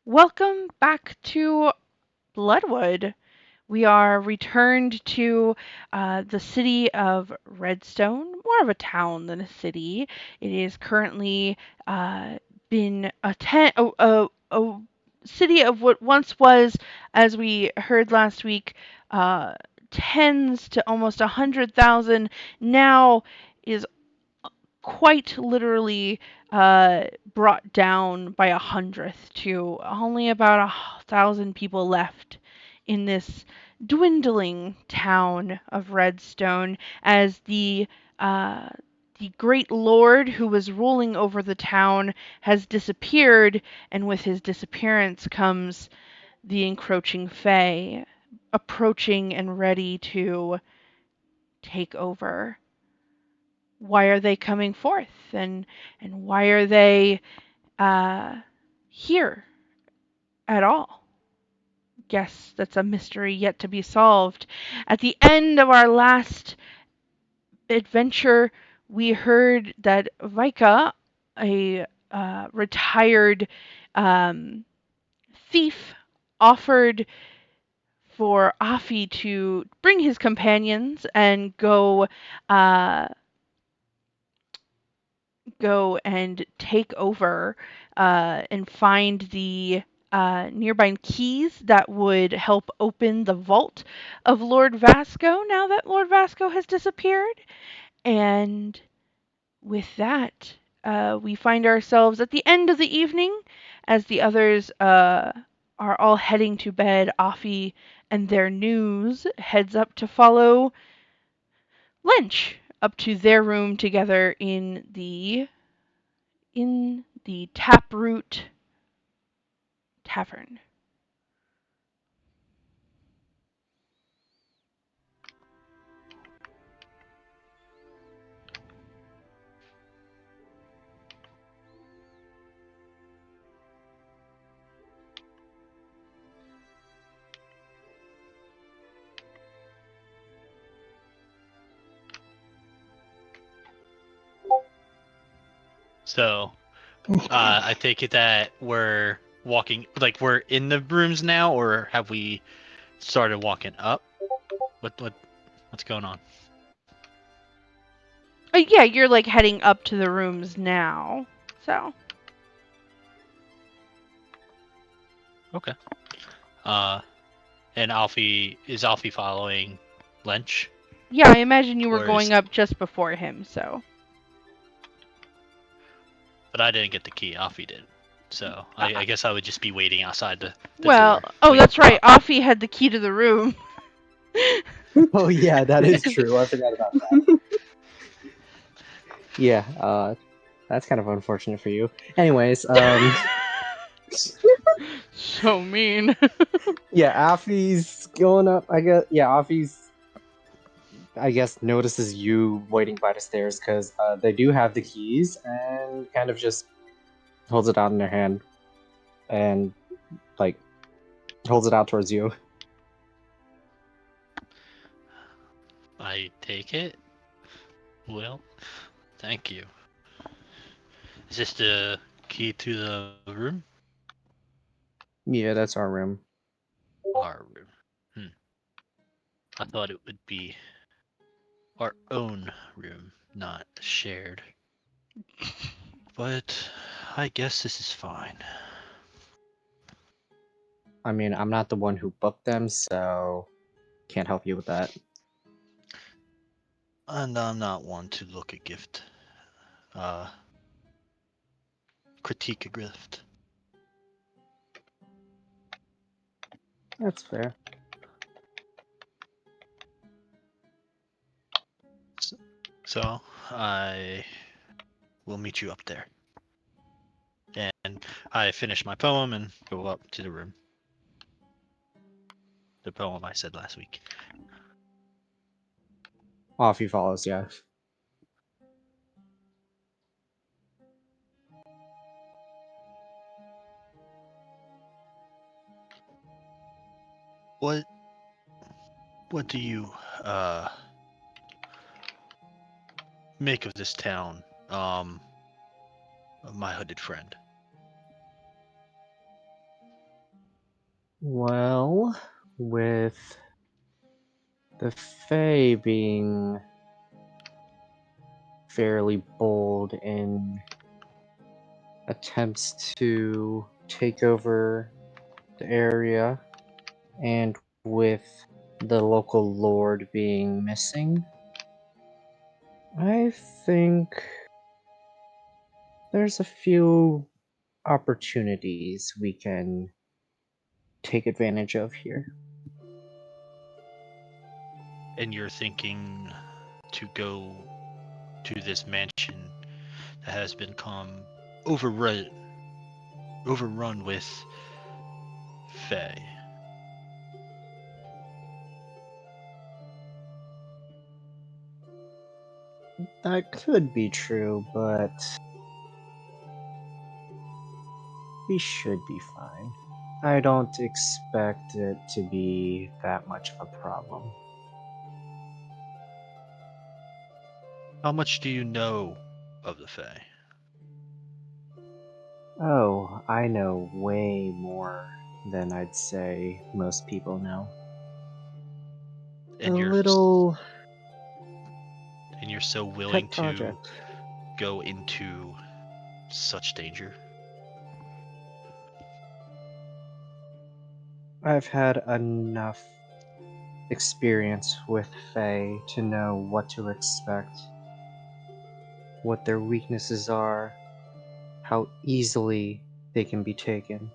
Welcome back to Bloodwood. We are returned to the city of Redstone, more of a town than a city. It is currently been a city of what once was, as we heard last week, uh, tens to almost 100,000. Now is quite literally brought down by 100th to only about 1,000 people left in this dwindling town of Redstone as uh, the great lord who was ruling over the town has disappeared, and with his disappearance comes the encroaching Fae approaching and ready to take over. Why are they coming forth, and why are they uh, here at all? Guess that's a mystery yet to be solved. At the end of our last adventure, we heard that Vika, a retired um, thief, offered for Aphfi to bring his companions and uh, go and take over and find the nearby keys that would help open the vault of Lord Vasco now that Lord Vasco has disappeared. And with that, we find ourselves at the end of the evening as the others are all heading to bed. Aphfi and their news heads up to follow Lench up to their room together in the Taproot Tavern. So, I take it that we're walking, like we're in the rooms now, or have we started walking up? What's going on? Yeah, you're like heading up to the rooms now. So. Okay. Uh, and Aphfi following Lench? Yeah, I imagine you were Or is going up just before him, so. but I didn't get the key. Aphfi did. So I guess I would just be waiting outside the Well, door. oh, Waiting that's for right. Aphfi. Aphfi had the key to the room. Oh yeah, that is true. I forgot about that. Yeah, that's kind of unfortunate for you. Anyways, So mean. yeah, Aphfi's going up. Aphfi's, I guess, notices you waiting by the stairs because they do have the keys and kind of just holds it out in their hand and like holds it out towards you. I take it. Well, thank you. Is this the key to the room? Yeah, that's our room. Our room. I thought it would be our own room, not shared. But I guess this is fine. I mean, I'm not the one who booked them, so can't help you with that. And I'm not one to look a gift. Uh, critique a gift. That's fair. So I will meet you up there. And I finish my poem and go up to the room. The poem I said last week. Aphfi follows, yeah. What do you make of this town, my hooded friend? Well, with the Fae being fairly bold in attempts to take over the area, and with the local lord being missing, I think there's a few opportunities we can take advantage of here. And you're thinking to go to this mansion that has become overrun with Fae. That could be true, but we should be fine. I don't expect it to be that much of a problem. How much do you know of the Fae? Oh, I know way more than I'd say most people know. And A you're little so willing pet to project. go into such danger? I've had enough experience with Fae to know what to expect, what their weaknesses are, how easily they can be taken.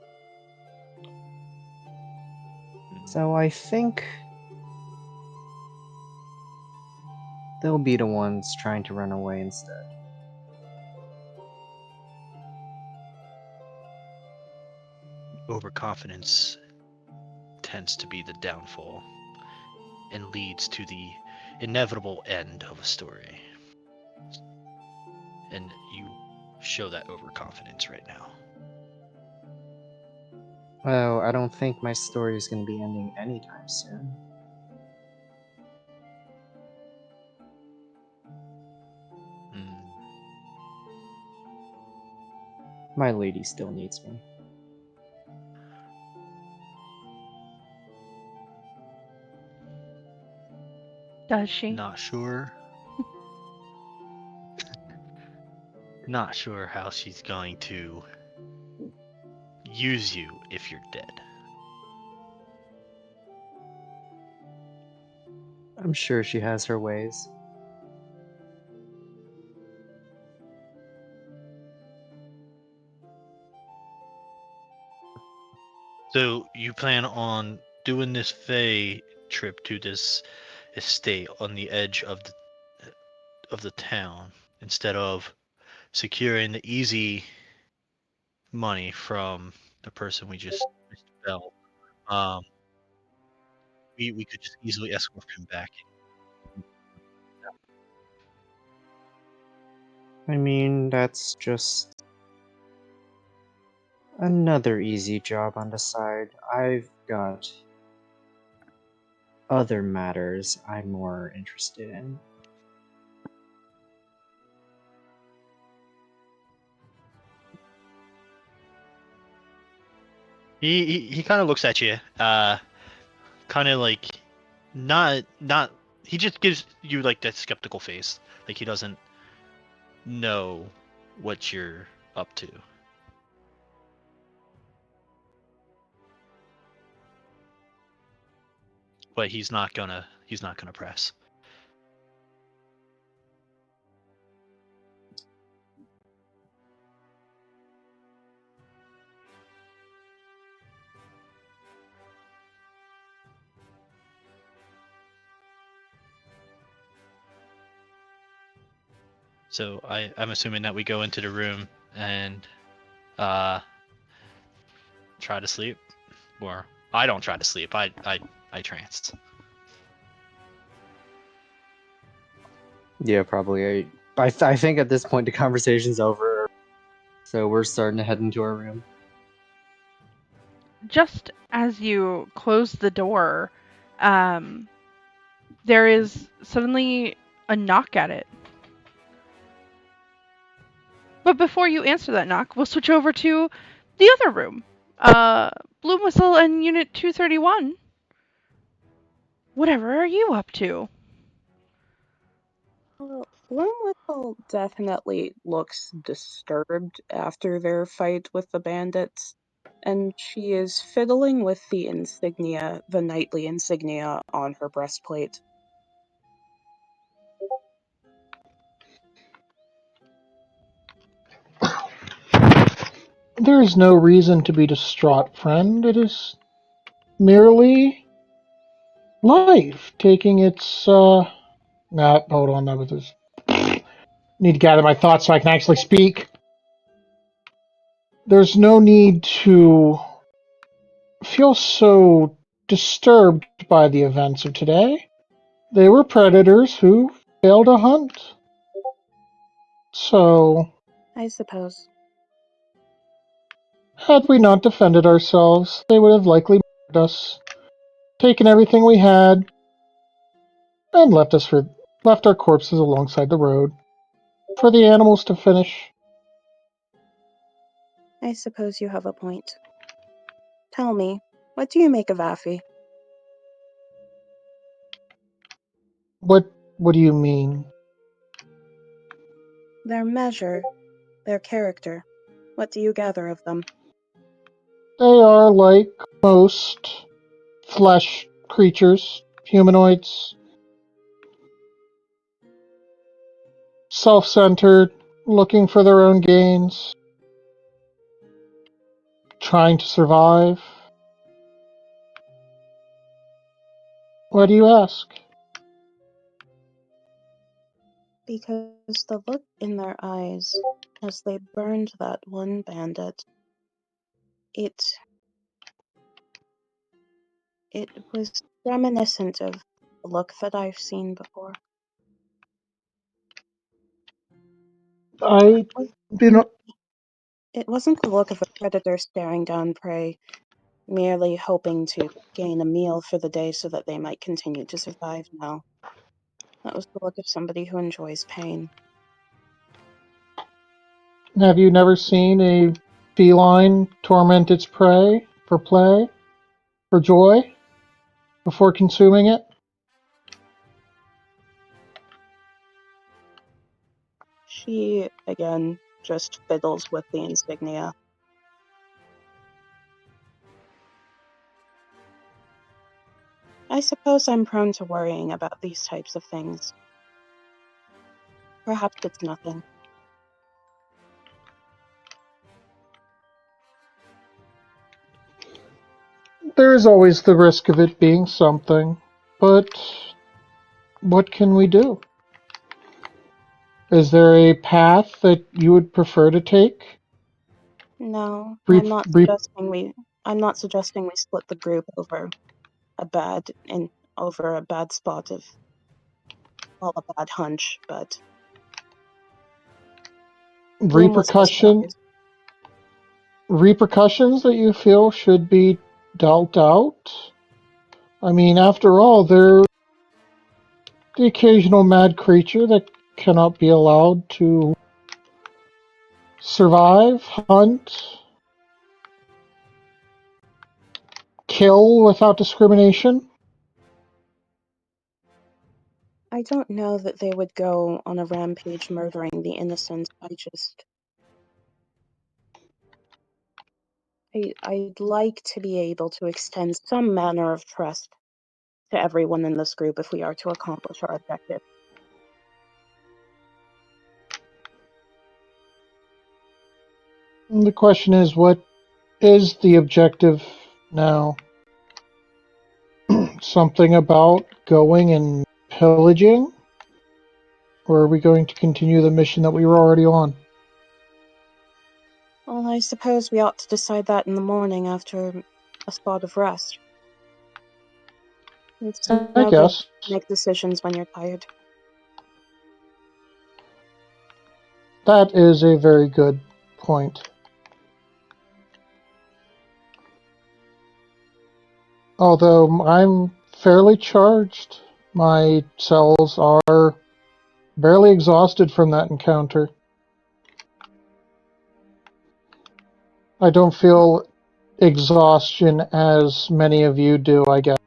So I think they'll be the ones trying to run away instead. Overconfidence tends to be the downfall and leads to the inevitable end of a story. And you show that overconfidence right now. Well, I don't think my story is going to be ending anytime soon. My lady still needs me. Does she? Not sure. Not sure how she's going to use you if you're dead. I'm sure she has her ways. So you plan on doing this Fae trip to this estate on the edge of the town instead of securing the easy money from the person we just fell. We could just easily escort him back. I mean, that's just another easy job on the side. I've got other matters I'm more interested in. He kind of looks at you, kind of like not. He just gives you like that skeptical face, like he doesn't know what you're up to. But he's not gonna press. So I'm assuming that we go into the room and try to sleep, or I don't try to sleep. I tranced. Yeah, probably. I think at this point the conversation's over, so we're starting to head into our room. Just as you close the door, there is suddenly a knock at it. But before you answer that knock, we'll switch over to the other room. Bloomwhistle and Unit 231. Whatever are you up to? Well, Bloomwhistle definitely looks disturbed after their fight with the bandits, and she is fiddling with the insignia, the knightly insignia on her breastplate. There is no reason to be distraught, friend. It is merely life taking its, hold on, that was just... Need to gather my thoughts so I can actually speak. There's no need to feel so disturbed by the events of today. They were predators who failed to hunt. So, I suppose. had we not defended ourselves, they would have likely murdered us, taken everything we had, and left our corpses alongside the road for the animals to finish. I suppose you have a point. Tell me, what do you make of Aphfi? What do you mean? Their measure, their character. What do you gather of them? They are like most flesh creatures, humanoids. Self-centered, looking for their own gains, trying to survive. Why do you ask? Because the look in their eyes as they burned that one bandit, it was reminiscent of a look that I've seen before. I do not. It wasn't the look of a predator staring down prey, merely hoping to gain a meal for the day so that they might continue to survive now. That was the look of somebody who enjoys pain. Have you never seen a feline torment its prey for play, for joy, before consuming it? She, again, just fiddles with the insignia. I suppose I'm prone to worrying about these types of things. Perhaps it's nothing. There is always the risk of it being something, but what can we do? Is there a path that you would prefer to take? No, Re- I'm not suggesting we split the group over a bad spot of, well, a bad hunch, but repercussions that you feel should be dealt out? I mean, after all, they're the occasional mad creature that cannot be allowed to survive, hunt, kill without discrimination. I don't know that they would go on a rampage murdering the innocent. I'd like to be able to extend some manner of trust to everyone in this group if we are to accomplish our objective. And the question is, what is the objective now? Something about going and pillaging? Or are we going to continue the mission that we were already on? Well, I suppose we ought to decide that in the morning after a spot of rest. It's I no good guess. to make decisions when you're tired. That is a very good point. Although I'm fairly charged, my cells are barely exhausted from that encounter. I don't feel exhaustion as many of you do, I guess.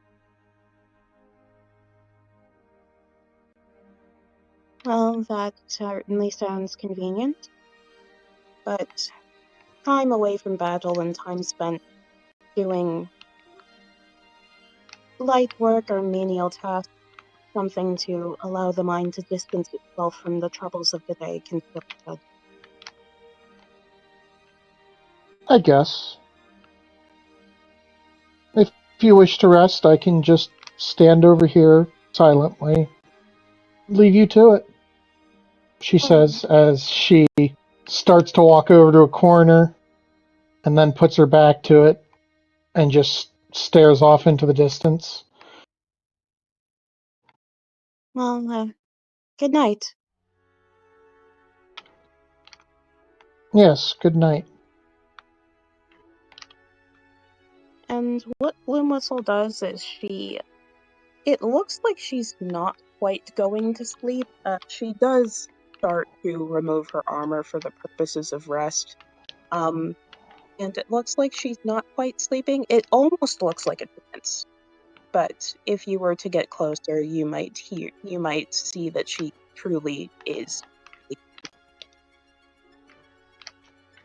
Well, that certainly sounds convenient. But time away from battle and time spent doing light work or menial tasks, something to allow the mind to distance itself from the troubles of the day, can still be good. I guess. If you wish to rest, I can just stand over here silently. Leave you to it, she says as she starts to walk over to a corner and then puts her back to it and just stares off into the distance. Well, good night. Yes, good night. And what Bloomwhistle does is it looks like she's not quite going to sleep. She does start to remove her armor for the purposes of rest. And it looks like she's not quite sleeping. It almost looks like a trance. But if you were to get closer, you might see that she truly is.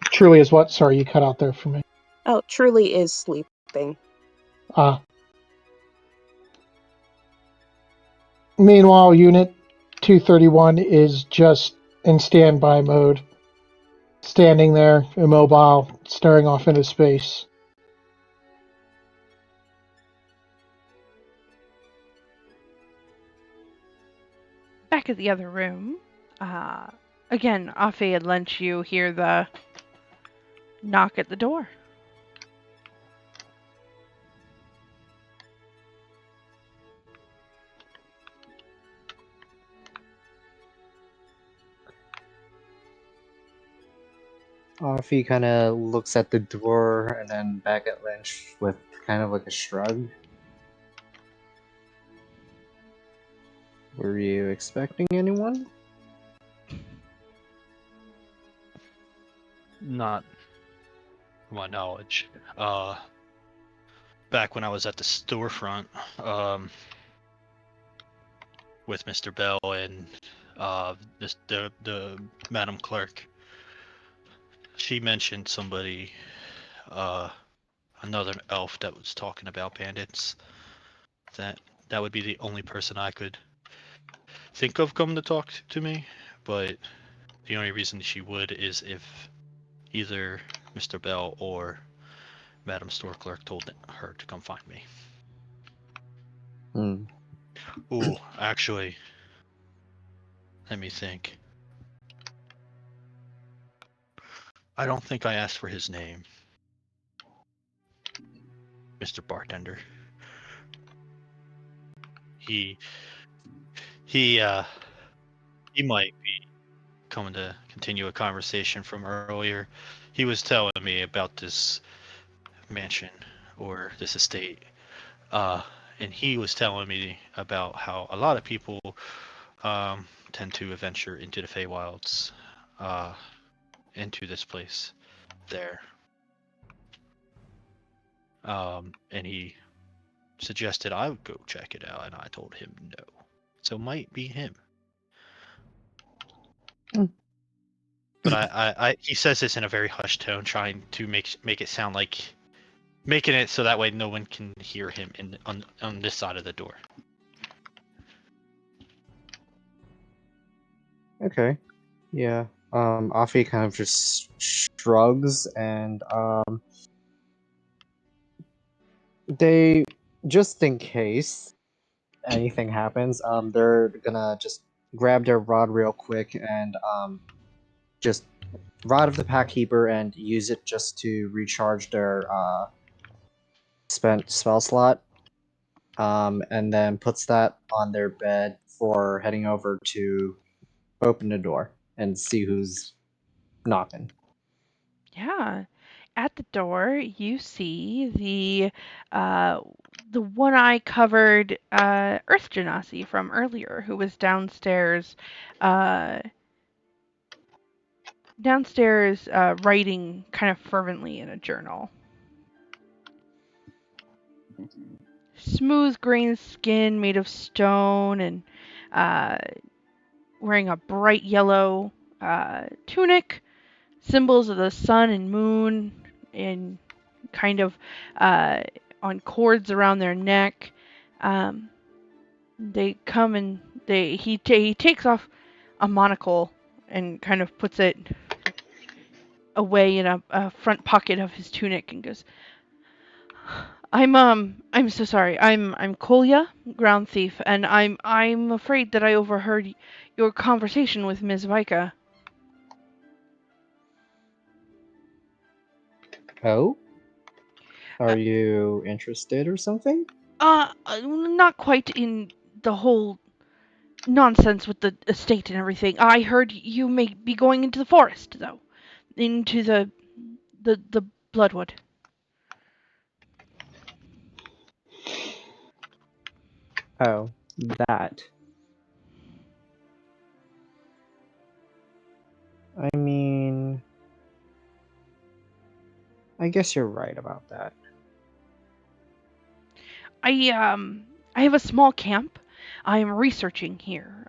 Truly is what? Sorry, you cut out there for me. Oh, truly is sleeping. Meanwhile, Unit 231 is just in standby mode, standing there, immobile, staring off into space. Back at the other room, again, Aphfi and Lench, you hear the knock at the door. Aphfi kind of looks at the door and then back at Lynch with kind of like a shrug. Were you expecting anyone? Not to my knowledge. Back when I was at the storefront, with Mr. Bell and the Madam Clerk, she mentioned somebody, another elf that was talking about bandits. That would be the only person I could think of come to talk to me, but the only reason she would is if either Mr. Bell or Madam Store Clerk told her to come find me. Ooh, actually, let me think. I don't think I asked for his name. Mr. Bartender. He might be coming to continue a conversation from earlier. He was telling me about this mansion or this estate, and he was telling me about how a lot of people tend to venture into the Feywilds, into this place there. And he suggested I would go check it out, and I told him no. So might be him. But he says this in a very hushed tone, trying to make it sound like, making it so that way no one can hear him on this side of the door. Okay. Yeah. Aphfi kind of just shrugs and they, just in case anything happens, they're gonna just grab their rod real quick and just Rod of the Packkeeper and use it just to recharge their spent spell slot. And then puts that on their bed for heading over to open the door and see who's knocking. Yeah. At the door, you see the one-eye covered Earth Genasi from earlier, who was downstairs, writing kind of fervently in a journal. smooth grain skin made of stone and wearing a bright yellow tunic, symbols of the sun and moon, and kind of on cords around their neck. They come and he takes off a monocle and kind of puts it away in a front pocket of his tunic and goes, I'm so sorry. I'm Kolya, ground thief, and I'm afraid that I overheard your conversation with Ms. Vika. Oh? Are you interested or something? Not quite in the whole nonsense with the estate and everything. I heard you may be going into the forest, though. Into the Bloodwood. Oh, that. I mean, I guess you're right about that. I have a small camp. I am researching here.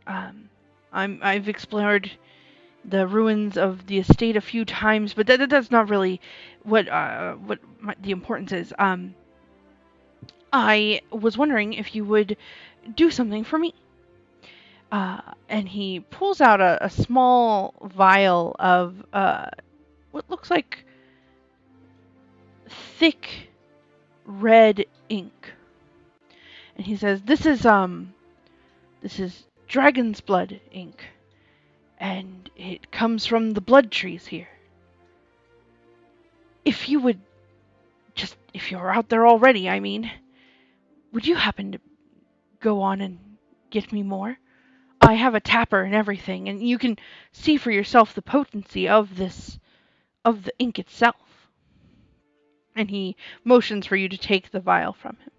I've explored the ruins of the estate a few times, but that's not really what the importance is. I was wondering if you would do something for me. And he pulls out a small vial of what looks like thick red ink. And he says, This is dragon's blood ink, and it comes from the blood trees here. If you would if you're out there already, I mean, would you happen to go on and get me more? I have a tapper and everything, and you can see for yourself the potency of the ink itself. And he motions for you to take the vial from him.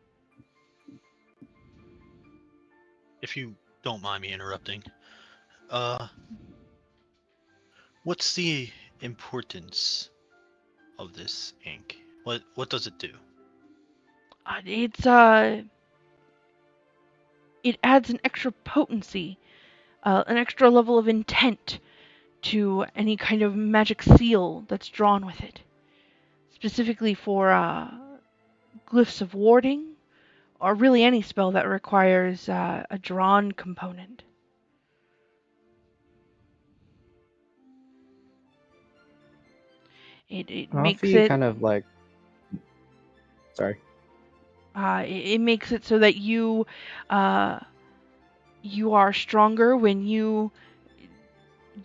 If you don't mind me interrupting, what's the importance of this ink? What does it do? It adds an extra potency, an extra level of intent to any kind of magic seal that's drawn with it. Specifically for glyphs of warding, or really any spell that requires a drawn component. It makes Aphfi it kind of like... Sorry. it makes it so that you are stronger when you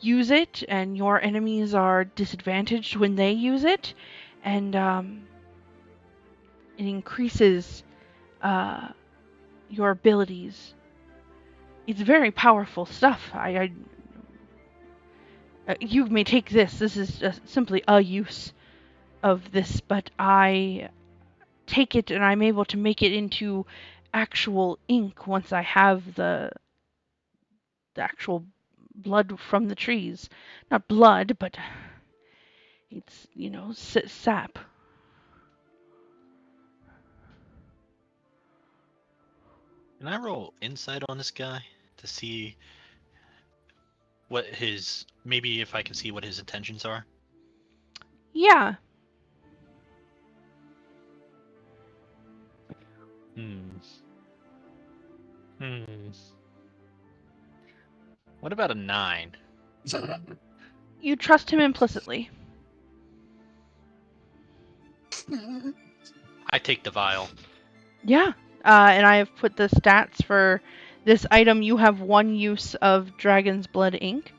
use it, and your enemies are disadvantaged when they use it, and it increases your abilities. It's very powerful stuff. You may take this. This is simply a use of this, but I take it and I'm able to make it into actual ink once I have the actual blood from the trees. Not blood, but it's, sap. Can I roll insight on this guy to see what maybe if I can see what his intentions are? Yeah. What about a 9? You trust him implicitly. I take the vial. Yeah. And I have put the stats for this item. You have 1 use of Dragon's Blood ink.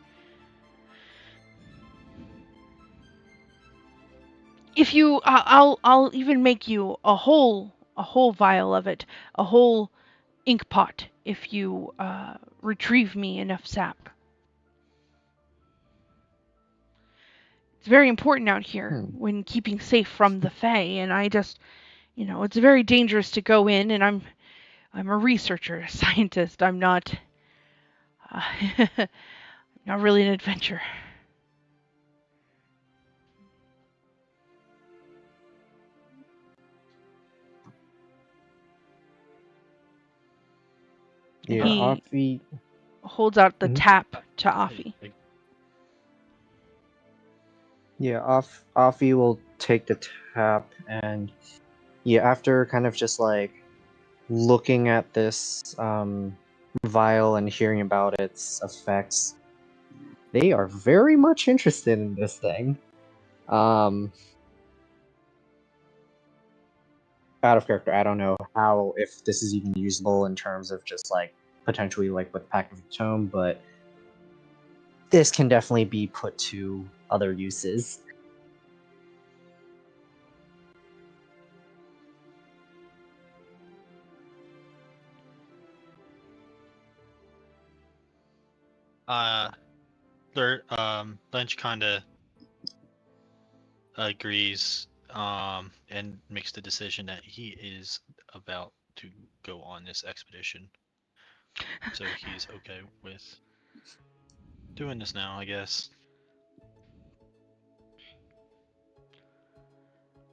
If you, I'll even make you a whole vial of it, a whole ink pot, if you retrieve me enough sap. It's very important out here when keeping safe from the Fae, and I just, it's very dangerous to go in, and I'm a researcher, a scientist. I'm not, not really an adventurer. Yeah, He Aphfi. holds out the Mhm. tap to Aphfi. Yeah, Aphfi will take the tap, and yeah, after kind of just like looking at this vial and hearing about its effects, they are very much interested in this thing. Out of character, I don't know how, if this is even usable in terms of just like potentially like with Pact of the Tome, but this can definitely be put to other uses. Lench kind of agrees and makes the decision that he is about to go on this expedition. So he's okay with doing this now, I guess.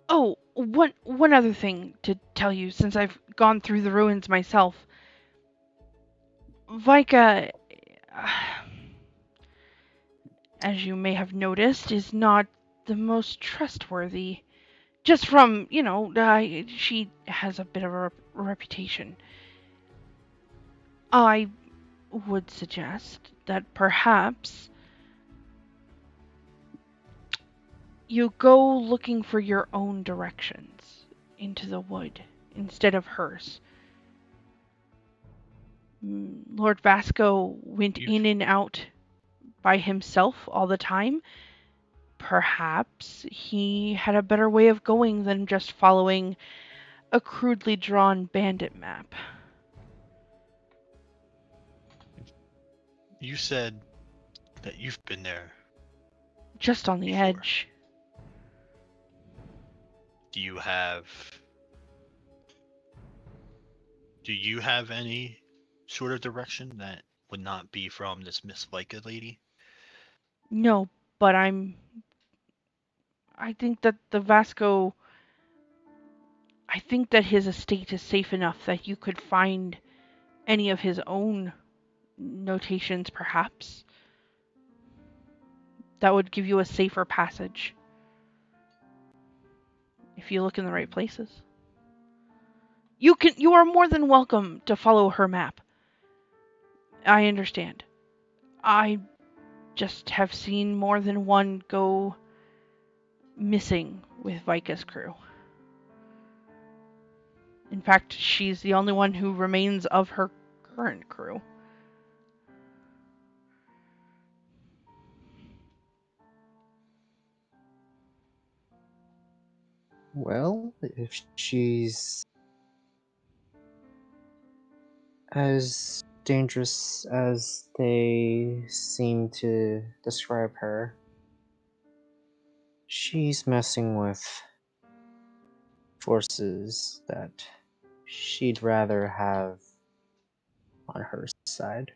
Oh, one other thing to tell you, since I've gone through the ruins myself. Vika, as you may have noticed, is not the most trustworthy. Just from, she has a bit of a reputation. I would suggest that perhaps you go looking for your own directions into the wood instead of hers. Lord Vasco went in and out by himself all the time. Perhaps he had a better way of going than just following a crudely drawn bandit map. You said that you've been there. Just on the before. edge. Do you have any sort of direction that would not be from this Miss Vika lady? No, but I think that I think that his estate is safe enough that you could find any of his own notations, perhaps. That would give you a safer passage. If you look in the right places. You are more than welcome to follow her map. I understand. I just have seen more than one go missing with Vika's crew. In fact, she's the only one who remains of her current crew. Well, if she's as dangerous as they seem to describe her, she's messing with forces that she'd rather have on her side.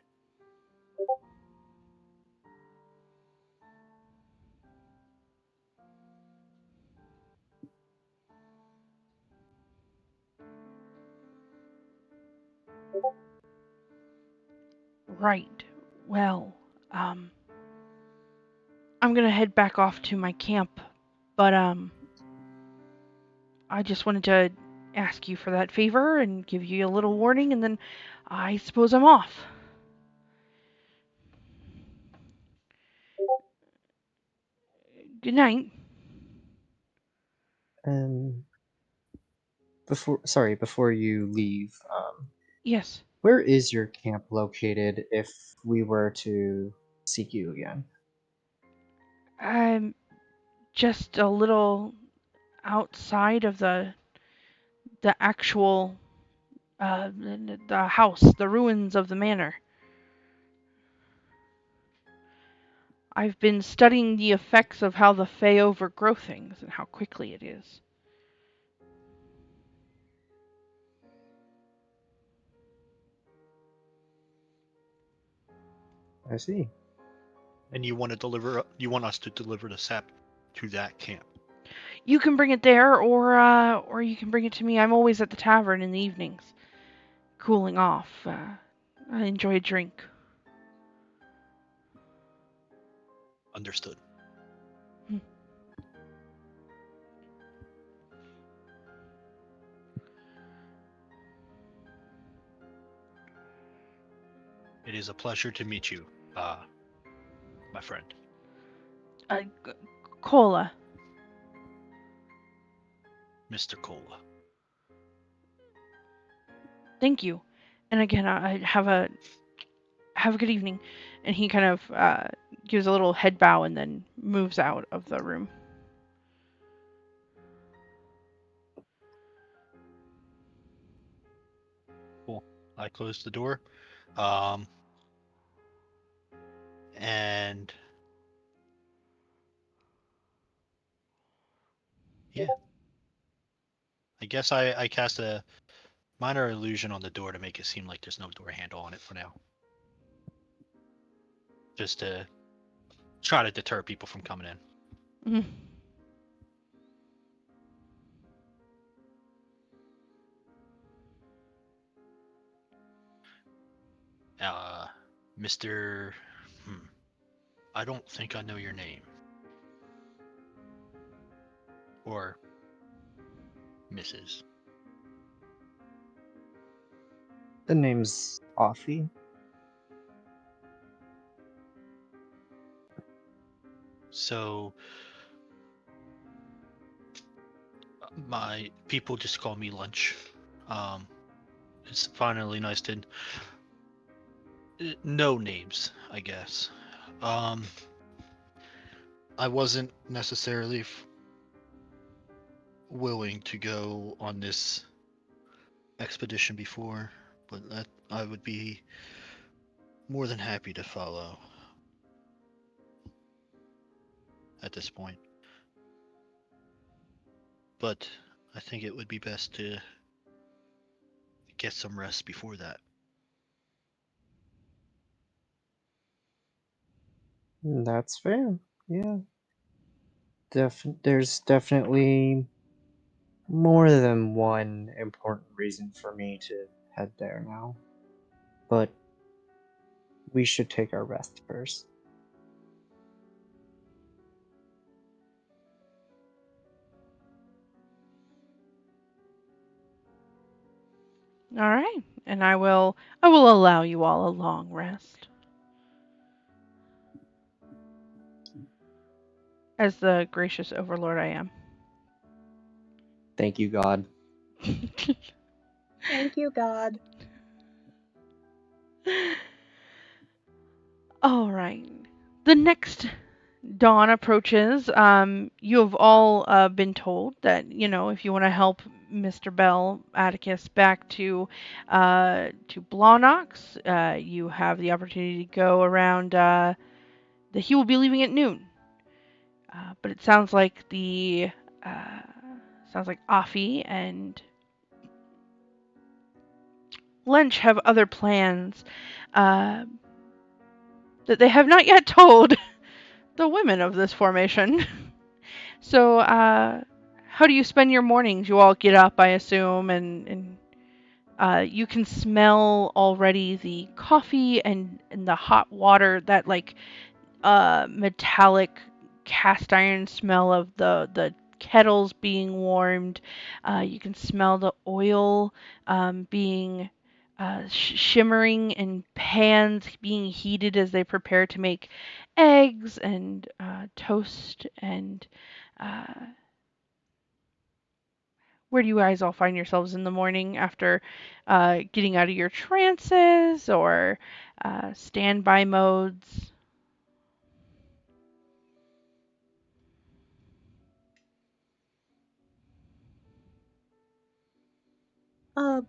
Right. Well, I'm gonna head back off to my camp, but I just wanted to ask you for that favor and give you a little warning, and then I suppose I'm off. Good night. Before you leave, Yes. where is your camp located if we were to seek you again? I'm just a little outside of the actual the house, the ruins of the manor. I've been studying the effects of how the Fae overgrow things and how quickly it is. I see. And you want us to deliver the sap to that camp? You can bring it there, or you can bring it to me. I'm always at the tavern in the evenings, cooling off. I enjoy a drink. Understood. It is a pleasure to meet you, my friend. Cola. Mr. Cola. Thank you. And again, I have a good evening. And he kind of gives a little head bow and then moves out of the room. Cool. I close the door. And yeah. I guess I cast a minor illusion on the door to make it seem like there's no door handle on it for now. Just to try to deter people from coming in. Mhm. Mr. I don't think I know your name. Or Mrs. The name's Aphfi. So, my people just call me Lench. It's finally nice to know names, I guess. I wasn't necessarily willing to go on this expedition before, but that I would be more than happy to follow at this point. But I think it would be best to get some rest before that. That's fair. Yeah. There's definitely more than one important reason for me to head there now. But we should take our rest first. All right. And I will allow you all a long rest. As the gracious overlord I am. Thank you, God. Thank you, God. All right. The next dawn approaches. You have all been told that, if you want to help Mr. Bell Atticus back to Blawnox, you have the opportunity to go around. That he will be leaving at noon. But it sounds like Aphfi and Lench have other plans that they have not yet told the women of this formation. So, how do you spend your mornings? You all get up, I assume, and you can smell already the coffee and the hot water, that metallic cast iron smell of the kettles being warmed. You can smell the oil being shimmering in pans being heated as they prepare to make eggs and toast. And where do you guys all find yourselves in the morning after getting out of your trances or standby modes?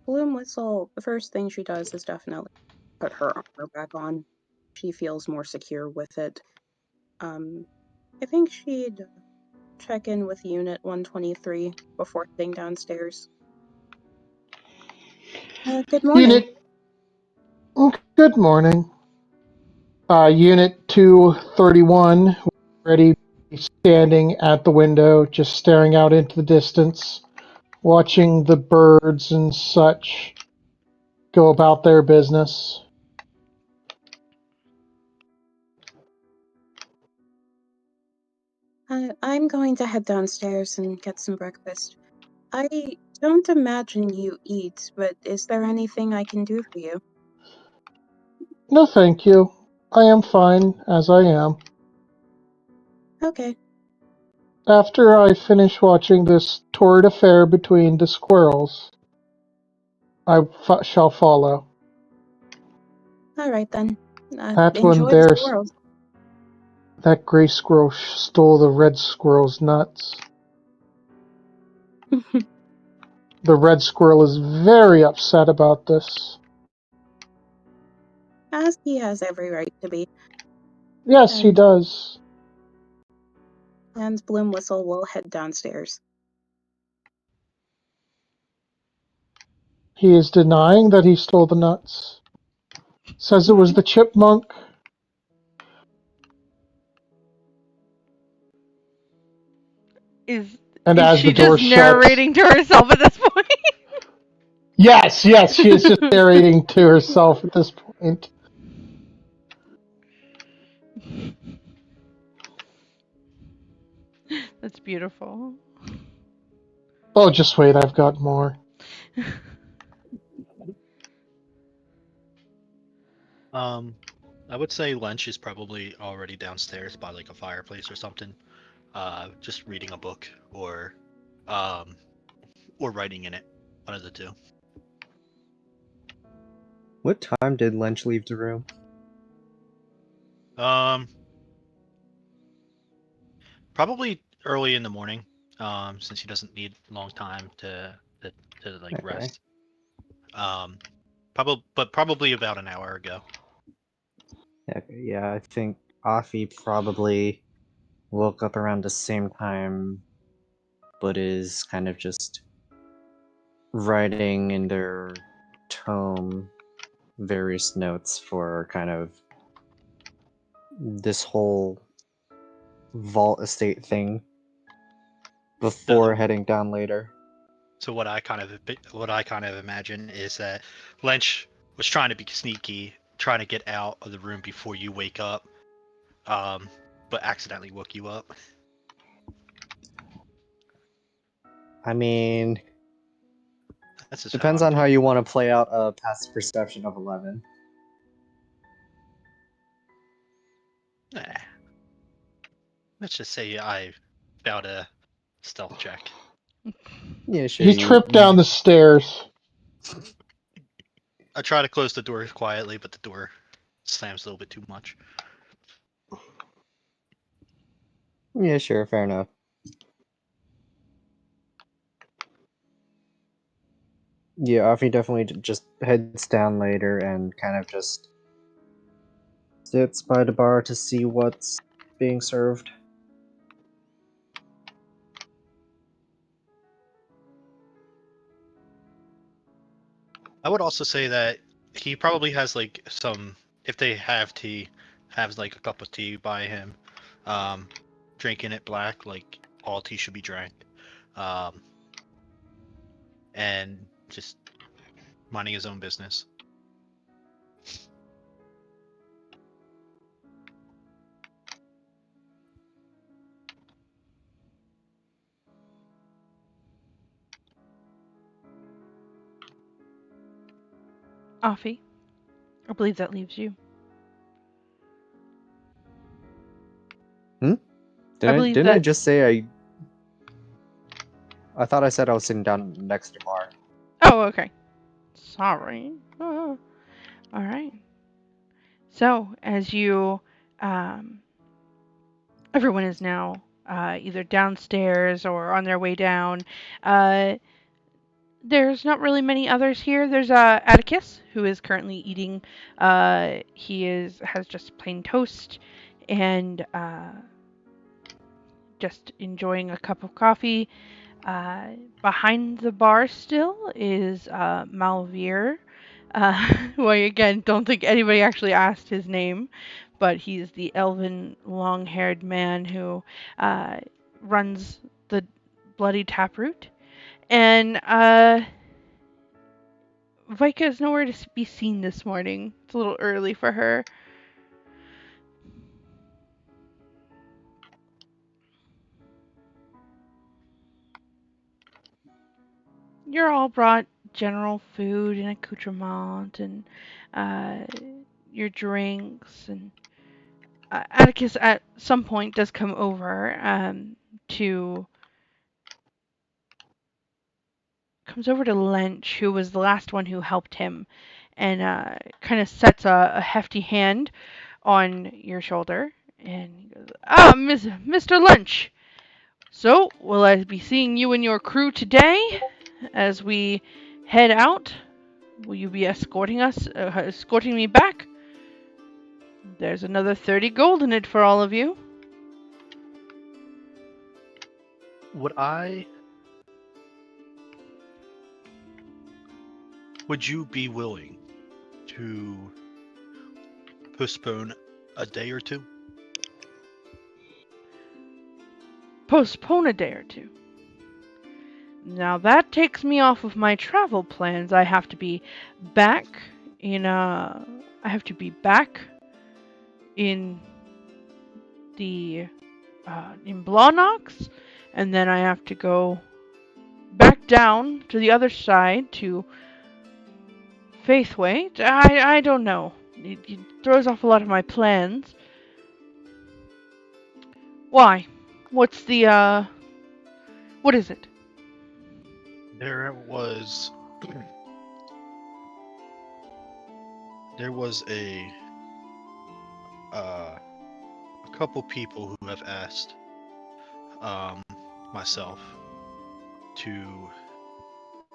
Bloomwhistle, the first thing she does is definitely put her armor back on. She feels more secure with it. I think she'd check in with Unit 123 before heading downstairs. Good morning. Good morning. Unit 231, ready, standing at the window, just staring out into the distance, watching the birds and such go about their business. I'm going to head downstairs and get some breakfast. I don't imagine you eat, but is there anything I can do for you? No, thank you. I am fine as I am. Okay. After I finish watching this torrid affair between the squirrels, I shall follow. All right then. That one Enjoy the there, squirrels. that gray squirrel stole the red squirrel's nuts. The red squirrel is very upset about this. As he has every right to be. Yes, he And does. Bloomwhistle will head downstairs. He is denying that he stole the nuts. Says it was the chipmunk. Is And is as the she door just shuts, narrating to herself at this point? yes, she is just narrating to herself at this point. That's beautiful. Oh, just wait, I've got more. I would say Lench is probably already downstairs by like a fireplace or something, just reading a book or writing in it, one of the two. What time did Lench leave the room? Probably early in the morning, since he doesn't need a long time to like Okay. rest. Probably about an hour ago. Okay, yeah, I think Aphfi probably woke up around the same time, but is kind of just writing in their tome various notes for kind of this whole vault estate thing before heading down later. So what I kind of imagine is that Lench was trying to be sneaky, trying to get out of the room before you wake up, but accidentally woke you up. I mean, That's just depends on how you want to play out a passive perception of 11. Nah. Let's just say I failed a stealth check. Yeah, sure. He tripped down the stairs. I try to close the door quietly, but the door slams a little bit too much. Yeah, sure, fair enough. Yeah, Aphfi definitely just heads down later and kind of just sits by the bar to see what's being served. I would also say that he probably has like some, if they have tea, has like a cup of tea by him, drinking it black, like all tea should be drank, and just minding his own business. Aphfi, I believe that leaves you. Didn't I just say I thought I said I was sitting down next to Mar. Oh, okay. Sorry. All right. So, as you, everyone is now either downstairs or on their way down. There's not really many others here. There's Atticus, who is currently eating. He has just plain toast and just enjoying a cup of coffee. Behind the bar still is Malvir, who I again don't think anybody actually asked his name, but he's the elven long-haired man who runs the Bloody Taproot. And Vika is nowhere to be seen this morning. It's a little early for her. you're all brought general food and accoutrement and your drinks, and Atticus at some point does come over to Lench, who was the last one who helped him, and kind of sets a hefty hand on your shoulder, and he goes, Mr. Lench. So, will I be seeing you and your crew today as we head out? Will you be escorting me back? There's another 30 gold in it for all of you. Would you be willing to postpone a day or two? Postpone a day or two. Now that takes me off of my travel plans. I have to be back in the in Blawnox, and then I have to go back down to the other side to Faithway. I don't know. It throws off a lot of my plans. Why? What's the what is it? There was a couple people who have asked myself to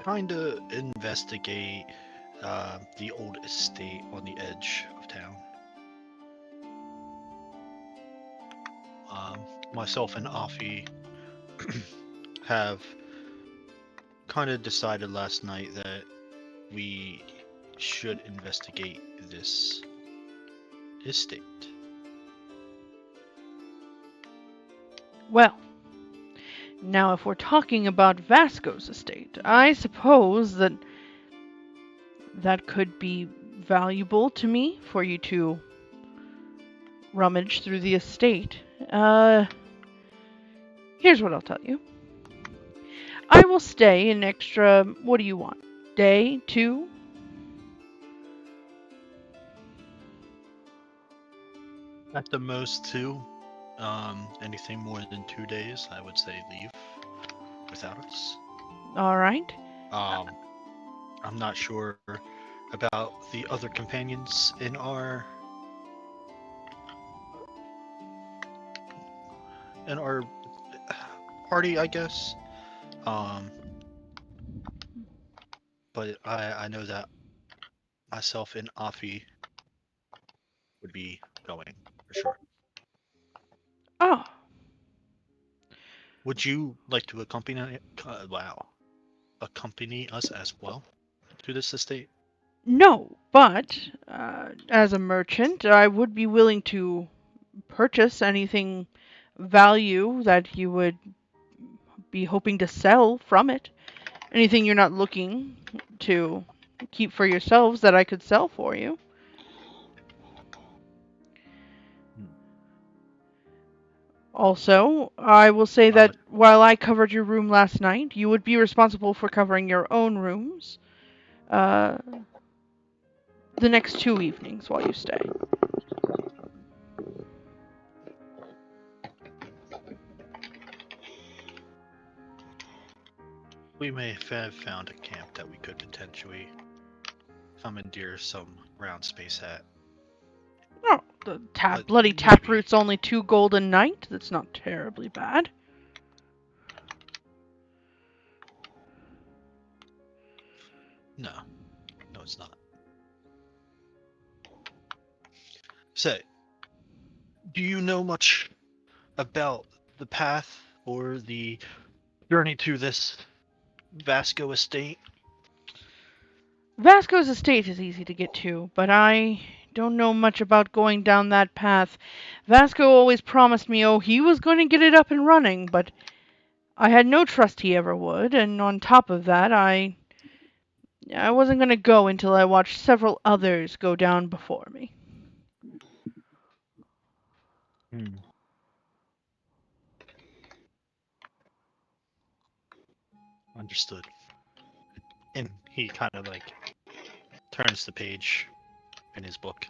kind of investigate the old estate on the edge of town. Myself and Aphfi have kind of decided last night that we should investigate this estate. Well, now if we're talking about Vasco's estate, I suppose that could be valuable to me for you to rummage through the estate. Here's what I'll tell you. I will stay an extra, what do you want? Day, 2? At the most 2. Anything more than 2 days, I would say leave without us. Alright. I'm not sure about the other companions in our party, I guess. But I know that myself and Aphfi would be going for sure. Oh. Would you like to accompany us as well to this estate? No, but as a merchant, I would be willing to purchase anything value that you would be hoping to sell from it. Anything you're not looking to keep for yourselves that I could sell for you. Also, I will say that while I covered your room last night, you would be responsible for covering your own rooms the next 2 evenings while you stay. We may have found a camp that we could potentially commandeer some ground space at. Oh, the bloody taproot's only 2 gold a night. That's not terribly bad. No, it's not. Say, do you know much about the path or the journey to this Vasco estate? Vasco's estate is easy to get to, but I don't know much about going down that path. Vasco always promised me, he was going to get it up and running, but I had no trust he ever would, and on top of that, I wasn't going to go until I watched several others go down before me. Understood. And he kind of like turns the page in his book.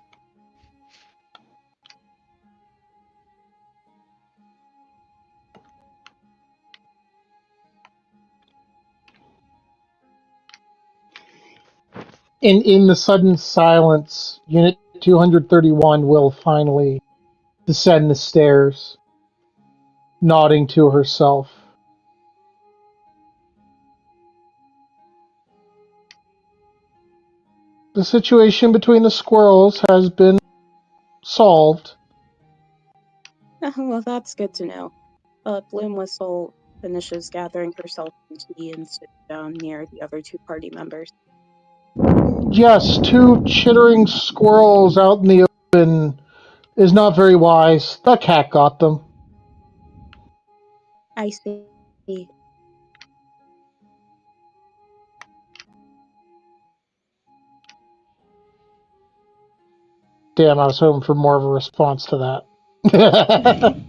In the sudden silence, Unit 231 will finally descend the stairs, nodding to herself. The situation between the squirrels has been solved. Well, that's good to know. Bloomwhistle finishes gathering herself some tea and sits down near the other two party members. Yes, two chittering squirrels out in the open is not very wise. The cat got them. I see. Damn, I was hoping for more of a response to that.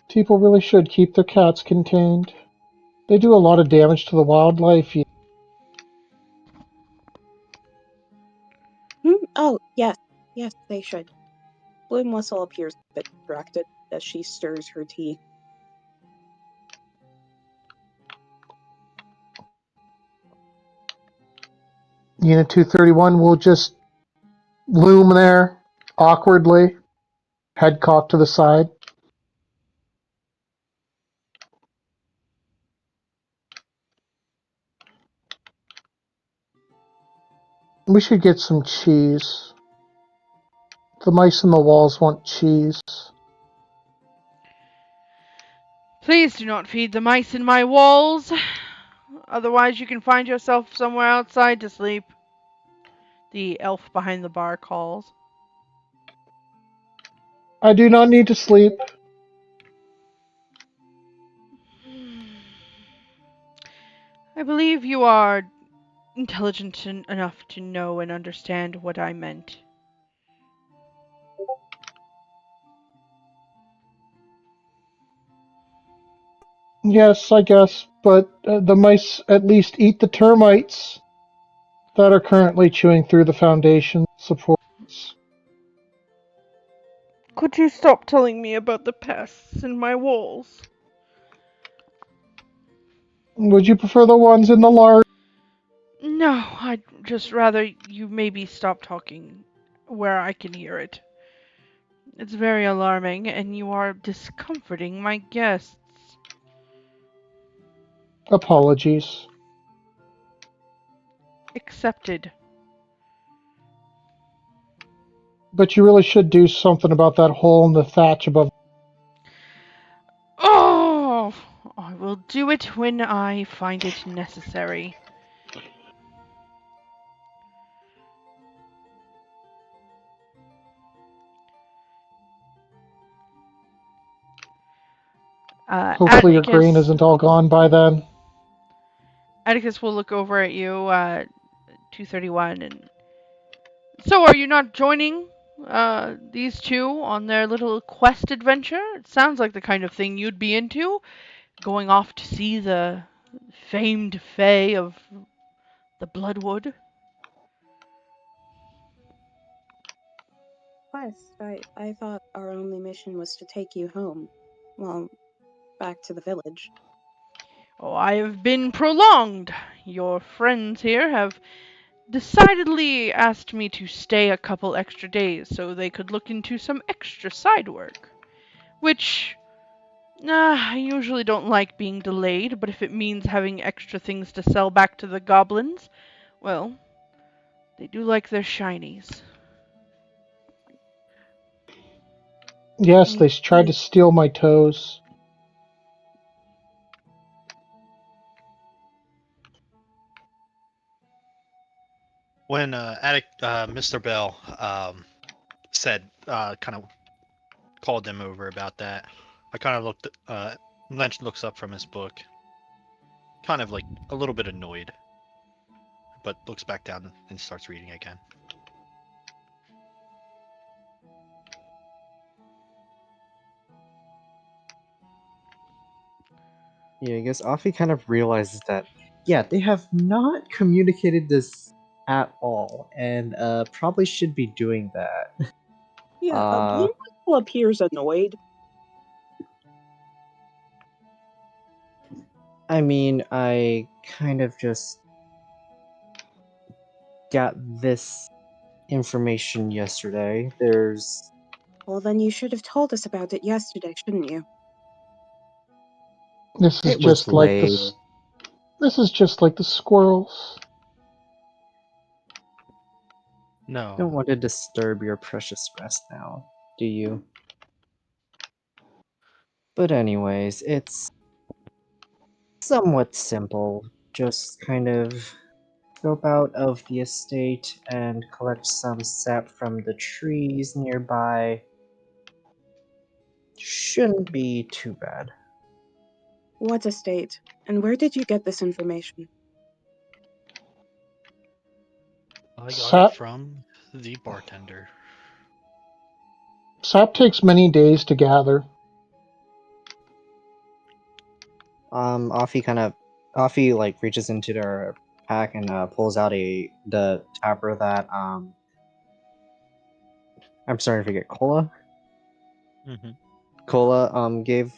People really should keep their cats contained. They do a lot of damage to the wildlife. Oh, yes. Yes, they should. Bloomwhistle appears a bit distracted as she stirs her tea. Unit 231 will just loom there, awkwardly, head cocked to the side. We should get some cheese. The mice in the walls want cheese. Please do not feed the mice in my walls. Otherwise, you can find yourself somewhere outside to sleep. The elf behind the bar calls. I do not need to sleep. I believe you are intelligent enough to know and understand what I meant. Yes, I guess, but the mice at least eat the termites that are currently chewing through the foundation supports. Could you stop telling me about the pests in my walls? Would you prefer the ones in the large? No, I'd just rather you maybe stop talking where I can hear it. It's very alarming, and you are discomforting my guests. Apologies. Accepted. But you really should do something about that hole in the thatch above. Oh, I will do it when I find it necessary. Hopefully your grain isn't all gone by then. Atticus will look over at you, 231, and so are you not joining these two on their little quest adventure? It sounds like the kind of thing you'd be into, going off to see the famed Fae of the Bloodwood. Quest, I thought our only mission was to take you home. Well, back to the village. Oh, I have been prolonged. Your friends here have decidedly asked me to stay a couple extra days so they could look into some extra side work. Which, I usually don't like being delayed, but if it means having extra things to sell back to the goblins, well, they do like their shinies. Yes, I they tried to see. steal my toes. When Mr. Bell said, kind of called them over about that, I kind of looked. Lench looks up from his book, kind of like a little bit annoyed, but looks back down and starts reading again. Yeah, I guess Aphfi kind of realizes that, yeah, they have not communicated this at all, and probably should be doing that. Yeah, Bloomwhistle appears annoyed. I mean, I kind of just got this information yesterday. There's... Well, then you should have told us about it yesterday, shouldn't you? This is It was just like late. This is just like the squirrels. No. Don't want to disturb your precious rest now, do you? But anyways, it's somewhat simple. Just kind of scope out of the estate and collect some sap from the trees nearby. Shouldn't be too bad. What estate? And where did you get this information? I got Sap, it from the bartender. sap takes many days to gather. Aphfi like reaches into their pack and pulls out the tapper that I'm sorry to forget, Mm-hmm. Cola gave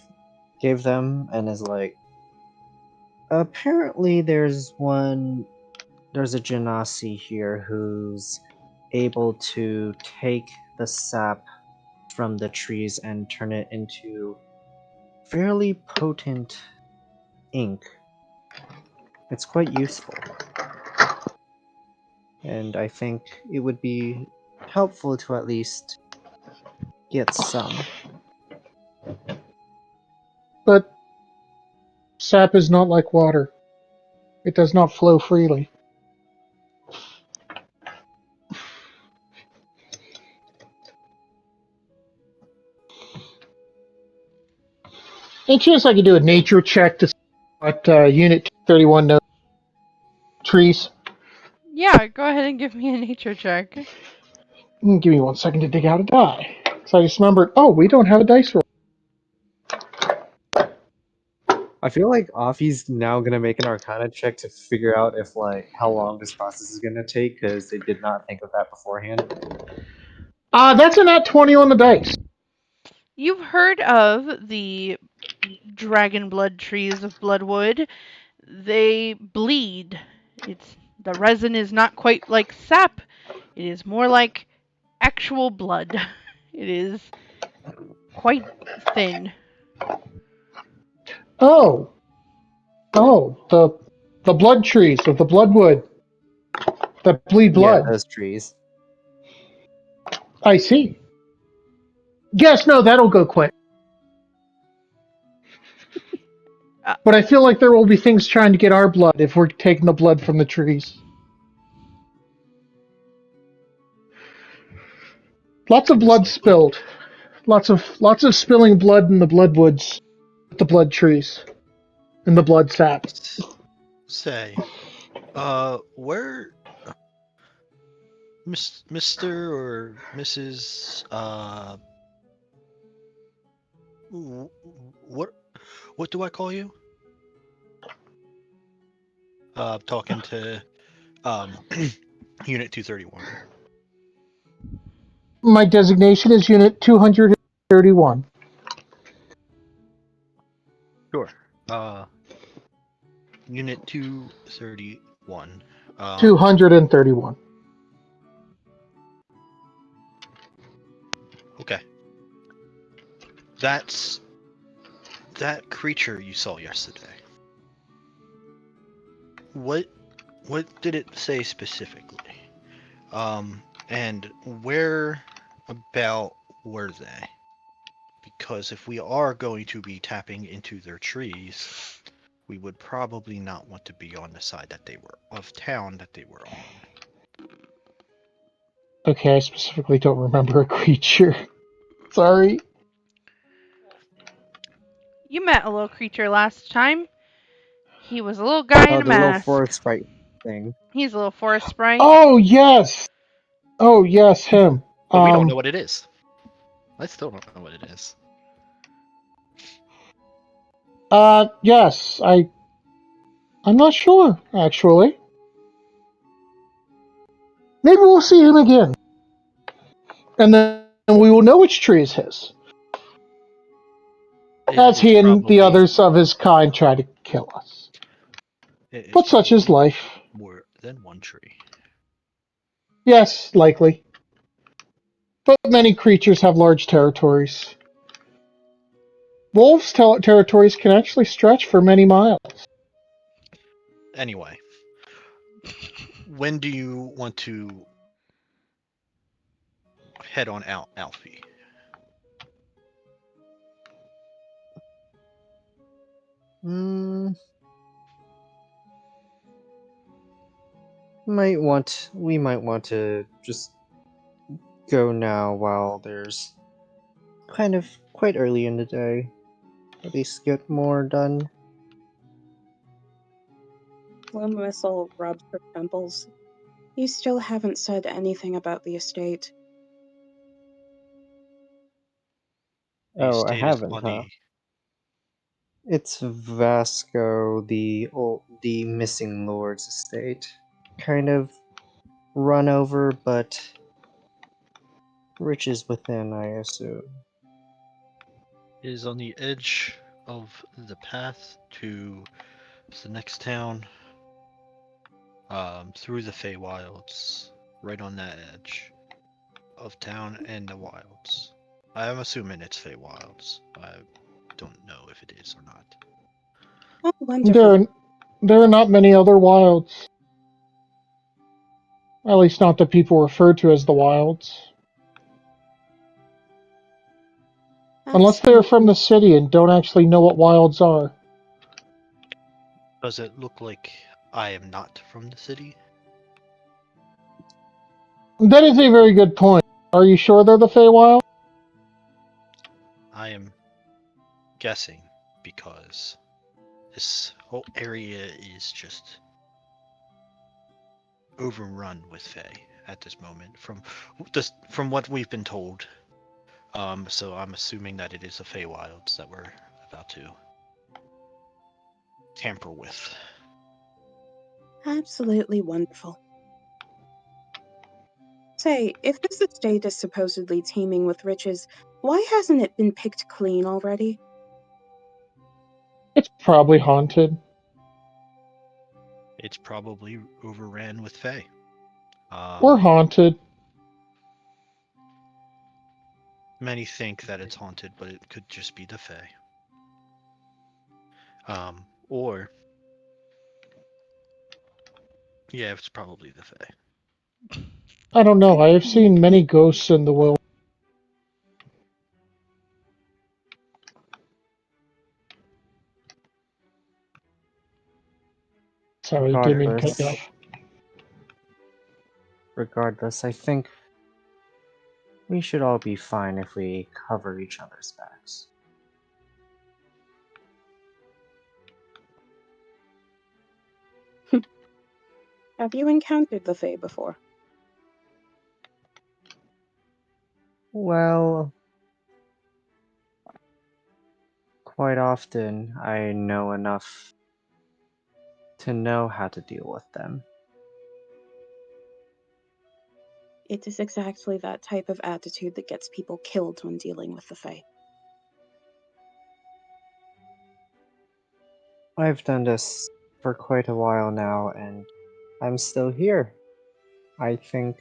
them, and is like, apparently there's a genasi here who's able to take the sap from the trees and turn it into fairly potent ink. It's quite useful, and I think it would be helpful to at least get some. But sap is not like water. It does not flow freely. Any chance I could do a nature check to see what Unit 31 knows? Trees? Yeah, go ahead and give me a nature check. Give me 1 second to dig out a die. So I just remembered, oh, we don't have a dice roll. I feel like Aphfi's now gonna make an Arcana check to figure out if how long this process is gonna take, because they did not think of that beforehand. That's a nat 20 on the dice. You've heard of the dragon blood trees of Bloodwood. They bleed. The resin is not quite like sap. It is more like actual blood. It is quite thin. Oh, the blood trees of the Bloodwood that bleed Yeah, blood. those trees. I see. Yes, no, that'll go quick. But I feel like there will be things trying to get our blood if we're taking the blood from the trees. Lots of blood spilled. Lots of spilling blood in the bloodwoods, the blood trees, and the blood sap. Say, where, Mr. or Mrs. What do I call you? Talking to Unit 231. My designation is Unit 231. Sure. Unit 231. 231. Okay. That's that creature you saw yesterday. What did it say specifically? And where about were they? Because if we are going to be tapping into their trees, we would probably not want to be on the side that they were of town that they were on. Okay, I specifically don't remember a creature. Sorry. You met a little creature last time. He was a little guy in a The little mask. forest sprite thing. He's a little forest sprite. Oh yes. Oh yes, him. But we don't know what it is. I still don't know what it is. Yes, I'm not sure, actually. Maybe we'll see him again. And then we will know which tree is his. As he and the others of his kind try to kill us. But such is life. More than one tree. Yes, likely. But many creatures have large territories. Wolves' territories can actually stretch for many miles. Anyway, when do you want to head on out, Aphfi? We might want to just go now while there's kind of quite early in the day. At least get more done. Bloomwhistle rubs her temples. You still haven't said anything about the estate. The Oh, I estate is haven't, on huh? the. It's Vasco, the missing lord's estate. Kind of run over, but riches within, I assume. Is on the edge of the path to the next town. Through the Feywilds, right on that edge of town and the wilds. I'm assuming it's Feywilds. I don't know if it is or not. Oh, wonderful. There are not many other wilds. At least not the people referred to as the wilds. Unless they're from the city and don't actually know what wilds are. Does it look like I am not from the city? That is a very good point. Are you sure they're the Feywild? I am guessing because this whole area is just overrun with Fey at this moment from what we've been told. So I'm assuming that it is the Feywilds that we're about to tamper with. Absolutely wonderful. Say, if this estate is supposedly teeming with riches, why hasn't it been picked clean already? It's probably haunted. It's probably overran with Fey. Or haunted. Many think that it's haunted, but it could just be the Fey. Or yeah, it's probably the Fey. I don't know. I have seen many ghosts in the world. Sorry, didn't mean to cut you off. Regardless, I think we should all be fine if we cover each other's backs. Have you encountered the Fae before? Well, quite often I know enough to know how to deal with them. It is exactly that type of attitude that gets people killed when dealing with the Fae. I've done this for quite a while now, and I'm still here. I think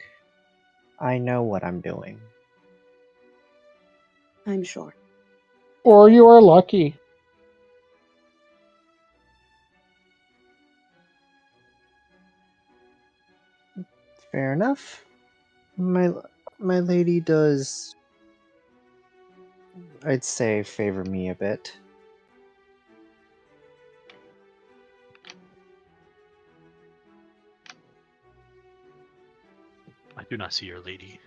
I know what I'm doing. I'm sure. Or you are lucky. Fair enough. My lady does, I'd say, favor me a bit. I do not see your lady.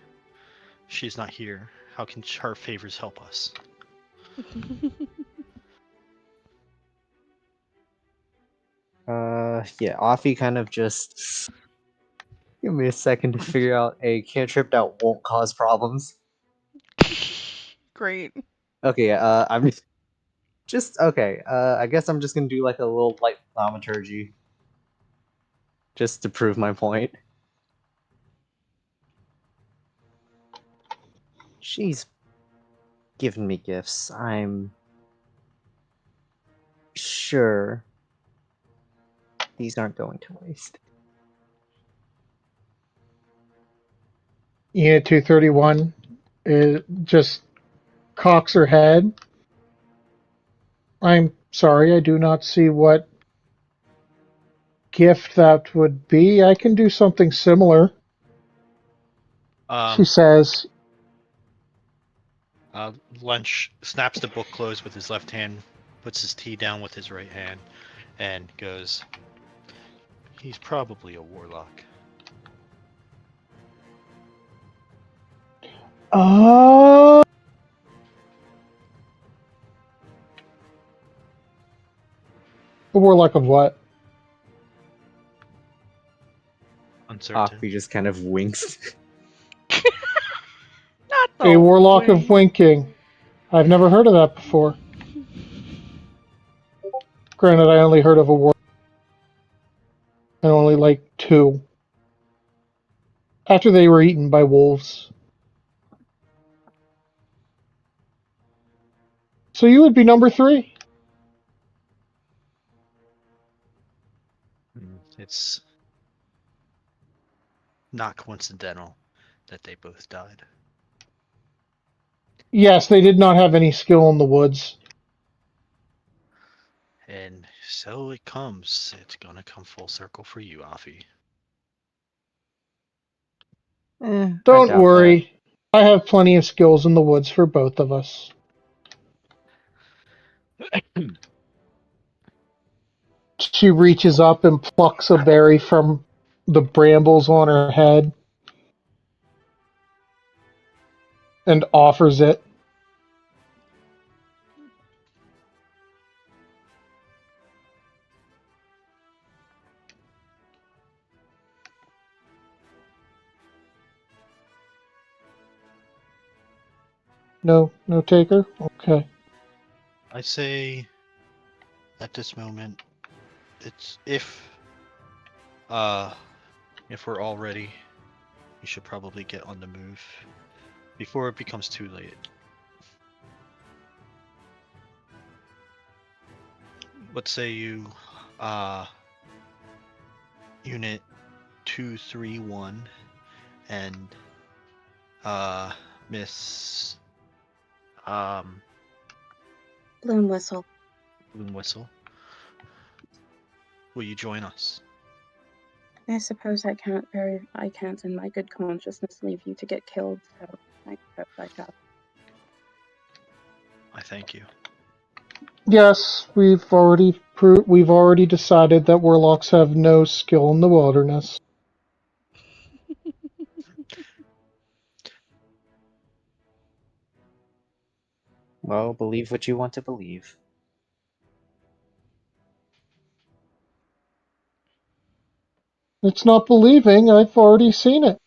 She is not here. How can her favors help us? Yeah, Aphfi kind of just give me a second to figure out a cantrip that won't cause problems. Great. Okay, Just okay. I guess I'm just gonna do like a little light thaumaturgy, just to prove my point. She's given me gifts. I'm sure these aren't going to waste. Unit 231 just cocks her head. I'm sorry, I do not see what gift that would be. I can do something similar, she says. Lench snaps the book closed with his left hand, puts his tea down with his right hand, and goes, "He's probably a warlock." The warlock of what? Uncertain. Aphfi just kind of winks. Not the A warlock of wink. winking. I've never heard of that before. Granted, I only heard of a warlock, and only like 2. After they were eaten by wolves. So you would be number 3. It's not coincidental that they both died. Yes, they did not have any skill in the woods. And so it comes. It's gonna come full circle for you, Aphfi. I Don't doubt worry. I have plenty of skills in the woods for both of us. She reaches up and plucks a berry from the brambles on her head and offers it. No taker? Okay. I say, at this moment, it's if we're all ready, we should probably get on the move before it becomes too late. What say you, Unit 231 and Miss Bloomwhistle. Bloomwhistle? Will you join us? I suppose I can't in my good consciousness leave you to get killed, so I suppose I shall. I thank you. Yes, we've already decided that warlocks have no skill in the wilderness. Well, believe what you want to believe. It's not believing, I've already seen it.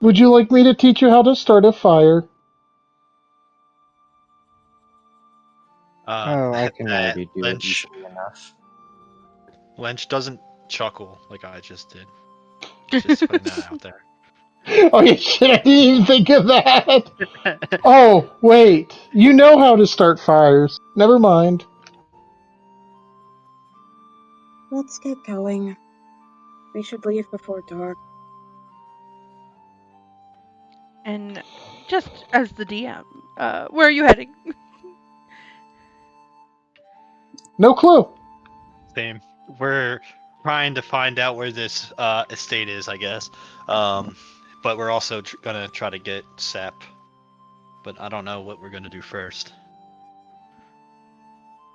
Would you like me to teach you how to start a fire? Oh, I can That already do it Lench easily enough. doesn't chuckle like I just did. Just putting that out there. Oh, yeah, shit, I didn't even think of that! Oh, wait. You know how to start fires. Never mind. Let's get going. We should leave before dark. And just as the DM, where are you heading? No clue. Same. We're trying to find out where this estate is, I guess. But we're also gonna try to get sap. But I don't know what we're gonna do first.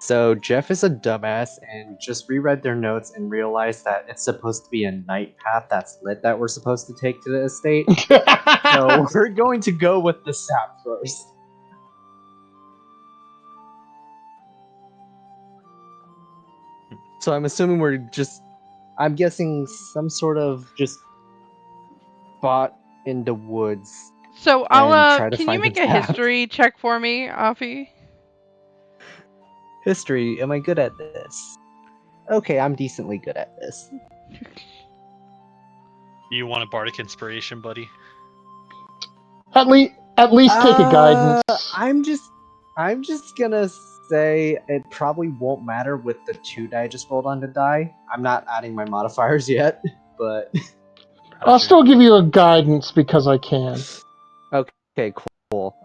So Geoff is a dumbass and just reread their notes and realized that it's supposed to be a night path that's lit that we're supposed to take to the estate. So we're going to go with the sap first. So I'm assuming I'm guessing some sort of just spot in the woods So and try to can you find make its a path. history check for me, Aphfi? History, am I good at this? Okay, I'm decently good at this. You want a bardic inspiration, buddy? At least take a guidance. I'm just gonna say it probably won't matter with the 2 die I just rolled on the die. I'm not adding my modifiers yet, but I'll still give you a guidance because I can. okay, cool.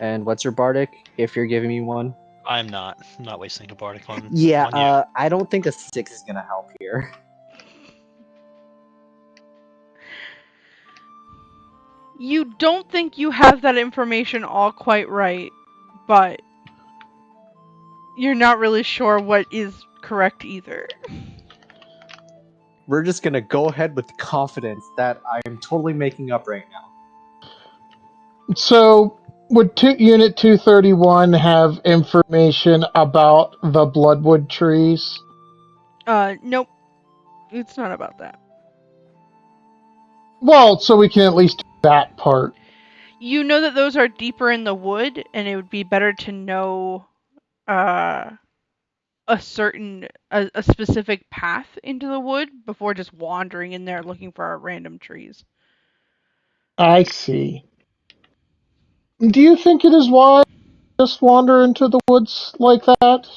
And what's your bardic? If you're giving me one. I'm not wasting a bardic on Yeah, on you. I don't think a 6 is gonna help here. You don't think you have that information all quite right, but you're not really sure what is correct either. We're just gonna go ahead with confidence that I am totally making up right now. So, would Unit 231 have information about the Bloodwood trees? Nope. It's not about that. Well, so we can at least do that part. You know that those are deeper in the wood, and it would be better to know a specific path into the wood before just wandering in there looking for random trees. I see. Do you think it is wise to just wander into the woods like that?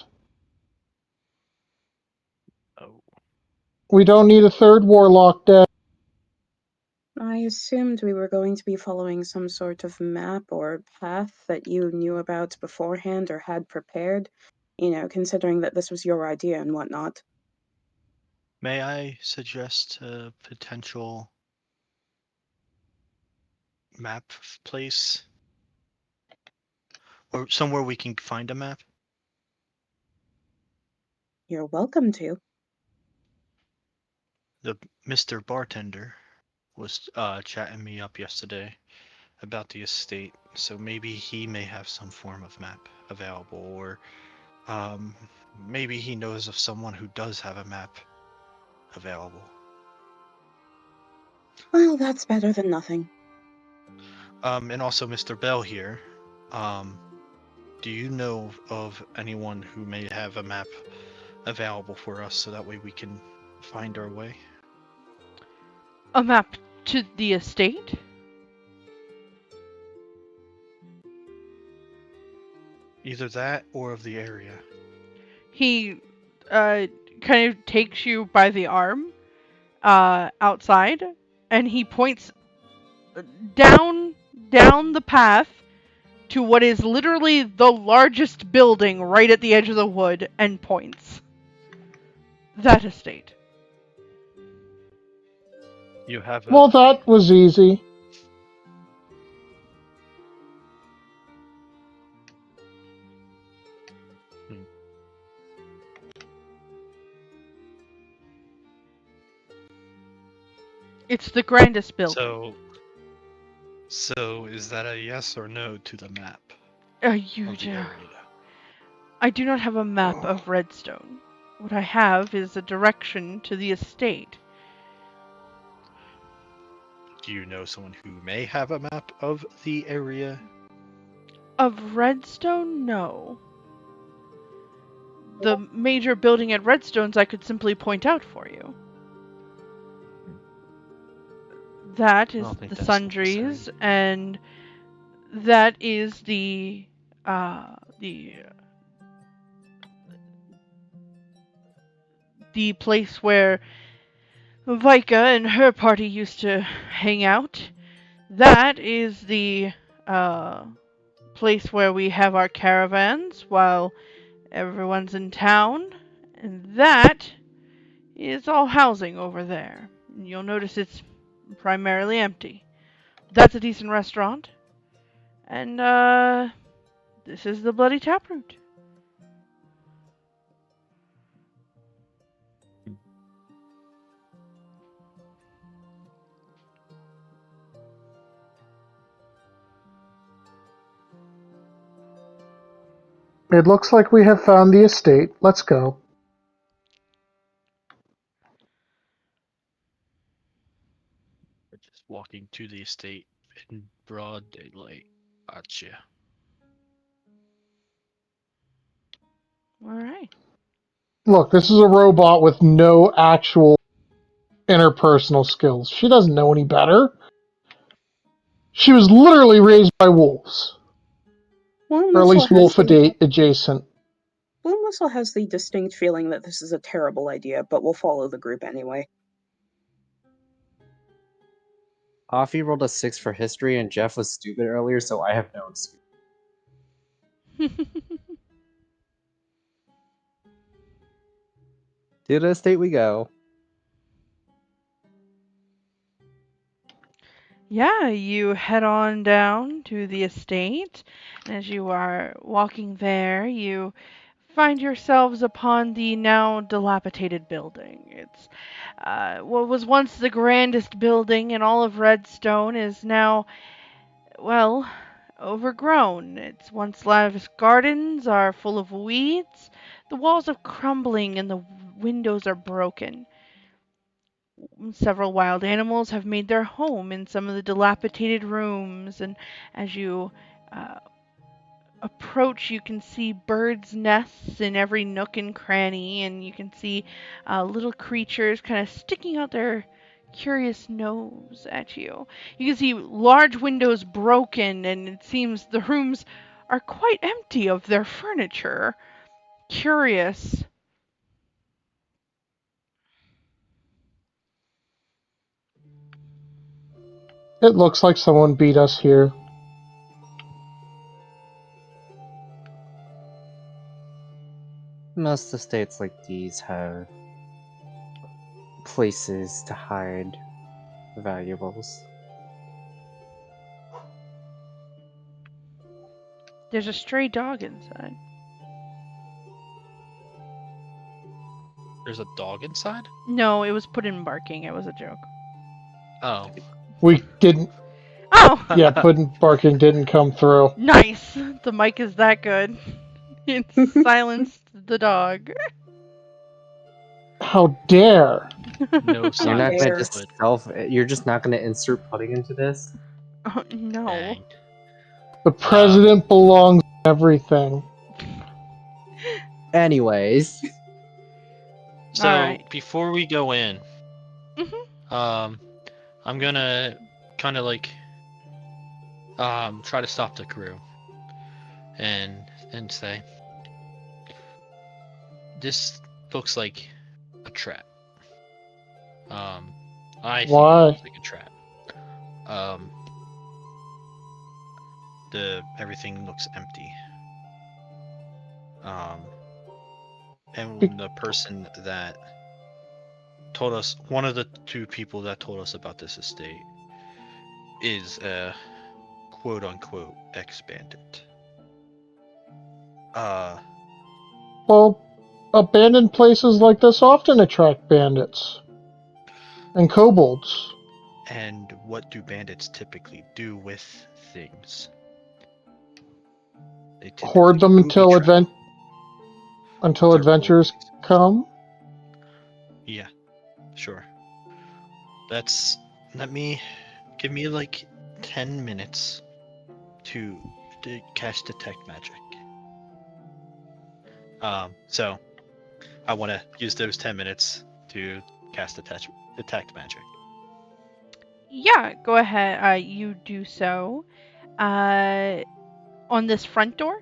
Oh. We don't need a third warlock dead. I assumed we were going to be following some sort of map or path that you knew about beforehand or had prepared, considering that this was your idea and whatnot. May I suggest a potential map place? Or somewhere we can find a map? You're welcome to. The Mr. Bartender was chatting me up yesterday about the estate, so maybe he may have some form of map available, or maybe he knows of someone who does have a map available. Well, that's better than nothing. And also Mr. Bell here. Do you know of anyone who may have a map available for us so that way we can find our way? A map to the estate? Either that or of the area. He kind of takes you by the arm outside, and he points down the path to what is literally the largest building right at the edge of the wood and points. That estate. You have a... Well, that was easy. It's the grandest building. So is that a yes or no to the map You of the area? I do not have a map of Redstone. What I have is a direction to the estate. Do you know someone who may have a map of the area? Of Redstone, no. The major building at Redstone's I could simply point out for you. That is the Sundries, and that is the place where Vika and her party used to hang out. That is the place where we have our caravans while everyone's in town, and that is all housing over there. You'll notice it's primarily empty. That's a decent restaurant, and this is the Bloody Taproot. It looks like we have found the estate. Let's go. We're just walking to the estate in broad daylight. Gotcha. All right. Look, this is a robot with no actual interpersonal skills. She doesn't know any better. She was literally raised by wolves. Or at least wolf adjacent. Bloomwhistle has the distinct feeling that this is a terrible idea, but will follow the group anyway. Aphfi rolled a 6 for history, and Geoff was stupid earlier, so I have no excuse. To the estate we go. Yeah, you head on down to the estate, and as you are walking there, you find yourselves upon the now dilapidated building. It's what was once the grandest building in all of Redstone is now, well, overgrown. Its once lavish gardens are full of weeds, the walls are crumbling, and the windows are broken. Several wild animals have made their home in some of the dilapidated rooms, and as you uh, approach, you can see birds' nests in every nook and cranny, and you can see little creatures kind of sticking out their curious nose at you. You can see large windows broken, and it seems the rooms are quite empty of their furniture. Curious. It looks like someone beat us here. Most estates like these have places to hide valuables. There's a stray dog inside. There's a dog inside? No, it was put in barking. It was a joke. Oh. We didn't. Oh! Yeah, barking didn't come through. Nice! The mic is that good. It silenced the dog. How dare! No You're sign not of gonna Fair. just Bloodwood. You're just not gonna insert pudding into this? Oh, no. Dang. The president belongs in everything. Anyways. So Alright. before we go in, Mhm. I'm gonna kind of like try to stop the crew and say, this looks like a trap. I think it Why? looks like a trap. Everything looks empty. And the person that told us, one of the two people that told us about this estate, is a quote unquote ex-bandit. Well, abandoned places like this often attract bandits. And kobolds. And what do bandits typically do with things? They Hoard them until booby trap until their adventures prey. come. Yeah, sure. Give me like 10 minutes to cast detect magic. So I want to use those 10 minutes to cast detect magic. Yeah, go ahead. You do so. On this front door?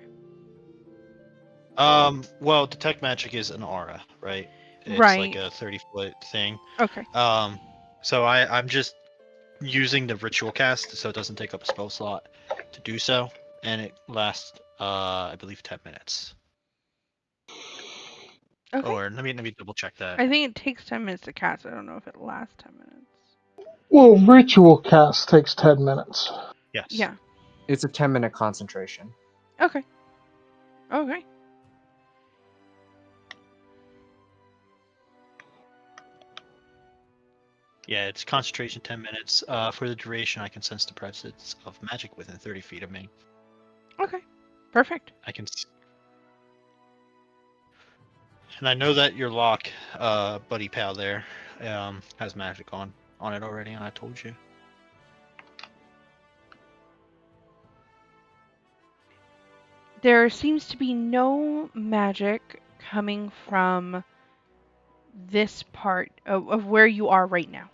Well, detect magic is an aura, right? It's like Right. a 30-foot thing. Okay. So I'm just using the ritual cast, so it doesn't take up a spell slot to do so, and it lasts, I believe, 10 minutes. Okay. Or let me double check that. I think it takes 10 minutes to cast. I don't know if it lasts 10 minutes. Well, ritual cast takes 10 minutes. Yes. Yeah. It's a 10-minute concentration. Okay. Okay. Yeah, it's concentration 10 minutes. For the duration, I can sense the presence of magic within 30 feet of me. Okay. Perfect. I can. And I know that your lock, buddy pal there, has magic on it already, and I told you. there seems to be no magic coming from this part of where you are right now.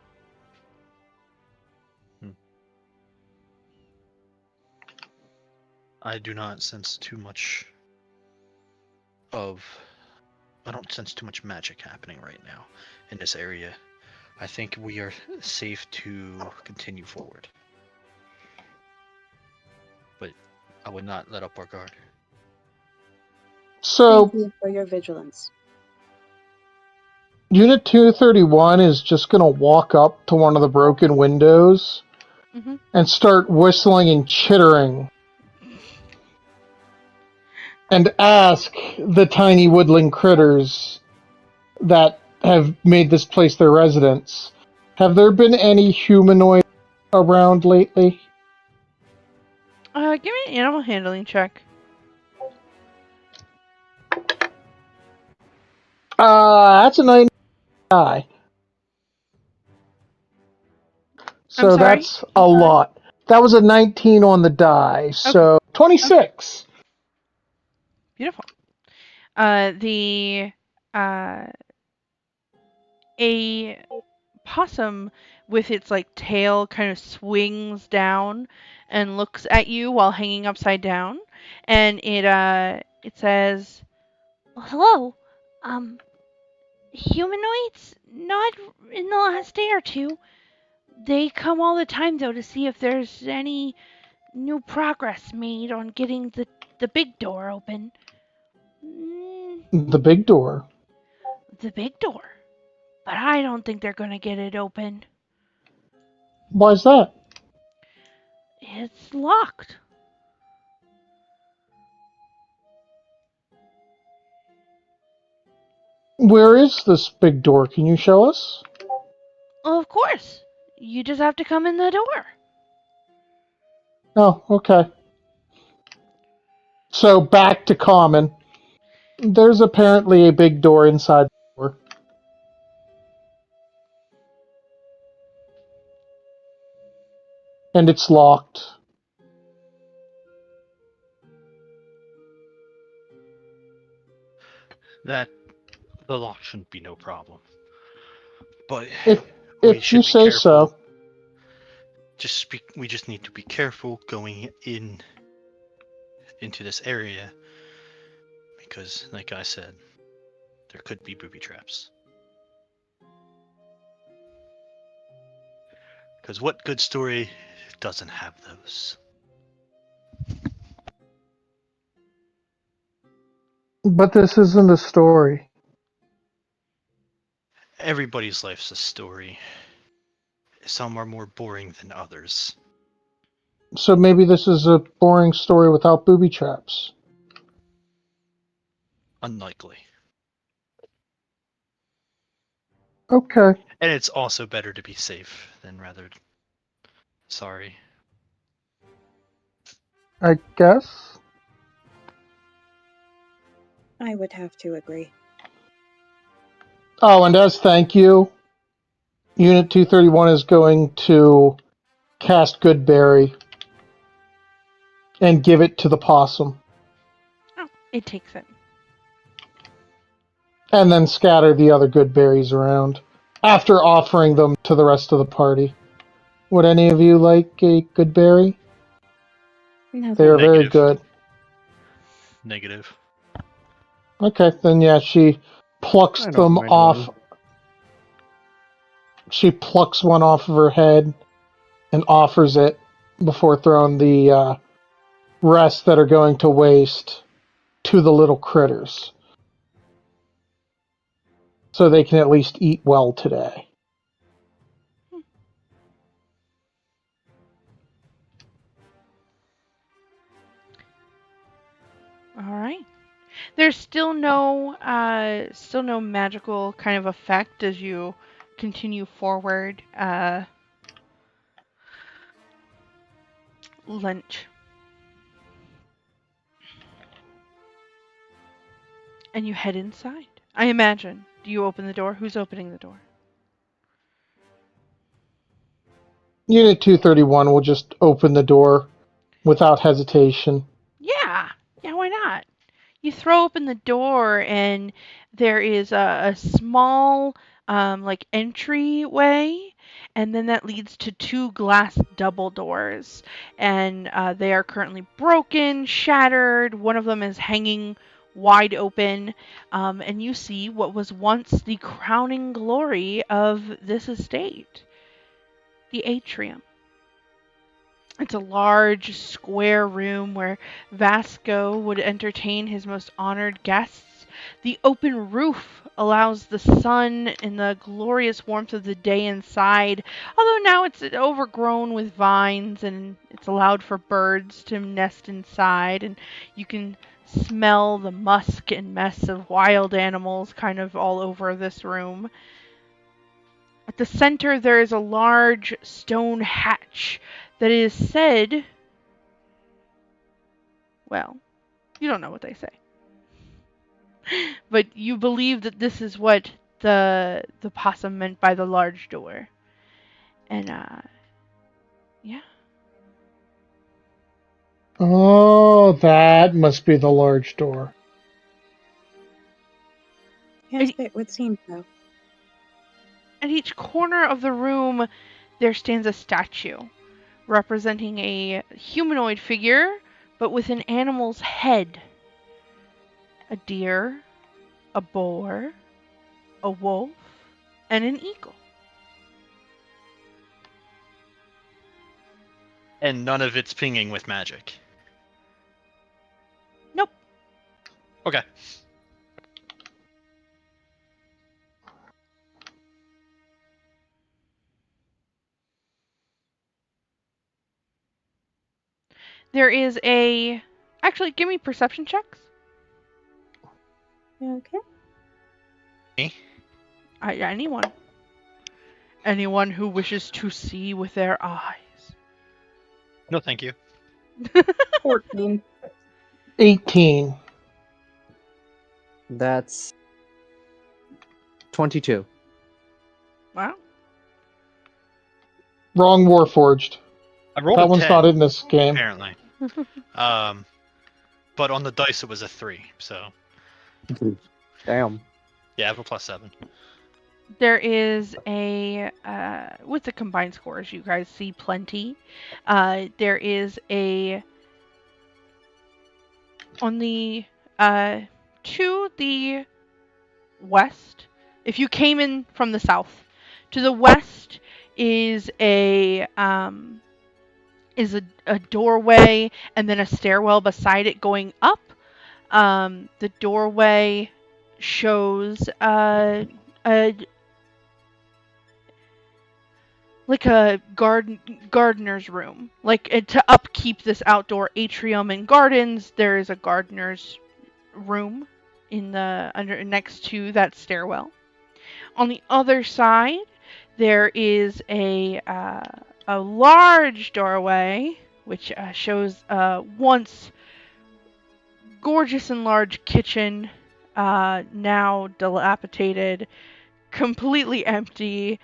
I do not sense too much I don't sense too much magic happening right now in this area. I think we are safe to continue forward. But I would not let up our guard. So, Thank you for your vigilance. Unit 231 is just going to walk up to one of the broken windows Mm-hmm. and start whistling and chittering and ask the tiny woodland critters that have made this place their residence, have there been any humanoids around lately? Give me an animal handling check. That's a 9 die. So I'm sorry? that's a lot. That was a 19 on the die, so 26. Beautiful. A possum with its like tail kind of swings down and looks at you while hanging upside down, and it says, "Well, hello, humanoids? Not in the last day or two. They come all the time though to see if there's any new progress made on getting the big door open." The big door. The big door. But I don't think they're gonna get it open. Why's that? It's locked. Where is this big door? Can you show us? Well, of course. You just have to come in the door. Oh, okay. So back to common. There's apparently a big door inside the door. And it's locked. That the lock shouldn't be no problem. But If we should you be say careful. so. We just need to be careful going into this area because, like I said, there could be booby traps. Because what good story doesn't have those? But this isn't a story. Everybody's life's a story. Some are more boring than others. So maybe this is a boring story without booby traps. Unlikely. Okay, And it's also better to be safe than rather sorry. I guess. I would have to agree. Oh, and as thank you, Unit 231 is going to cast Goodberry and give it to the possum. Oh, it takes it. And then scatter the other good berries around after offering them to the rest of the party. Would any of you like a good berry? No, They are thank very Negative. good. Negative. Okay, then yeah, she plucks I don't them mind off. one. She plucks one off of her head and offers it before throwing the rest that are going to waste to the little critters. So they can at least eat well today. All right. There's still no magical kind of effect as you continue forward. Lench. And you head inside. I imagine. Do you open the door? Who's opening the door? Unit 231 will just open the door without hesitation. Yeah. Yeah, why not? You throw open the door, and there is a small, like, entryway, and then that leads to 2 glass double doors. And they are currently broken, shattered. One of them is hanging wide open, and you see what was once the crowning glory of this estate, the atrium. It's a large, square room where Vasco would entertain his most honored guests. The open roof allows the sun and the glorious warmth of the day inside, although now it's overgrown with vines and it's allowed for birds to nest inside, and you can smell the musk and mess of wild animals kind of all over this room. At the center, there is a large stone hatch that is said, well, you don't know what they say, but you believe that this is what the possum meant by the large door. And yeah. Oh, that must be the large door. Yes, it would seem so. At each corner of the room, there stands a statue representing a humanoid figure, but with an animal's head. A deer, a boar, a wolf, and an eagle. And none of it's pinging with magic. Nope. Okay. There is a... Actually, give me perception checks. Okay. Me? Anyone. Anyone who wishes to see with their eyes. No, thank you. 14. 18. That's 22. Wow. Wrong Warforged. I rolled That a one's 10, not in this game. apparently. But on the dice it was a 3, so Damn. yeah, I have a +7. There is a... with the combined scores, you guys see plenty. There is a... On the... to the west, if you came in from the south, to the west is a doorway and then a stairwell beside it going up. The doorway shows like a gardener's room. Like to upkeep this outdoor atrium and gardens, there is a gardener's room in the next to that stairwell. On the other side, there is a large doorway which shows once gorgeous and large kitchen, now dilapidated, completely empty,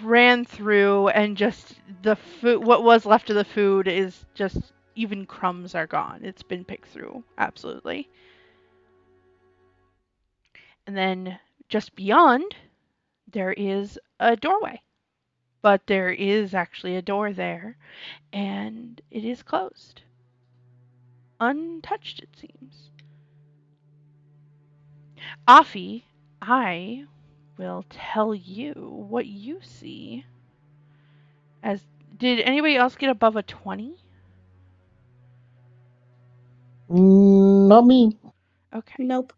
ran through, and just the food, what was left of the food is just, even crumbs are gone. It's been picked through, absolutely. And then just beyond, there is a doorway. But there is actually a door there, and it is closed. Untouched, it seems. Aphfi, I will tell you what you see. Did anybody else get above a 20? Not me. Okay. Nope.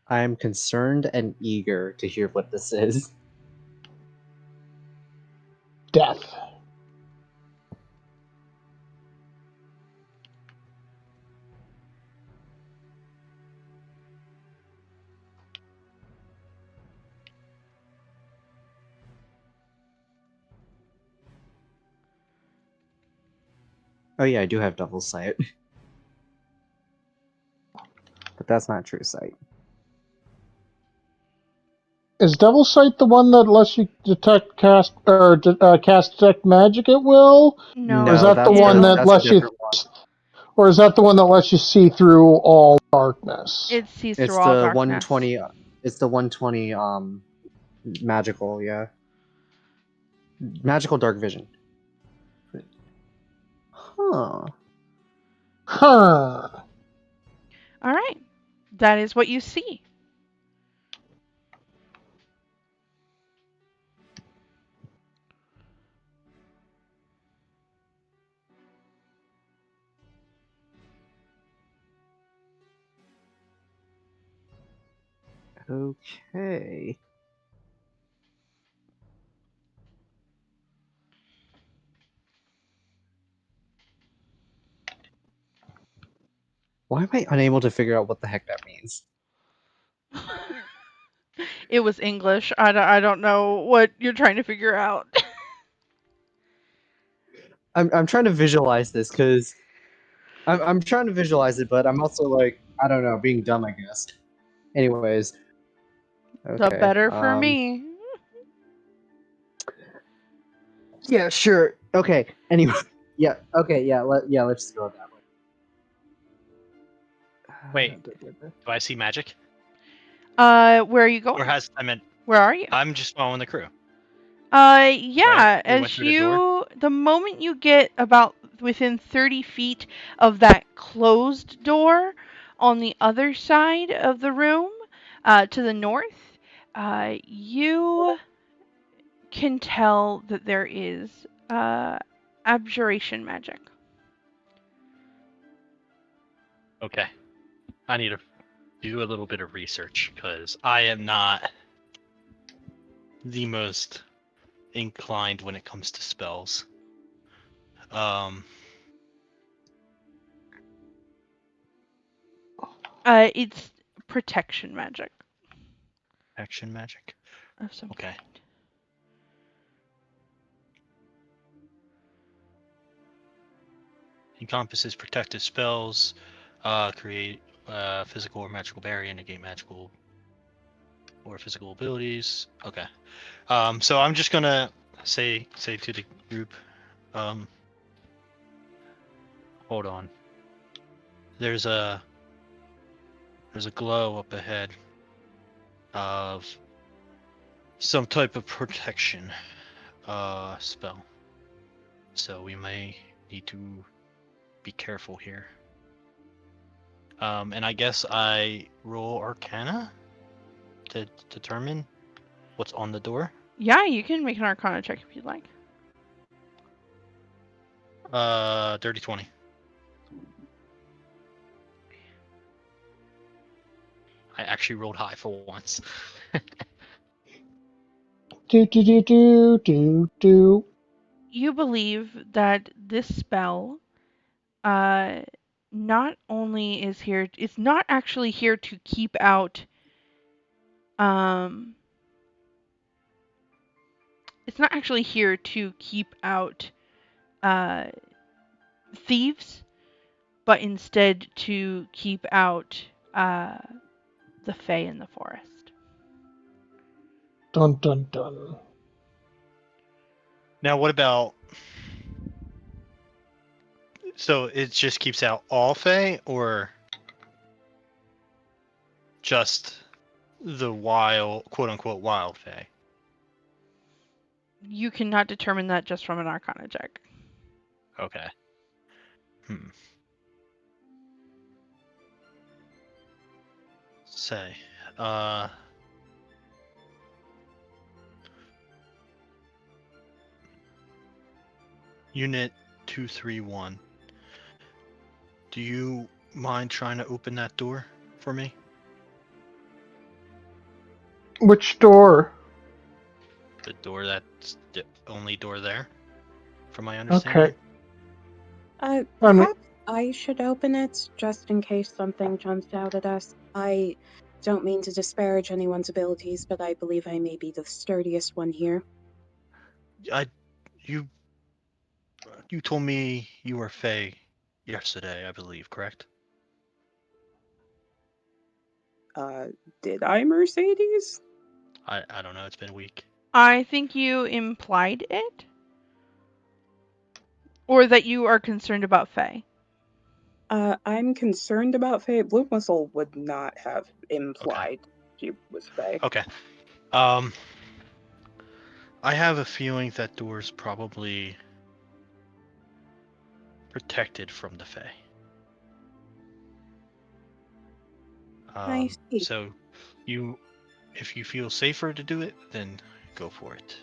I am concerned and eager to hear what this is. Death. Oh yeah, I do have double sight. But that's not true sight. Is Devil Sight the one that lets you cast detect magic at will? No, Or is that the that's one that that's a lets you... different one. Or is that the one that lets you see through all darkness? It sees It's through all the darkness. 120. It's the 120. Magical. Yeah. Magical dark vision. Huh. Huh. All right. That is what you see. Okay. Why am I unable to figure out what the heck that means? It was English. I don't know what you're trying to figure out. I'm trying to visualize this because I'm trying to visualize it, but I'm also like, I don't know, being dumb, I guess. Anyways. The Okay. better for me. Yeah, sure. Okay. Anyway. Yeah. Okay. Yeah. Let's just go that way. Wait. Do I see magic? Where are you Or going? I meant, Where are you? I'm just following the crew. Yeah, Right? We went as through the door? the moment you get about within 30 feet of that closed door on the other side of the room, to the north, you can tell that there is, abjuration magic. Okay. I need to do a little bit of research because I am not the most inclined when it comes to spells. It's protection magic Action magic. of some Okay. kind. Encompasses protective spells, create physical or magical barrier, negate magical or physical abilities. Okay. So I'm just gonna say to the group, hold on. There's a glow up ahead of some type of protection spell. So we may need to be careful here. And I guess I roll Arcana to determine what's on the door. Yeah, you can make an Arcana check if you'd like. Dirty 20. I actually rolled high for once. Do. You believe that this spell, not only is here, it's not actually here to keep out, um, it's not actually here to keep out, uh, thieves, but instead to keep out, the Fae in the forest. Dun dun dun. Now, what about? So it just keeps out all Fae, or just the wild, quote unquote, wild Fae? You cannot determine that just from an Arcana check. Okay. Say, Unit 231. Do you mind trying to open that door for me? Which door? The door that's the only door there, from my understanding. Okay. Perhaps I should open it, just in case something jumps out at us. I don't mean to disparage anyone's abilities, but I believe I may be the sturdiest one here. You told me you were Fae yesterday, I believe, correct? Did I, Mercedes? I don't know, it's been a week. I think you implied it. Or that you are concerned about Fae. I'm concerned about Faye. Bloomwhistle would not have implied she was Faye. Okay. I have a feeling that door's probably protected from the Fae. I see. So, if you feel safer to do it, then go for it.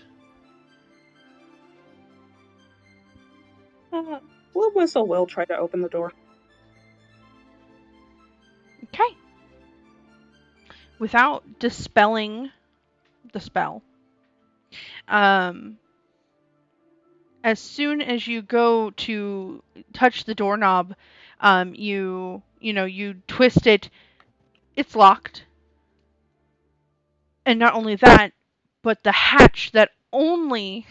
Bloomwhistle will try to open the door. Okay. Without dispelling the spell, as soon as you go to touch the doorknob, you twist it. It's locked. And not only that, but the hatch that only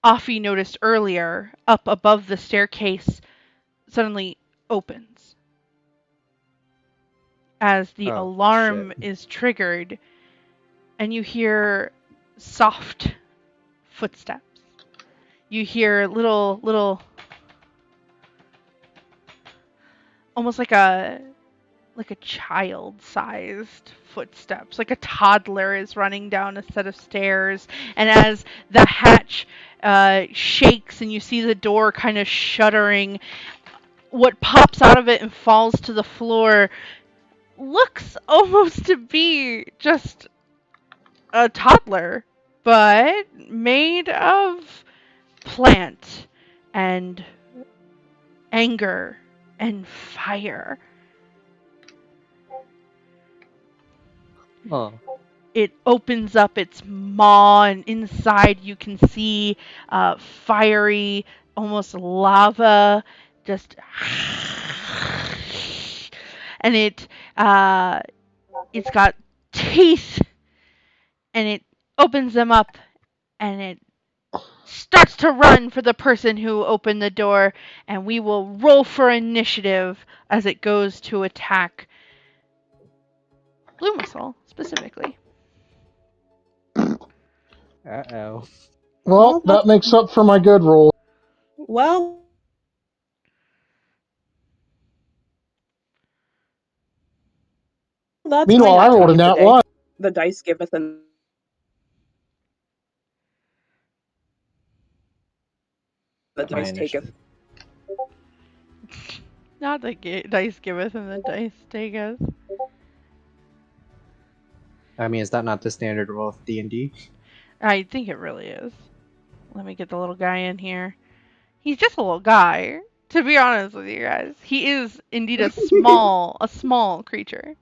Aphfi noticed earlier up above the staircase suddenly opens. As the alarm is triggered, and you hear soft footsteps. You hear little, almost like a child-sized footsteps, like a toddler is running down a set of stairs. And as the hatch shakes and you see the door kind of shuddering, what pops out of it and falls to the floor looks almost to be just a toddler, but made of plant and anger and fire. Oh. It opens up its maw, and inside you can see fiery, almost lava, just and it's got teeth, and it opens them up, and it starts to run for the person who opened the door, and we will roll for initiative as it goes to attack Bloomwhistle specifically. Uh-oh. Well, that makes up for my good roll. Well, that's Meanwhile, I rolled a nat one. The dice giveth and the dice taketh. Not the dice giveth and the dice taketh. I mean, is that not the standard roll of D&D? I think it really is. Let me get the little guy in here. He's just a little guy, to be honest with you guys. He is indeed a small creature.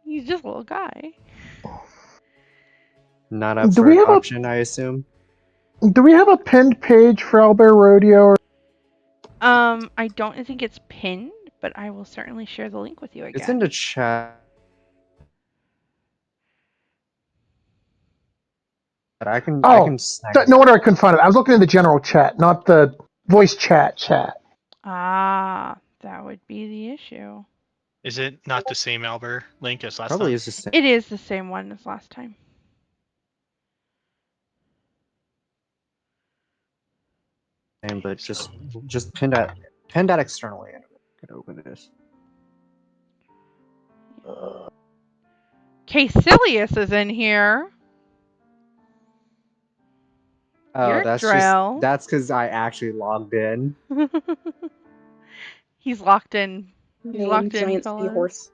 He's just a little guy. Not up for an auction, I assume? Do we have a pinned page for Owlbear Rodeo? I don't think it's pinned, but I will certainly share the link with you again. It's in the chat. But I can snag no wonder I couldn't find it. I was looking in the general chat, not the voice chat. Ah, that would be the issue. Is it not the same Albert link as last Probably time? is the same. It is the same one as last time. But just pin that externally and I can open this. Caecilius is in here. Oh, that's because I actually logged in. He's locked in. He's locked in, giant fellas. seahorse.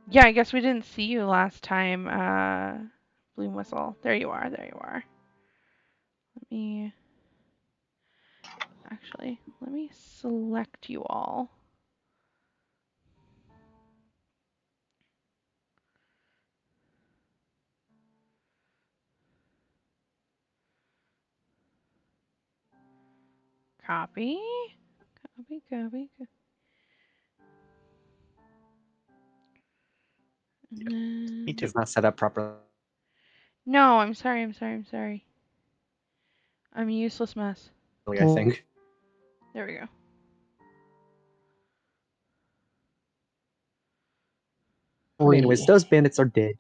Yeah, I guess we didn't see you last time, Bloomwhistle. There you are. Let me select you all. Copy. It's not set up properly. No, I'm sorry. I'm a useless mess. I think. There we go. Anyways, those bandits are dead.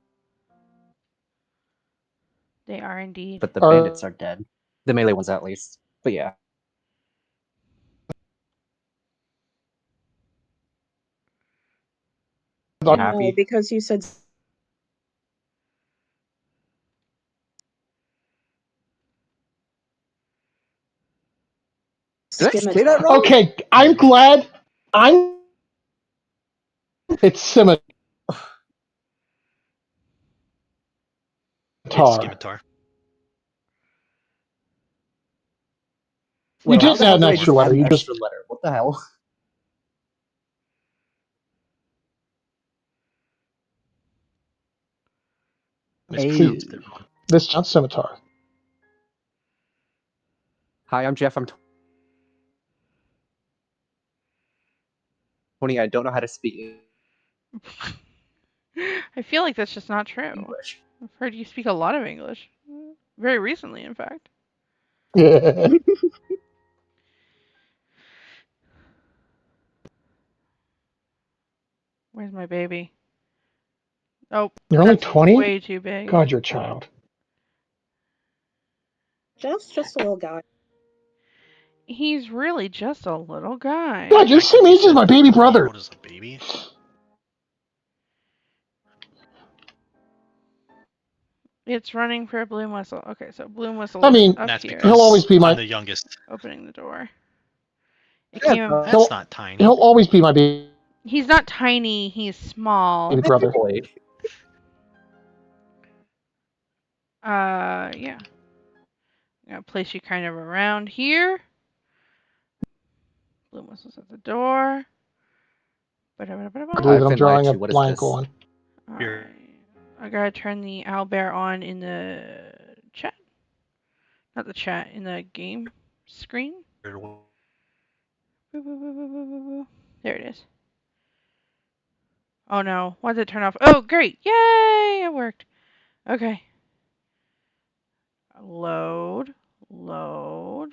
They are indeed. But the bandits are dead. The melee ones, at least. But yeah. Not happy? No, because you said Did I say scimitar. that wrong? Okay, I'm glad. It's scimitar. It's scimitar. You Wait, how didn't the add hell an did I extra just add letter. an You just extra letter? What the hell? Mispronounced it wrong. this sounds scimitar. Hi, I'm Geoff. I'm 20. I don't know how to speak I feel like that's just not true. English. I've heard you speak a lot of English. Very recently, in fact. Yeah. Where's my baby? Oh, You're only that's 20? way too big. God, you're a child. Just a little guy. He's really just a little guy. God, you're the same age as my baby brother. What is a baby? It's running for a Bloomwhistle. Okay, so Bloomwhistle I is mean, up That's here, he'll always because be my I'm the youngest. opening the door. It Yeah, came. That's not tiny. he'll always be my baby He's not tiny. He's small. brother. boy. Yeah. I'm gonna place you kind of around here. Bloomwhistle's at the door. I believe that I'm I've been lied drawing a to. What is blank this? on. Here. I gotta turn the owlbear on in the chat. Not the chat, in the game screen. Boo, boo, boo, boo, boo, boo, boo. There it is. Oh no, why did it turn off? Oh, great! Yay! It worked. Okay. Load. Load.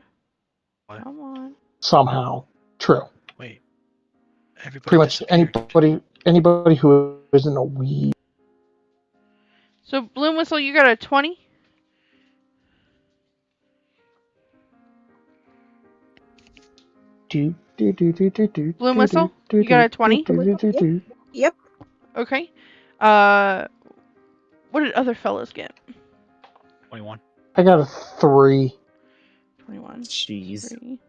What? Come on. Somehow. True. Wait. Everybody Pretty much disappeared. anybody who isn't a weeb. So, Bloomwhistle, you got a 20? Bloomwhistle, you got a 20? Yep. Okay. What did other fellas get? 21. I got a 3. 21. Jeez. 3.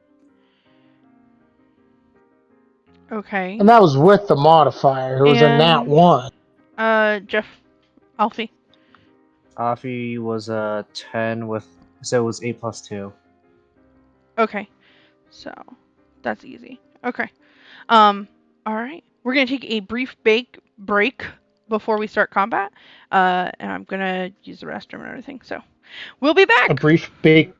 Okay. And that was with the modifier. It was a nat 1. Geoff, Aphfi. Aphfi was a 10 with, so it was 8 plus 2. Okay. So, that's easy. Okay. All right. We're gonna take a brief break before we start combat. And I'm gonna use the restroom and everything. So, we'll be back. A brief break.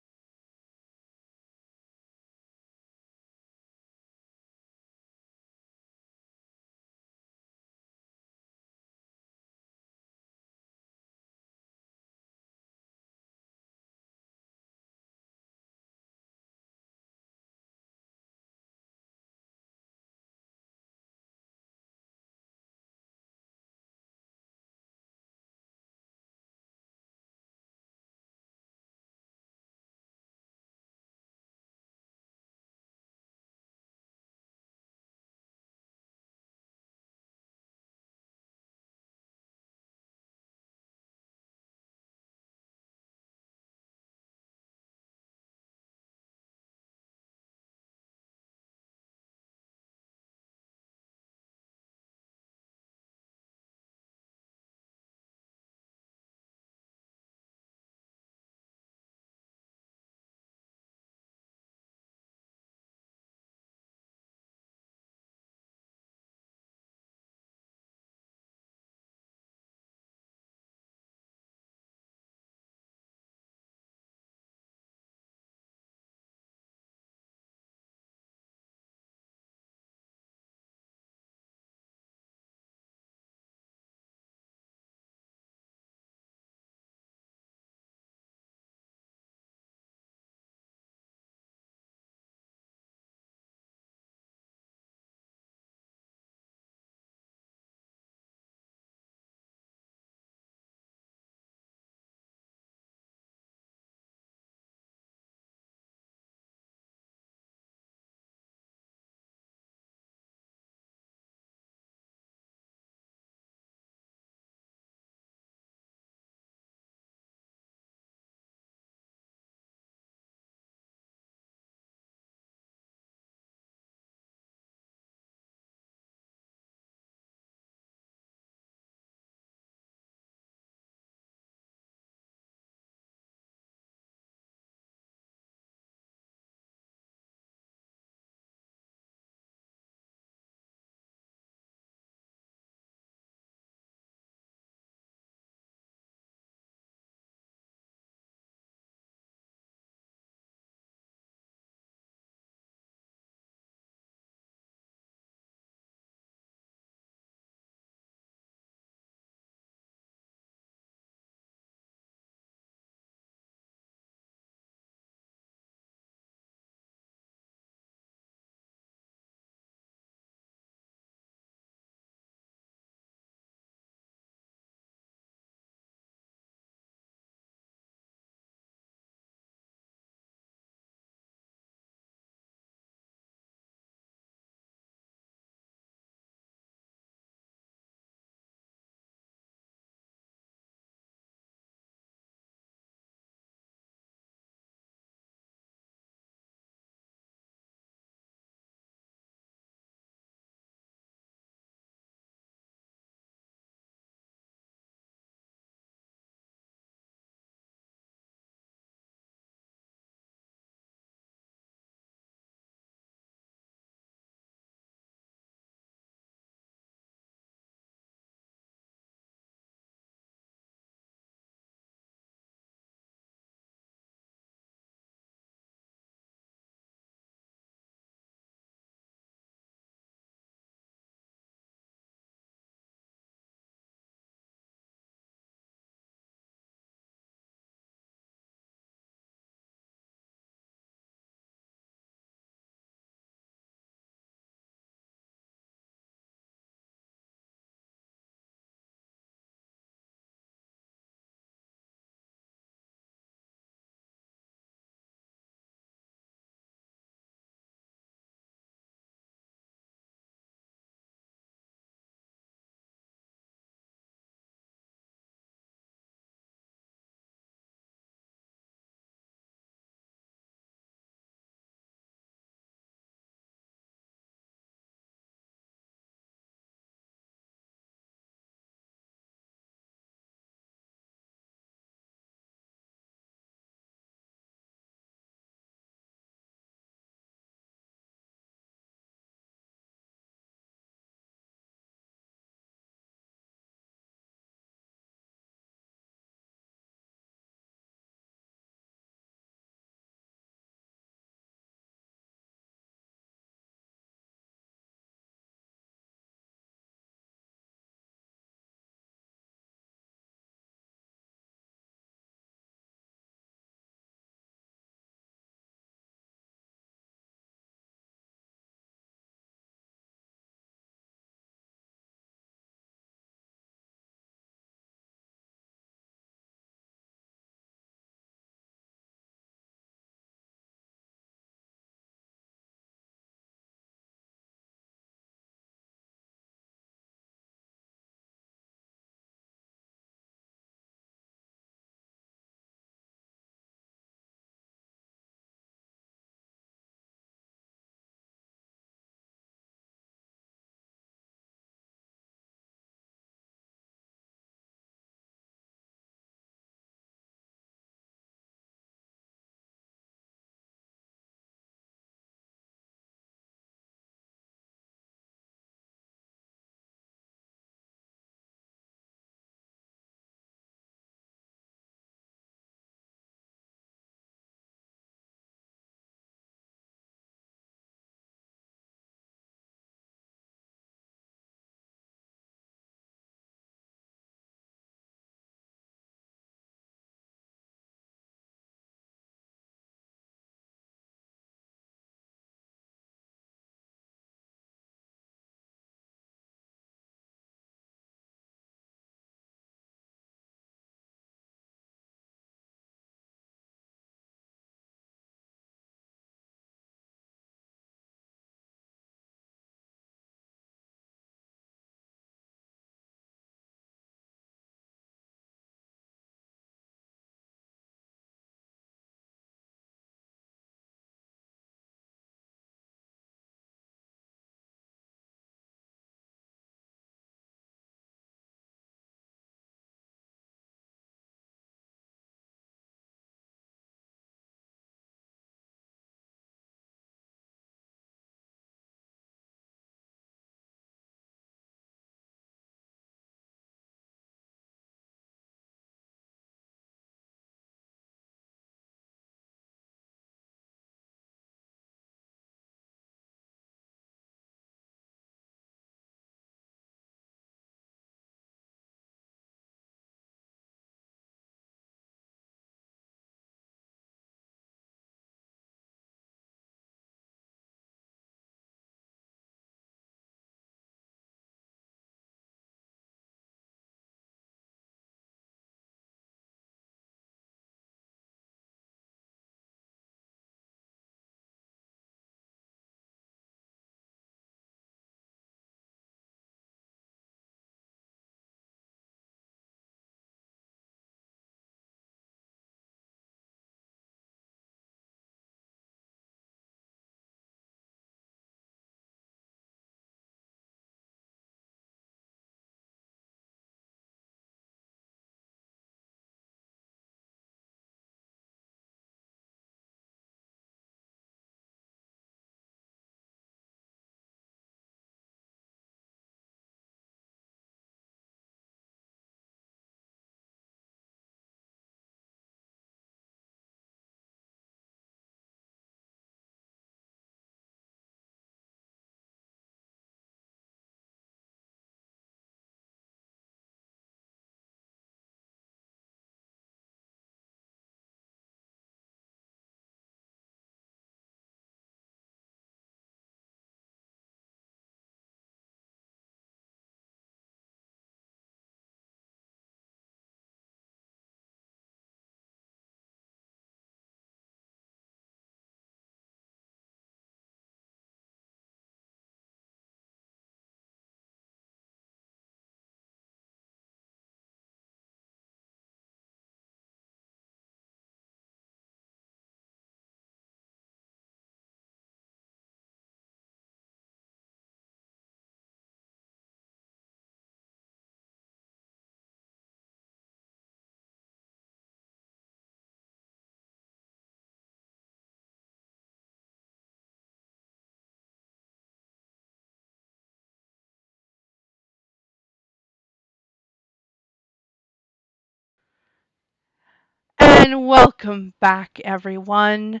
And welcome back, everyone.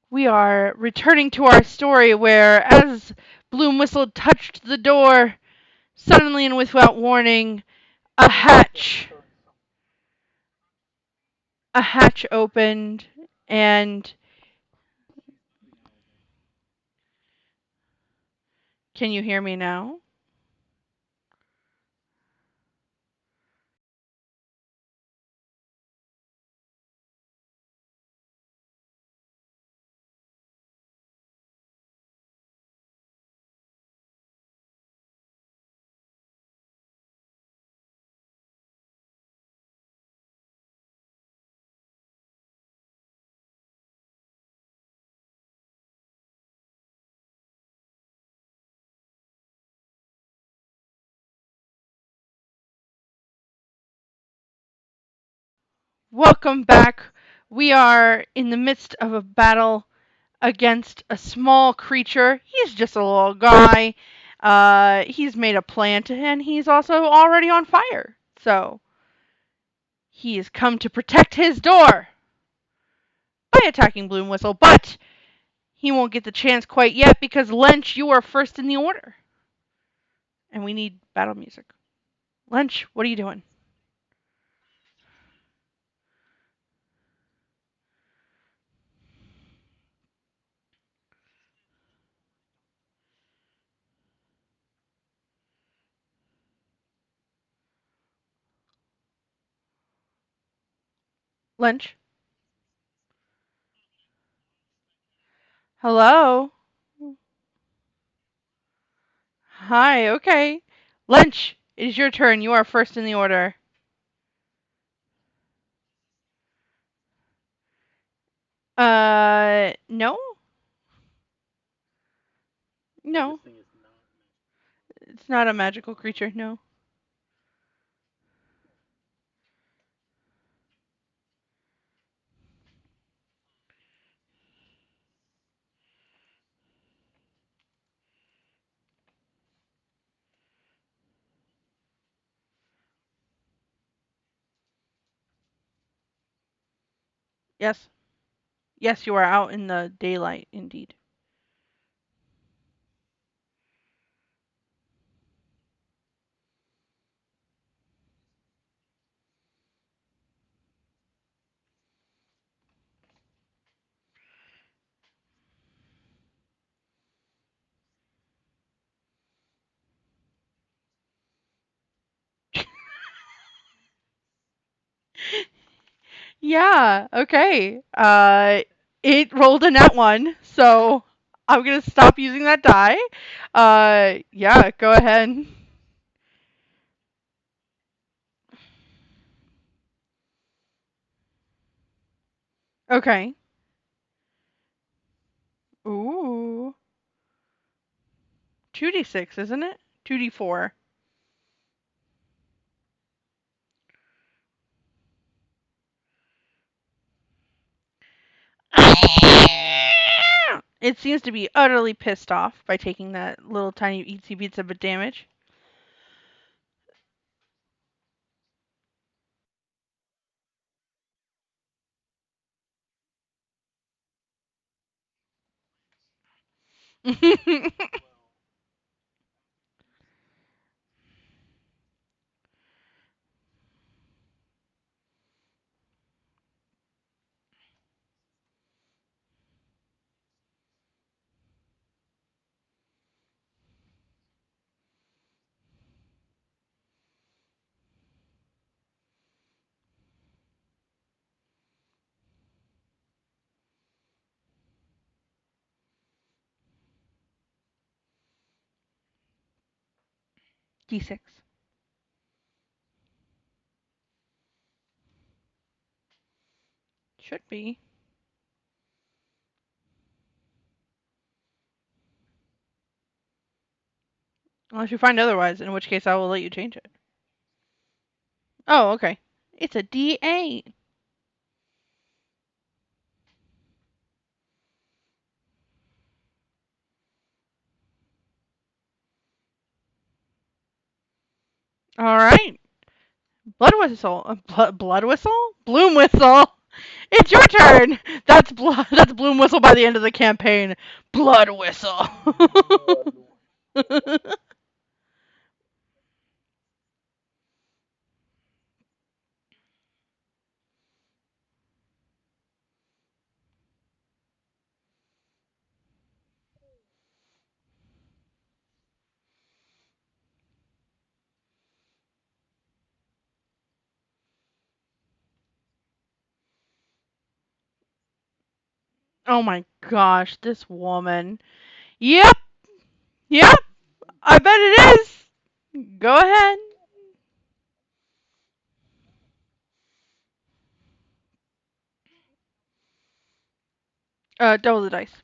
We are returning to our story where, as Bloomwhistle touched the door, suddenly and without warning, a hatch opened, and can you hear me now? Welcome back. We are in the midst of a battle against a small creature. He's just a little guy. He's made a plant, and he's also already on fire. So he has come to protect his door by attacking Bloomwhistle, but he won't get the chance quite yet because Lench, you are first in the order. And we need battle music. Lench, what are you doing? Lench? Hello? Hi, okay. Lench, it is your turn. You are first in the order. No? No. It's not a magical creature, no. Yes. Yes, you are out in the daylight, indeed. Yeah, okay. It rolled a nat one, so I'm gonna stop using that die. Yeah, go ahead. Okay. Ooh. 2d6, isn't it? 2d4. It seems to be utterly pissed off by taking that little tiny itsy bits of damage. D6. Should be. Unless you find otherwise, in which case I will let you change it. Oh, okay. It's a D8. All right. Bloodwhistle? Bloomwhistle. It's your turn. That's Bloomwhistle by the end of the campaign. Bloodwhistle. Oh my gosh, this woman. Yep, yep. I bet it is. Go ahead. Double the dice.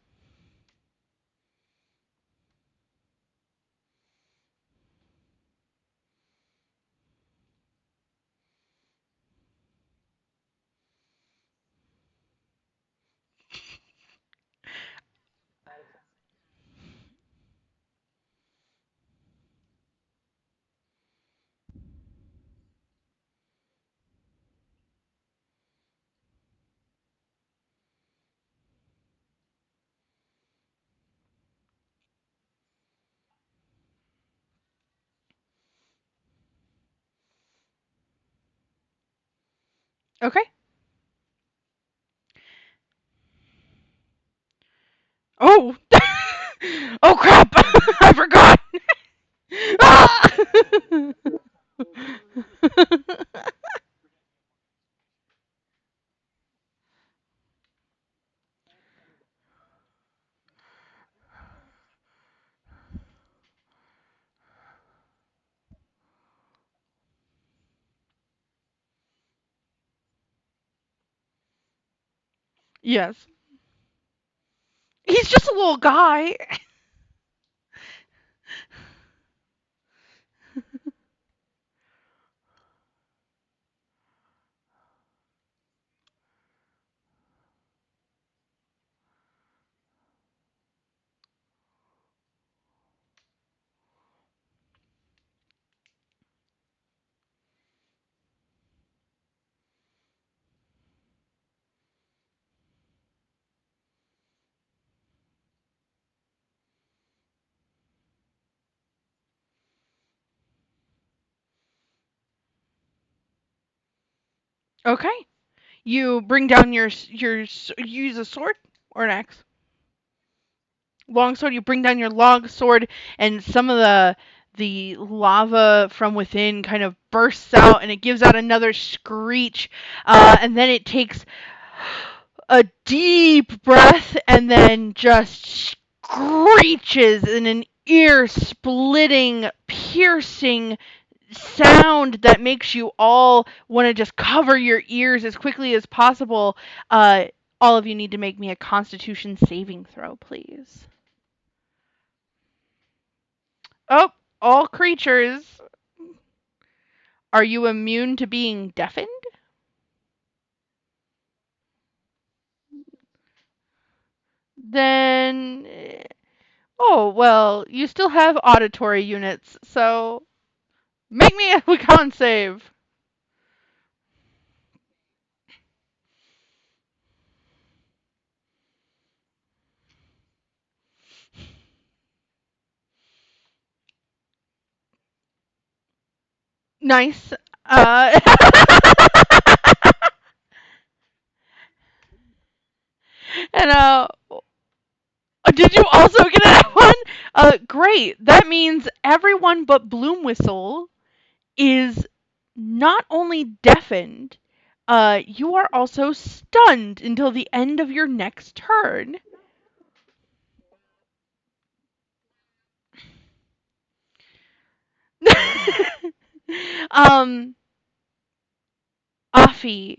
Okay. Oh. Oh crap! I forgot. Ah! Yes. He's just a little guy. Okay. You bring down you use a sword or an axe. Longsword. You bring down your long sword, and some of the lava from within kind of bursts out, and it gives out another screech, and then it takes a deep breath, and then just screeches in an ear-splitting, piercing sound that makes you all want to just cover your ears as quickly as possible. Uh, all of you need to make me a Constitution saving throw, please. Oh, all creatures. Are you immune to being deafened? Then. Oh, well, you still have auditory units, so make me a con save. Nice. Uh, and did you also get that one? Great. That means everyone but Bloomwhistle is not only deafened, you are also stunned until the end of your next turn. um, Aphfi,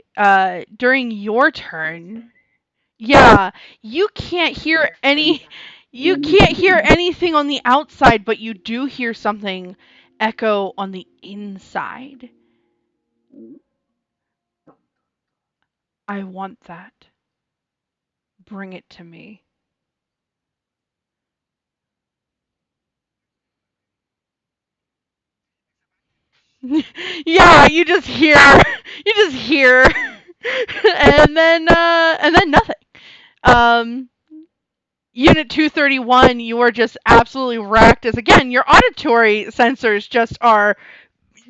during your turn, yeah, you can't hear anything on the outside, but you do hear something echo on the inside. I want that. Bring it to me. Yeah, you just hear, and then nothing. Um, Unit 231, you are just absolutely wrecked. As again, your auditory sensors just are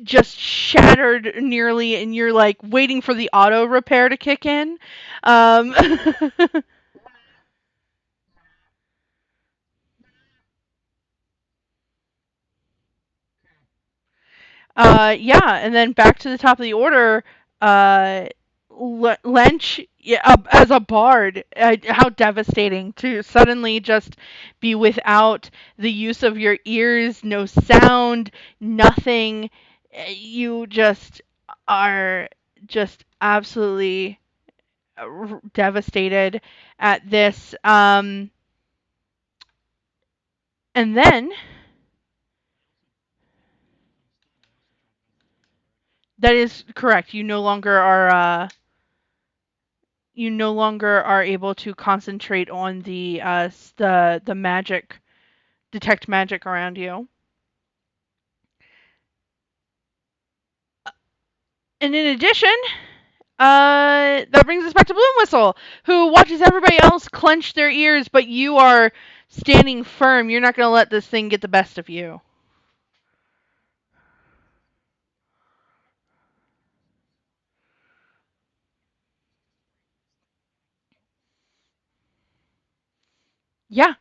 just shattered nearly, and you're like waiting for the auto repair to kick in. Um, yeah, and then back to the top of the order. Uh, Lench, yeah, as a bard, how devastating to suddenly just be without the use of your ears, no sound, nothing. You just are just absolutely devastated at this. And then that is correct. You no longer are able to concentrate on the magic, detect magic around you. And in addition, that brings us back to Bloomwhistle, who watches everybody else clench their ears, but you are standing firm. You're not going to let this thing get the best of you. Yeah.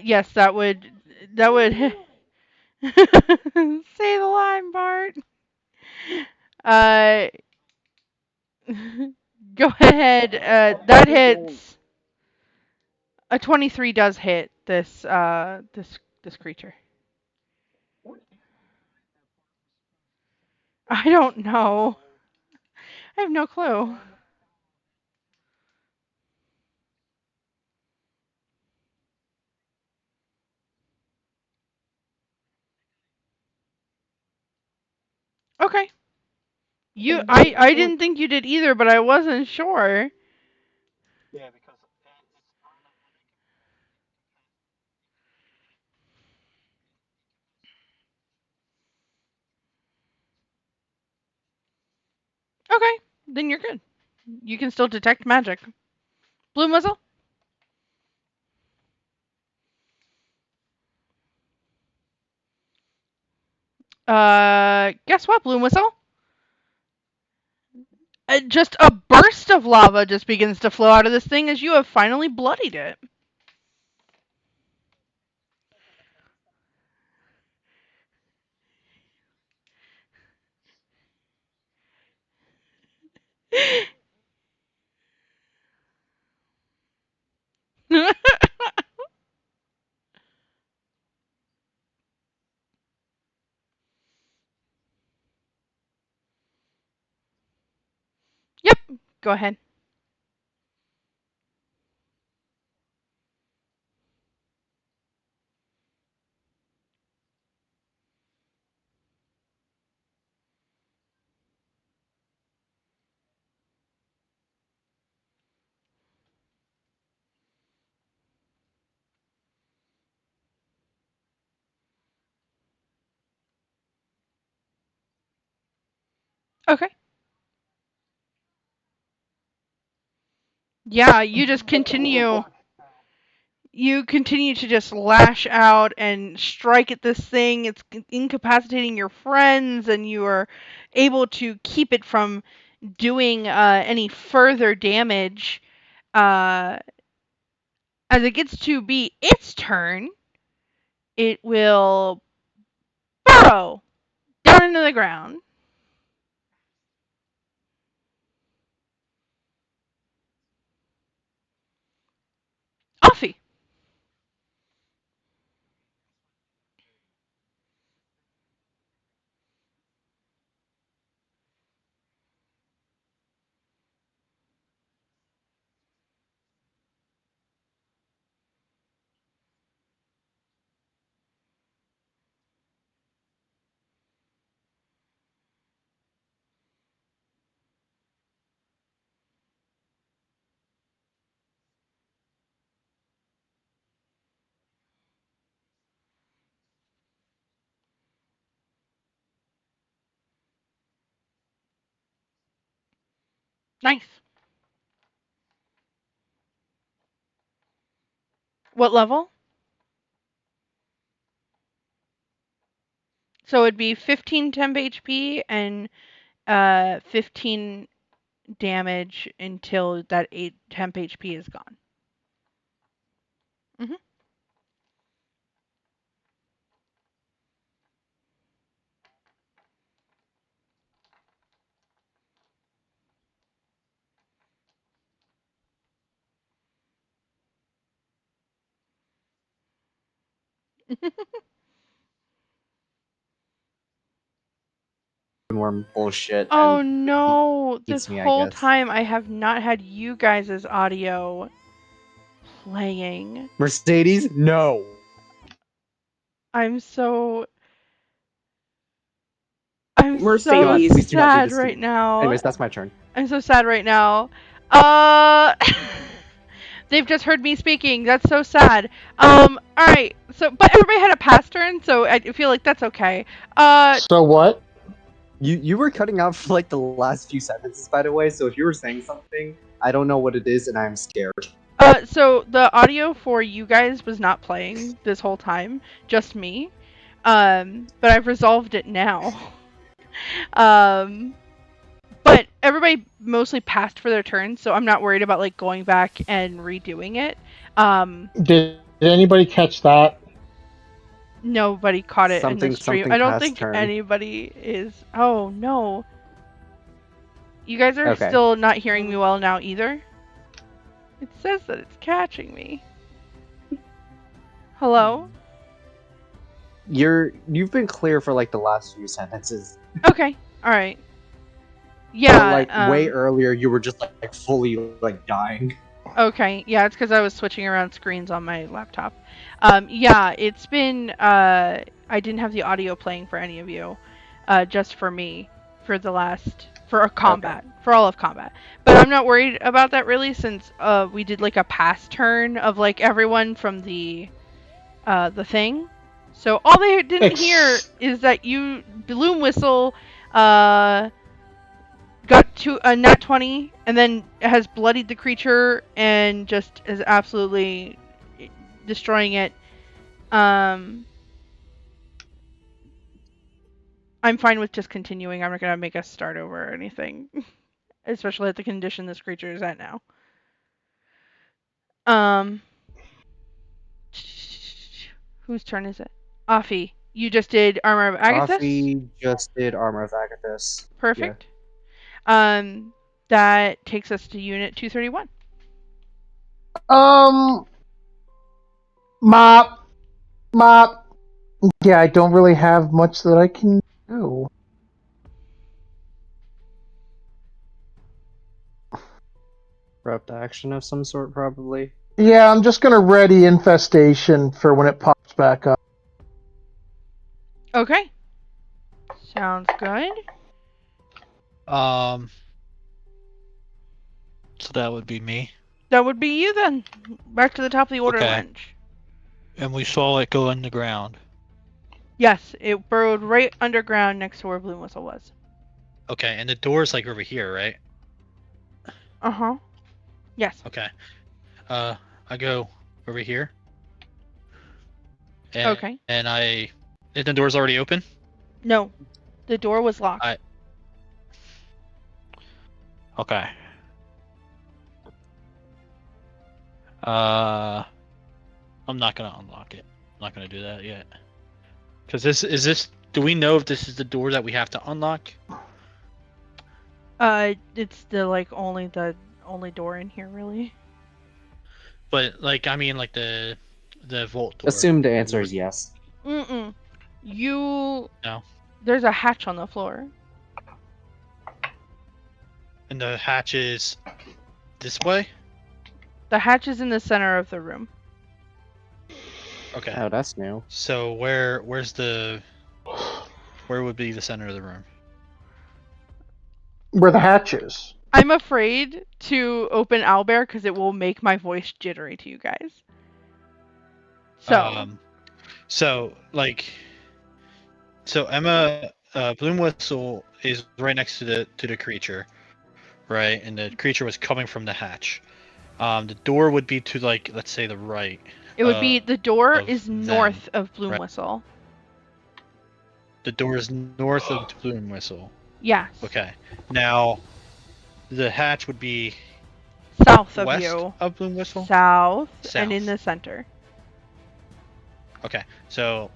Yes, that would say the line, Bart. Uh, go ahead. That hits. A 23 does hit this creature. I don't know. I have no clue. Okay. I didn't think you did either, but I wasn't sure. Okay, then you're good. You can still detect magic. Bloomwhistle? Guess what, Bloomwhistle? Just a burst of lava just begins to flow out of this thing as you have finally bloodied it. Yep, go ahead. Okay. Yeah, you continue to just lash out and strike at this thing. It's incapacitating your friends, and you are able to keep it from doing any further damage. Uh, as it gets to be its turn, it will burrow down into the ground. Aphfi. Nice. What level? So it'd be 15 temp HP and 15 damage until that 8 temp HP is gone. Mhm. More bullshit Oh and no, this beats me, I whole guess. time I have not had you guys' audio playing. Mercedes, no. I'm so Mercedes. God, please do not do sad this to right me. now. Anyways, that's my turn. I'm so sad right now. Uh They've just heard me speaking. That's so sad. Alright. So but everybody had a pass turn, so I feel like that's okay. So what? You were cutting out for like the last few sentences, by the way. So if you were saying something, I don't know what it is, and I'm scared. So the audio for you guys was not playing this whole time, just me. But I've resolved it now. But everybody mostly passed for their turn, so I'm not worried about like going back and redoing it. Did anybody catch that? Nobody caught it in the Something stream. something I don't past think turn. anybody is. Oh no. You guys are Okay. still not hearing me well now either? It says that it's catching me. Hello? You've been clear for like the last few sentences. Okay. Alright. Yeah. But like way earlier, you were just like fully like dying. Okay, yeah, it's because I was switching around screens on my laptop. Yeah, it's been, I didn't have the audio playing for any of you, just for me, for combat, for all of combat. But I'm not worried about that really, since, we did like a pass turn of like everyone from the thing. So all they didn't hear is that you, Bloomwhistle, got to a nat 20 and then has bloodied the creature and just is absolutely destroying it. I'm fine with just continuing. I'm not going to make us start over or anything. Especially at the condition this creature is at now. Whose turn is it? Aphfi. You just did Armor of Agathis? Aphfi just did Armor of Agathis. Perfect. Yeah. That takes us to Unit 231. Mop. Yeah, I don't really have much that I can do. Abrupt action of some sort, probably. Yeah, I'm just gonna ready infestation for when it pops back up. Okay. Sounds good. So that would be me. That would be you then. Back to the top of the order, Okay. Lench. And we saw it go in the ground. Yes, it burrowed right underground next to where Bloomwhistle was. Okay, and the door's like over here, right? Uh-huh. Yes. Okay. I go over here. And, Okay. And the door's already open? No. The door was locked. Okay. I'm not gonna unlock it. I'm not gonna do that yet. Cause do we know if this is the door that we have to unlock? It's the only door in here, really. But like, I mean, like the vault door. Assume the answer is yes. No. There's a hatch on the floor. And the hatch is this way? The hatch is in the center of the room. Okay. Oh, that's new. So where would be the center of the room? Where the hatch is. I'm afraid to open Owlbear because it will make my voice jittery to you guys. So Emma, Bloomwhistle is right next to the creature, right? And the creature was coming from the hatch. The door would be to, like, let's say the right. It would be the door of is them, north of right? Bloomwhistle. The door is north of Bloomwhistle. Yes. Okay. Now, the hatch would be South of west you. of Bloomwhistle? South and South. in the center. Okay. So,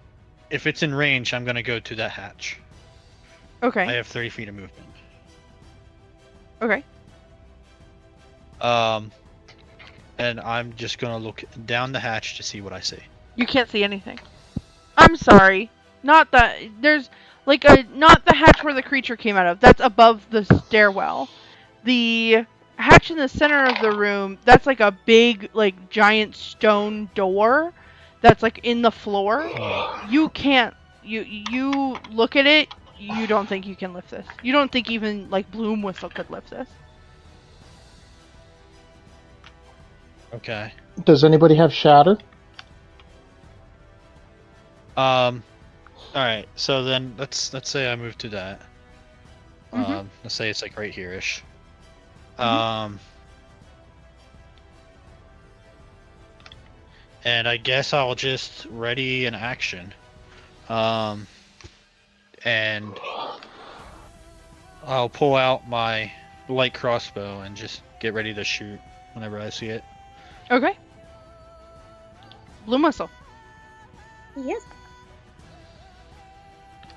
if it's in range, I'm going to go to that hatch. Okay. I have 30 feet of movement. Okay. And I'm just going to look down the hatch to see what I see. You can't see anything. I'm sorry. Not that there's like not the hatch where the creature came out of. That's above the stairwell. The hatch in the center of the room, that's like a big, like, giant stone door that's like in the floor. You can't you look at it, you don't think you can lift this. You don't think even like Bloomwhistle could lift this. Okay. Does anybody have shatter? Alright, so then let's say I move to that. Mhm. Let's say it's like right here-ish. Mhm. And I guess I'll just ready an action. And I'll pull out my light crossbow and just get ready to shoot whenever I see it. Okay. Bloomwhistle. Yes.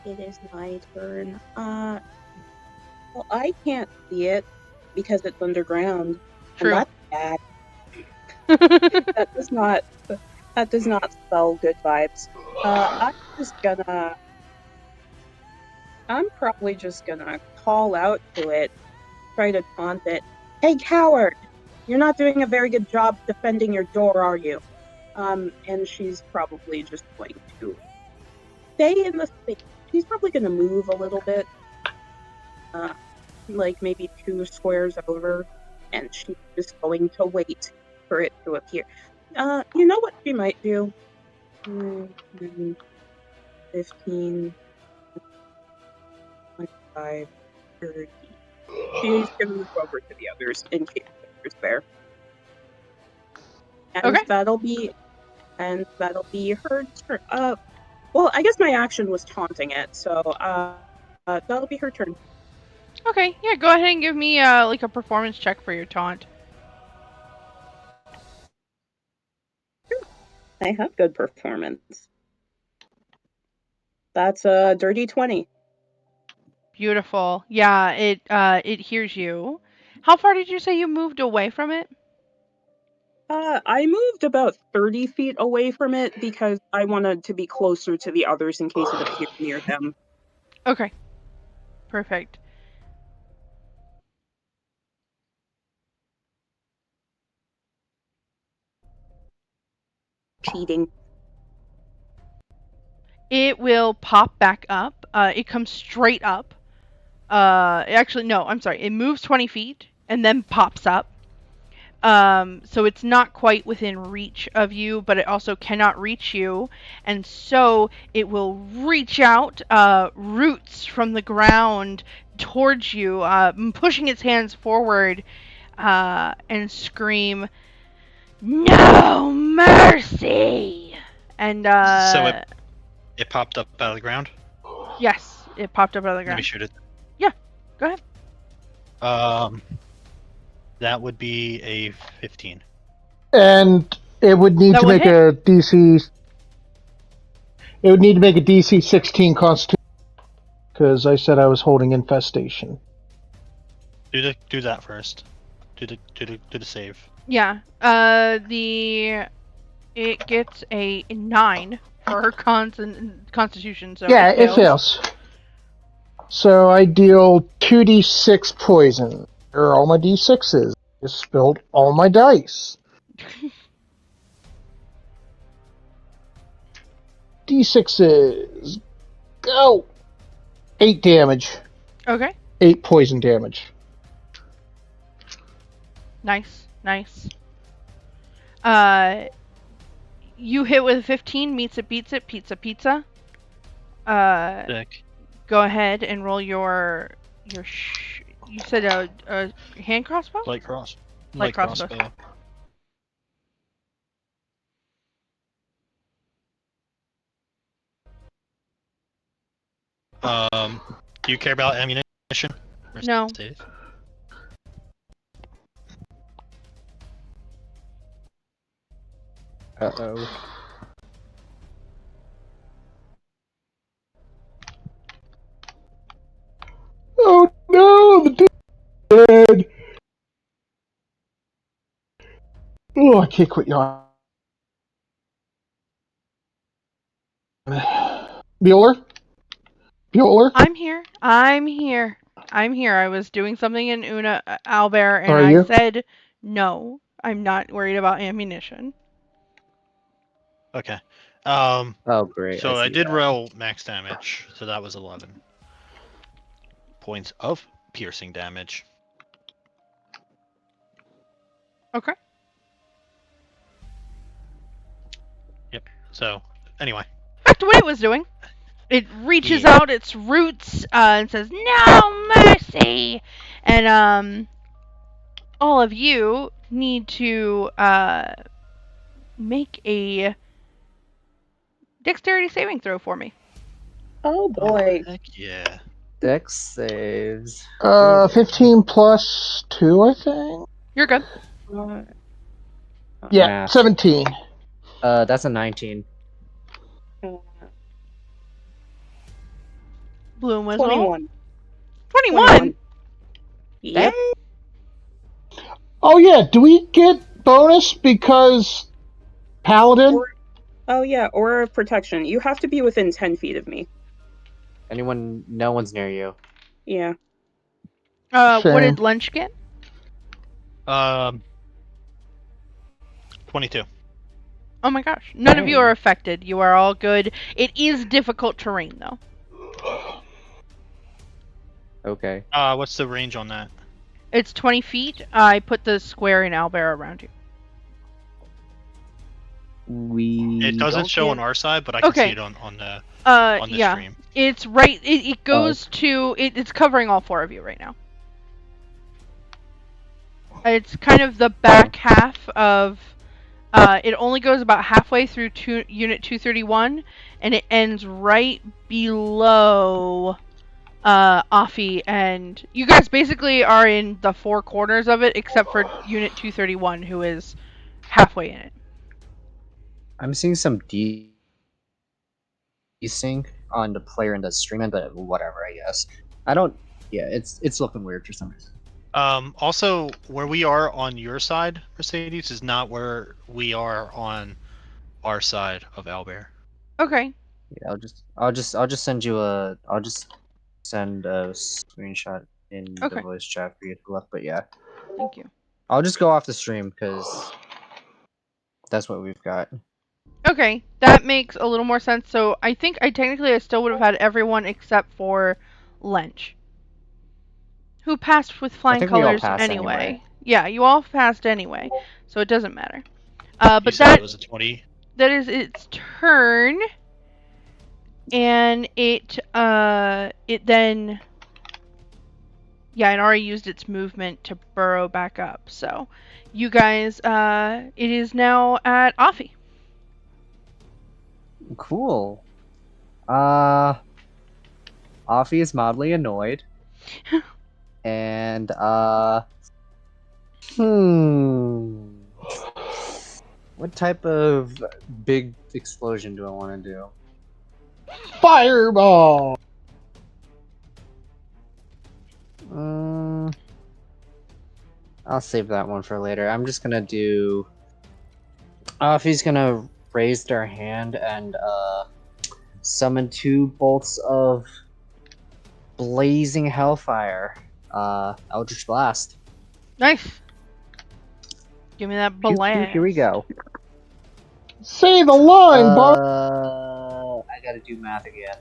It is my turn. Well, I can't see it because it's underground. True. And that's bad. That does not spell good vibes. I'm probably just gonna call out to it, try to taunt it. Hey, coward! You're not doing a very good job defending your door, are you? And she's probably just going to stay in the space. She's probably gonna move a little bit. Like maybe 2 squares over, and she's just going to wait for it to appear. You know what she might do? 15, 25, 30. She's gonna move over to the others in case there's there. And Okay. that'll be her turn. Well, I guess my action was taunting it, so that'll be her turn. Okay, yeah, go ahead and give me like a performance check for your taunt. I have good performance. That's a dirty 20. Beautiful. Yeah, it hears you. How far did you say you moved away from it? I moved about 30 feet away from it because I wanted to be closer to the others in case it appeared near them. Okay. Perfect. Cheating. It will pop back up. It comes straight up. Actually, no, I'm sorry. It moves 20 feet and then pops up. So it's not quite within reach of you, but it also cannot reach you. And so it will reach out, roots from the ground towards you, pushing its hands forward, and scream, "No mercy!" And, So it popped up out of the ground? yes, it popped up out of the Let ground. me shoot it. Yeah, go ahead. That would be a 15. And it would need That to would make hit. a DC. It would need to make a DC 16 Constitution because I said I was holding infestation. Do that first. Do the save. Yeah. It gets a 9 for her constitution. So Yeah, it fails. So I deal 2d6 poison. There are all my d6s. Just spilled all my dice. D6s. Go! 8 damage. Okay. 8 poison damage. Nice. You hit with a 15, meets it, beats it, pizza. Sick. Go ahead and roll your You said a hand crossbow? Light cross. Light crossbow. Do you care about ammunition? No. Uh-oh. Oh no, the dude's dead. Oh, I can't quit yawning. Bueller? Bueller? I'm here. I was doing something in Albert, and Are I you? said no. I'm not worried about ammunition. Okay. Oh, great. So I see did that. roll max damage, so that was 11 points of piercing damage. Okay. Yep. So anyway, Back to what it was doing. It reaches Yeah. out its roots and says, "No mercy!" And all of you need to make a dexterity saving throw for me. Oh boy. heck yeah. Dex saves. 15 plus 2, I think? You're good. Uh, Yeah, Math. 17. That's a 19. Bloomwhistle. 21. 21. Yep. Oh yeah, do we get bonus because Paladin? Oh yeah, aura of protection. You have to be within 10 feet of me. No one's near you. Yeah. What Shame. did Lench get? 22. Oh my gosh. None of you are affected. You are all good. It is difficult terrain, though. Okay. What's the range on that? It's 20 feet. I put the square in Albert around you. It doesn't show on our side, but I can see it on the yeah. stream. It's right. It goes to. It's covering all four of you right now. It's kind of the back half of. It only goes about halfway through Unit 231, and it ends right below Aphfi, and you guys basically are in the four corners of it, except for Unit 231, who is halfway in it. I'm seeing some desync on the player in the stream end, but whatever, I guess. Yeah, it's looking weird for some reason. Also, where we are on your side, Mercedes, is not where we are on our side of Albert. Okay. Yeah, I'll just send you I'll just send a screenshot in the voice chat for you to look, but yeah. Thank you. I'll just go off the stream because that's what we've got. Okay, that makes a little more sense. So I think I still would have had everyone except for Lench, who passed with flying colors anyway. Yeah, you all passed anyway, so it doesn't matter. But that was a 20. That is its turn, and it then. Yeah, it already used its movement to burrow back up. So, you guys, it is now at Aphfi. Cool. Aphfi is mildly annoyed. And, what type of big explosion do I want to do? Fireball! I'll save that one for later. I'm just gonna do... Aphfi's gonna raise their hand and, summon 2 bolts of blazing hellfire. Eldritch Blast. Nice. Give me that blast. Here we go. Say the line, bud. I gotta do math again.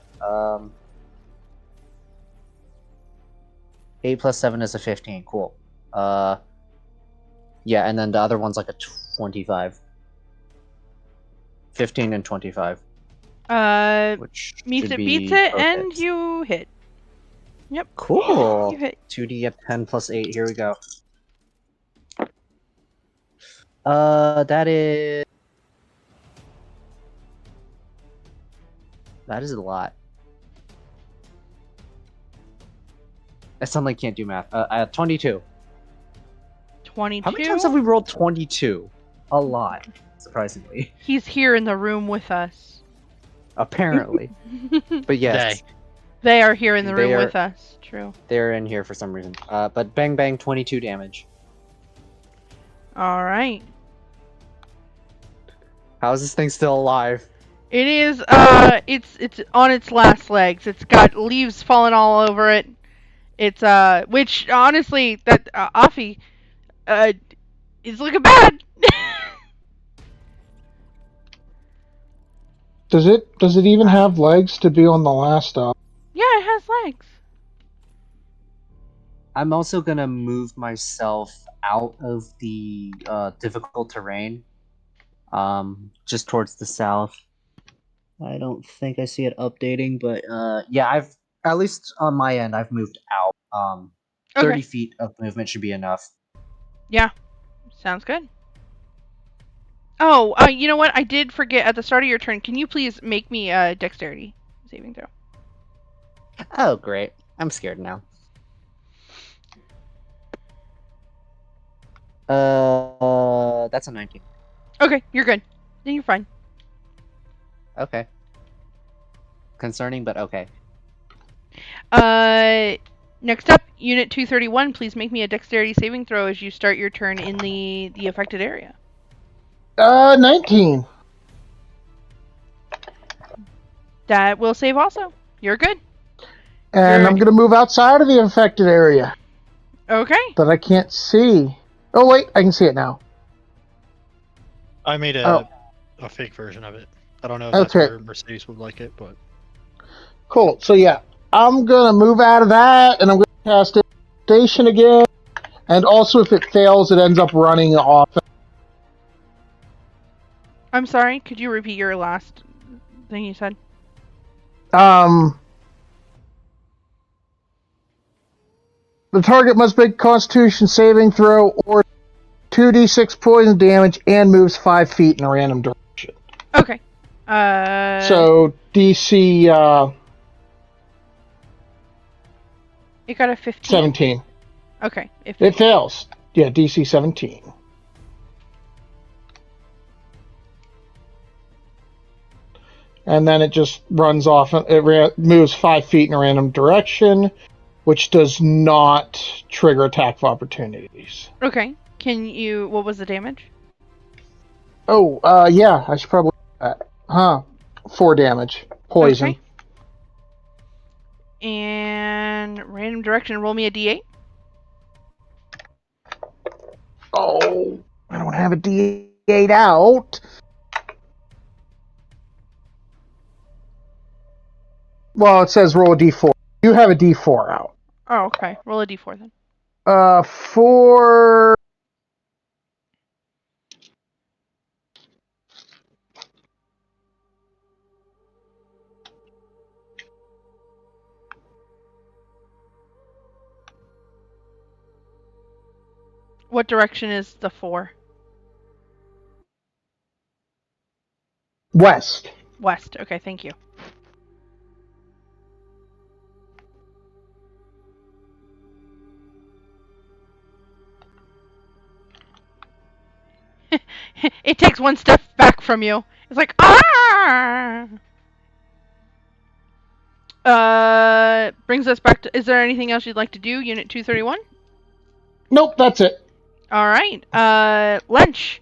8 plus 7 is a 15. Cool. Yeah, and then the other one's like a 25. 15 and 25. Which beats it, and you hit. Yep. Cool. You hit. 2d at 10 plus 8. Here we go. That is a lot. I suddenly can't do math. 22. 22. How many times have we rolled 22? A lot, surprisingly. He's here in the room with us. Apparently. But yes, They are here in the room They are- with us. True. they're in here for some reason. But bang bang, 22 damage. All right. How is this thing still alive? It is. It's on its last legs. It's got leaves falling all over it. It's which honestly, that Aphfi, is looking bad. Does it even have legs to be on the last stop? Yeah, it has legs. I'm also gonna move myself out of the difficult terrain. Just towards the south. I don't think I see it updating, but yeah, I've at least on my end I've moved out. 30 Okay. feet of movement should be enough. Yeah. Sounds good. Oh, you know what? I did forget at the start of your turn. Can you please make me a dexterity saving throw? Oh, great. I'm scared now. That's a 19. Okay, you're good. Then you're fine. Okay. Concerning, but okay. Next up, Unit 231. Please make me a dexterity saving throw as you start your turn in the affected area. 19. That will save also. You're good. And I'm going to move outside of the infected area Okay. that I can't see. Oh, wait, I can see it now. I made Oh. a fake version of it. I don't know if that's Okay. where Mercedes would like it, but Cool. So, yeah, I'm going to move out of that, and I'm going to cast it station again. And also, if it fails, it ends up running off. I'm sorry. Could you repeat your last thing you said? The target must make a Constitution saving throw or 2d6 poison damage and moves 5 feet in a random direction. Okay. So DC it got a 15. 17. Okay. If It fails. Yeah, DC 17. And then it just runs off. It moves 5 feet in a random direction, which does not trigger attack of opportunities. Okay. Can you? What was the damage? Oh, yeah, I should probably. 4 damage. Poison. Okay. And random direction. Roll me a d8. Oh, I don't have a D8 out. Well, it says roll a D4. You have a D4 out. Oh, okay. Roll a d4 then. 4. What direction is the 4? West. West. Okay, thank you. It takes one step back from you. It's like, ah! Brings us back to, is there anything else you'd like to do, Unit 231? Nope, that's it. Alright, Lench,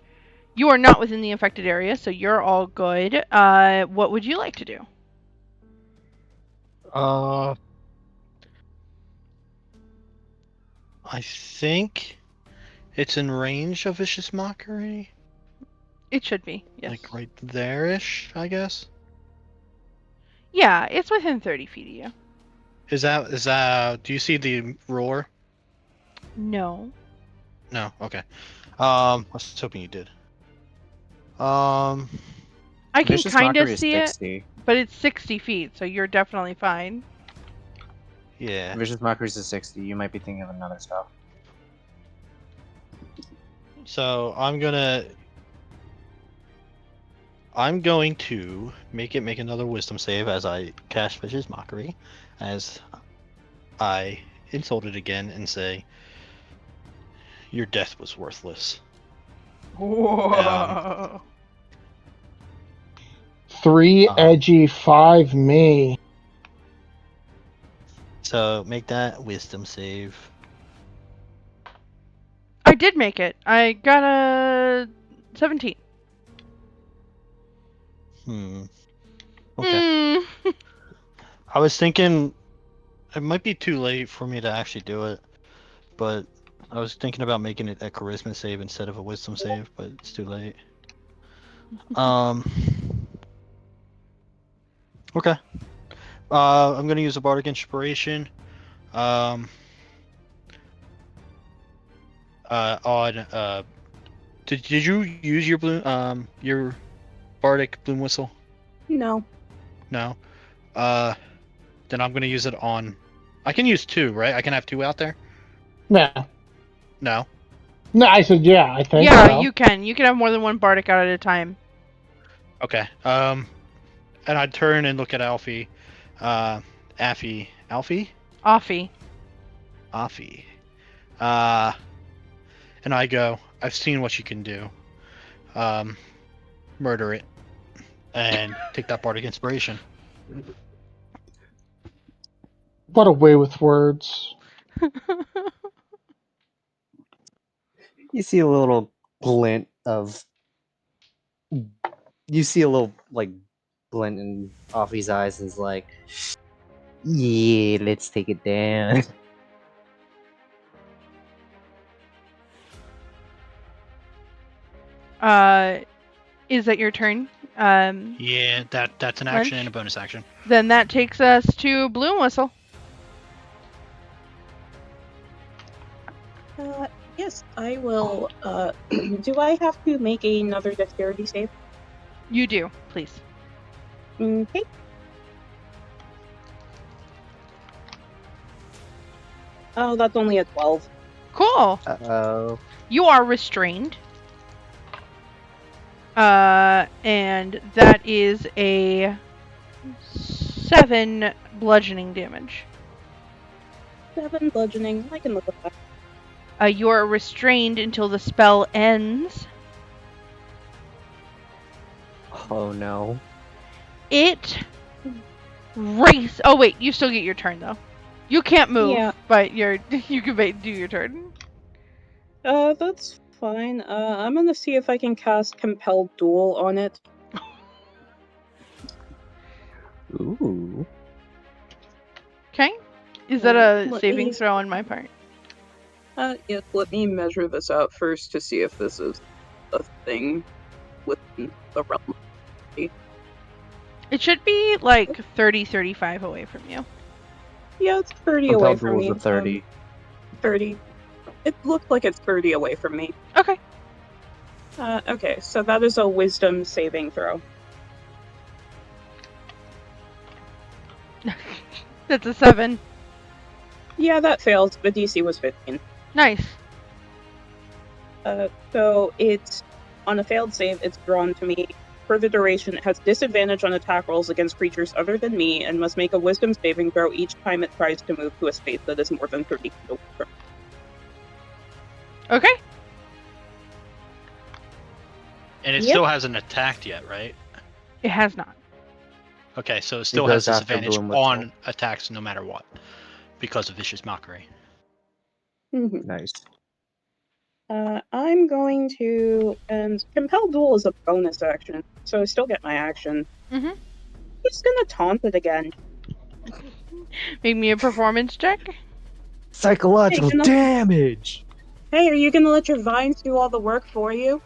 you are not within the infected area, so you're all good. What would you like to do? I think it's in range of Vicious Mockery. It should be, yes. Like right there-ish, I guess. Yeah, it's within 30 feet of you. Is that do you see the roar? No. No, okay. I was hoping you did. I can Vicious kind Mockery of is see it, 60. but it's 60 feet, so you're definitely fine. Yeah. Vicious Mockery's a 60. You might be thinking of another spell. So I'm going to make another wisdom save as I cast Vicious Mockery, as I insult it again and say, "Your death was worthless." Whoa. 3 edgy, 5 me. So make that wisdom save. I did make it. I got a 17. Okay. I was thinking it might be too late for me to actually do it, but I was thinking about making it a charisma save instead of a wisdom save, but it's too late. Okay. I'm gonna use a bardic inspiration. On did you use your bardic bloom whistle? No. No. Then I'm gonna use it on. I can use 2, right? I can have 2 out there. No. No. No, I said yeah, I think Yeah, so. you can. You can have more than one bardic out at a time. Okay. And I'd turn and look at Aphfi. Aphfi. Aphfi. And I go, I've seen what you can do. Murder it. And take that bardic inspiration. What a way with words. You see a little glint of. You see a little glint in Aphfi's eyes, and is like, "Yeah, let's take it down." Is that your turn? Yeah, that's an action Lench? and a bonus action. Then that takes us to Bloomwhistle. Yes, I will. Do I have to make another dexterity save? You do, please. Okay. Oh, that's only a 12. Cool. Uh-oh. You are restrained. And that is a 7 bludgeoning damage. 7 bludgeoning. I can look at that. You are restrained until the spell ends. Oh no. It race. Oh wait, you still get your turn though. You can't move, Yeah. but you can do your turn. That's fine. I'm gonna see if I can cast Compelled Duel on it. Ooh. Okay. Is that a Let saving me- throw on my part? Yes, let me measure this out first to see if this is a thing within the realm. It should be like 30-35 away from you. Yeah, it's 30 away Compelled from Duel me. is a 30. 30. It looks like it's 30 away from me. Okay. Okay, so that is a wisdom saving throw. That's a 7. Yeah, that fails. The DC was 15. Nice. So it's on a failed save, it's drawn to me. For the duration, it has disadvantage on attack rolls against creatures other than me, and must make a wisdom saving throw each time it tries to move to a space that is more than 30 feet away from it. Okay. And it Yep. still hasn't attacked yet, right? It has not. Okay, so it still goes has after disadvantage Bloomwhistle. on attacks no matter what. Because of Vicious Mockery. Mm-hmm. Nice. I'm going to, and Compel Duel is a bonus action, so I still get my action. Mm-hmm. I'm just gonna taunt it again. Make me a performance check. Psychological Hey, damage! Hey, are you gonna let your vines do all the work for you?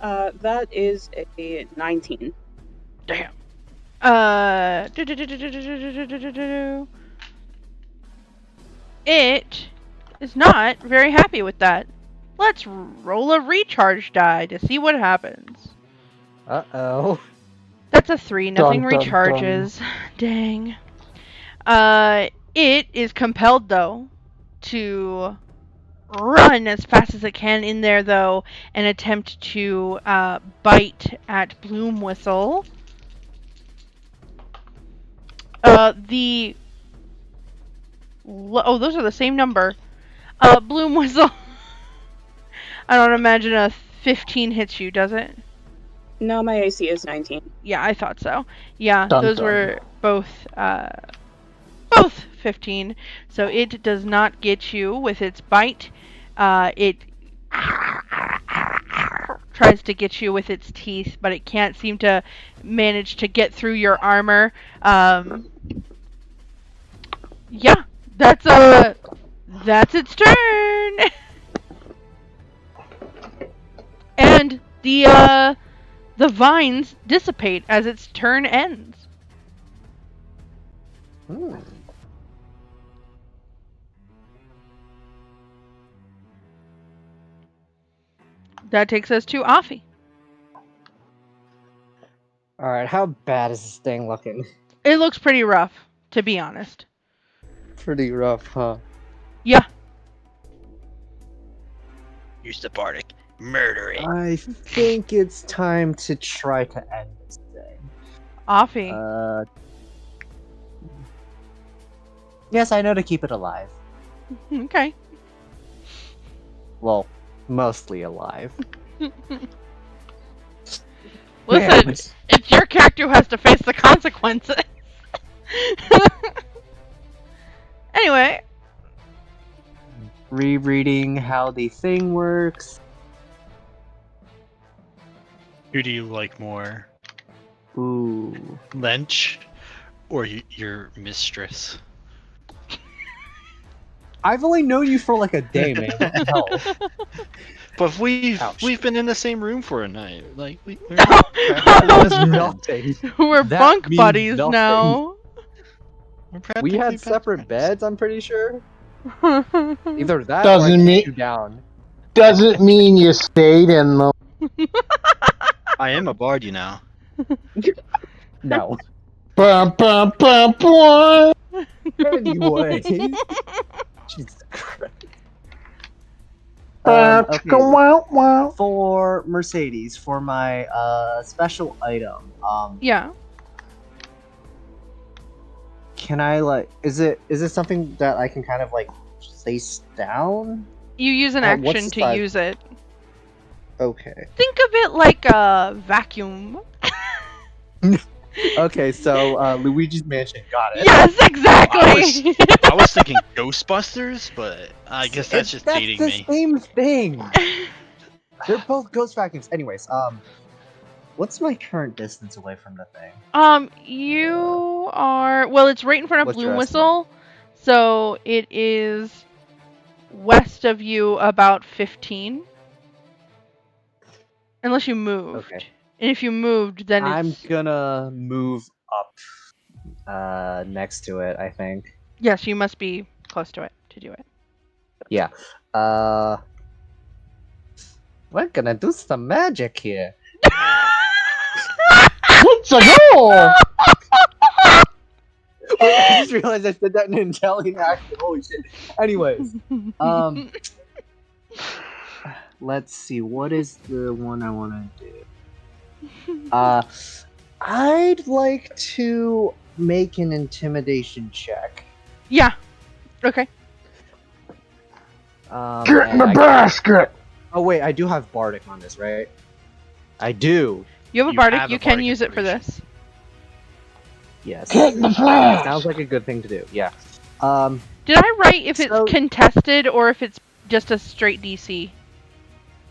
That is a 19. Damn. It is not very happy with that. Let's roll a recharge die to see what happens. Uh-oh. That's a 3. Nothing Dun, dun, recharges. Dang. It is compelled, though, to run as fast as it can in there, though, and attempt to bite at Bloomwhistle. Those are the same number. Bloomwhistle. I don't imagine a 15 hits you, does it? No, my AC is 19. Yeah, I thought so. Yeah, Dun, those dun. were both 15. So it does not get you with its bite. It tries to get you with its teeth, but it can't seem to manage to get through your armor. Yeah, that's its turn. And the vines dissipate as its turn ends. That takes us to Aphfi. Alright, how bad is this thing looking? It looks pretty rough, to be honest. Pretty rough, huh? Yeah. Use the bardic. Murder it. I think it's time to try to end this thing. Aphfi. Yes, I know to keep it alive. Okay. Well, mostly alive. Listen, it's your character who has to face the consequences. Anyway. Rereading how the thing works. Who do you like more? Ooh. Lench or your mistress? I've only known you for like a day, man. What the hell? But we've Ouch. been in the same room for a night. Like we're That does nothing. We're That bunk means buddies nothing. now. We had best separate friends. beds, I'm pretty sure. Either that Doesn't or I mean- put you down. Doesn't mean you stayed in the. I am a bard, you know. No. Bum, bum, bum, bum. Anyway. Jesus Christ. Okay. Okay. Wow, wow. For Mercedes, for my special item, Yeah. can I like is it something that I can kind of like place down? You use an What's action the to size? use it. Okay. Think of it like a vacuum. Okay, so Luigi's Mansion, got it. Yes, exactly. I was thinking Ghostbusters, but I guess that's just dating That's me. the same thing. They're both ghost vacuums. Anyways, what's my current distance away from the thing? You are... Well, it's right in front of What's your Bloomwhistle. So it is west of you about 15. Unless you moved. Okay. And if you moved, then I'm it's... gonna move up next to it, I think. Yes, you must be close to it to do it. Yeah. We're gonna do some magic here. Let's go. I just realized I said that in an Italian accent. Holy shit. Anyways, let's see. What is the one I want to do? I'd like to make an intimidation check. Yeah. Okay. Get in the basket. Oh wait, I do have bardic on this, right? I do. You have a You bardic. have a You can bardic use it for inspiration. this. Yes. Get in the flask. Sounds like a good thing to do. Yeah. Did I write if it's So- contested or if it's just a straight DC?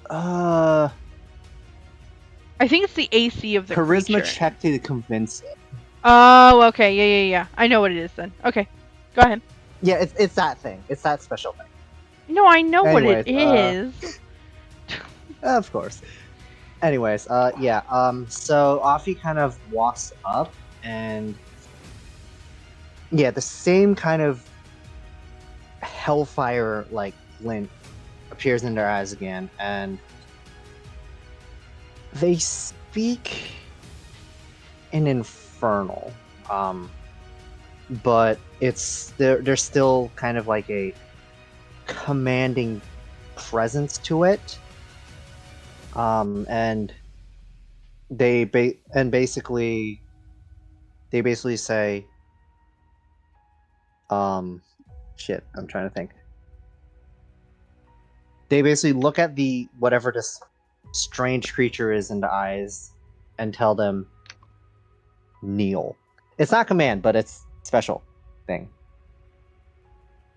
I think it's the AC of the charisma creature. check to convince it. Oh, okay. Yeah. I know what it is then. Okay. Go ahead. Yeah, it's that thing. It's that special thing. No, I know what it Anyways, is. Of course. Anyways, yeah, so Aphfi kind of walks up and yeah, the same kind of hellfire like glint appears in their eyes again, and they speak in infernal. but there's still kind of like a commanding presence to it. And basically say, shit, I'm trying to think. They basically look at whatever this strange creature is in the eyes and tell them, kneel. It's not command, but it's special thing.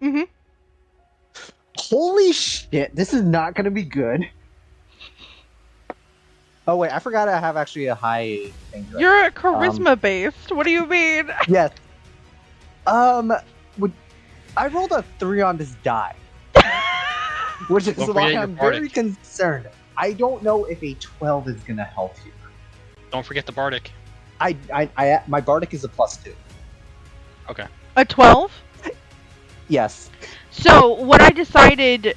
Mm-hmm. Holy shit, this is not gonna be good. Oh wait, I forgot I have actually a high thing. You're a charisma based. What do you mean? Yes. I rolled a 3 on this die, which is Don't why forget your I'm very bardic. concerned. I don't know if a 12 is gonna help you. Don't forget the bardic. My bardic is a +2. Okay. A 12? Yes. So what I decided,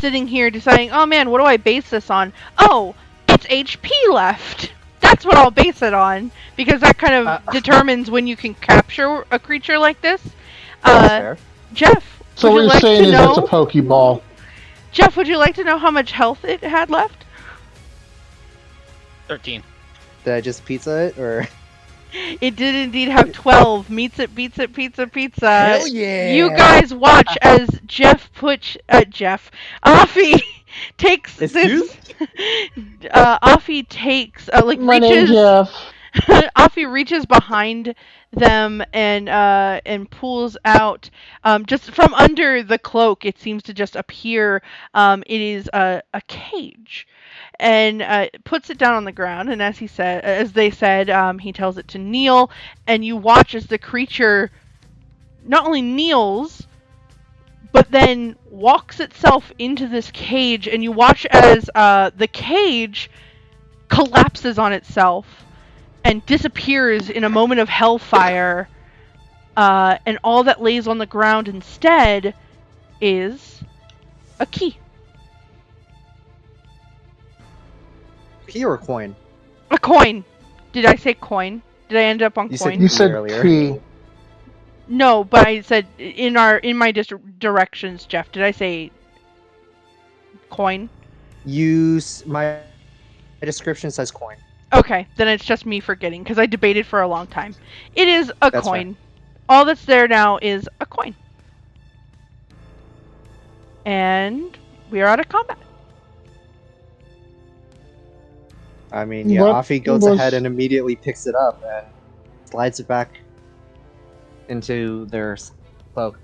sitting here deciding, oh man, what do I base this on? Oh, it's HP left. That's what I'll base it on, because that kind of determines when you can capture a creature like this. That's fair. Jeff, So would what you you're like saying to is know? it's a Pokeball. Jeff, would you like to know how much health it had left? 13. Did I just pizza it, or? It did indeed have 12. Meets it, beats it, pizza, pizza. Hell yeah! You guys watch as Aphfi takes Excuse? Aphfi takes, My name's reaches... Jeff. Aphfi reaches behind them and pulls out, just from under the cloak, it seems to just appear, it is a cage. And puts it down on the ground, and as they said, he tells it to kneel, and you watch as the creature not only kneels, but then walks itself into this cage, and you watch as the cage collapses on itself and disappears in a moment of hellfire, and all that lays on the ground instead is a key. Key or coin? A coin. Did I say coin? Did I end up on You coin? said You said earlier. P. No, but I said in my directions, Jeff. Did I say coin? My description says coin. Okay, then it's just me forgetting because I debated for a long time. It is a That's coin. All that's there now is a coin. And we are out of combat. I mean, yeah, What Aphfi goes was- ahead and immediately picks it up and slides it back into their cloak.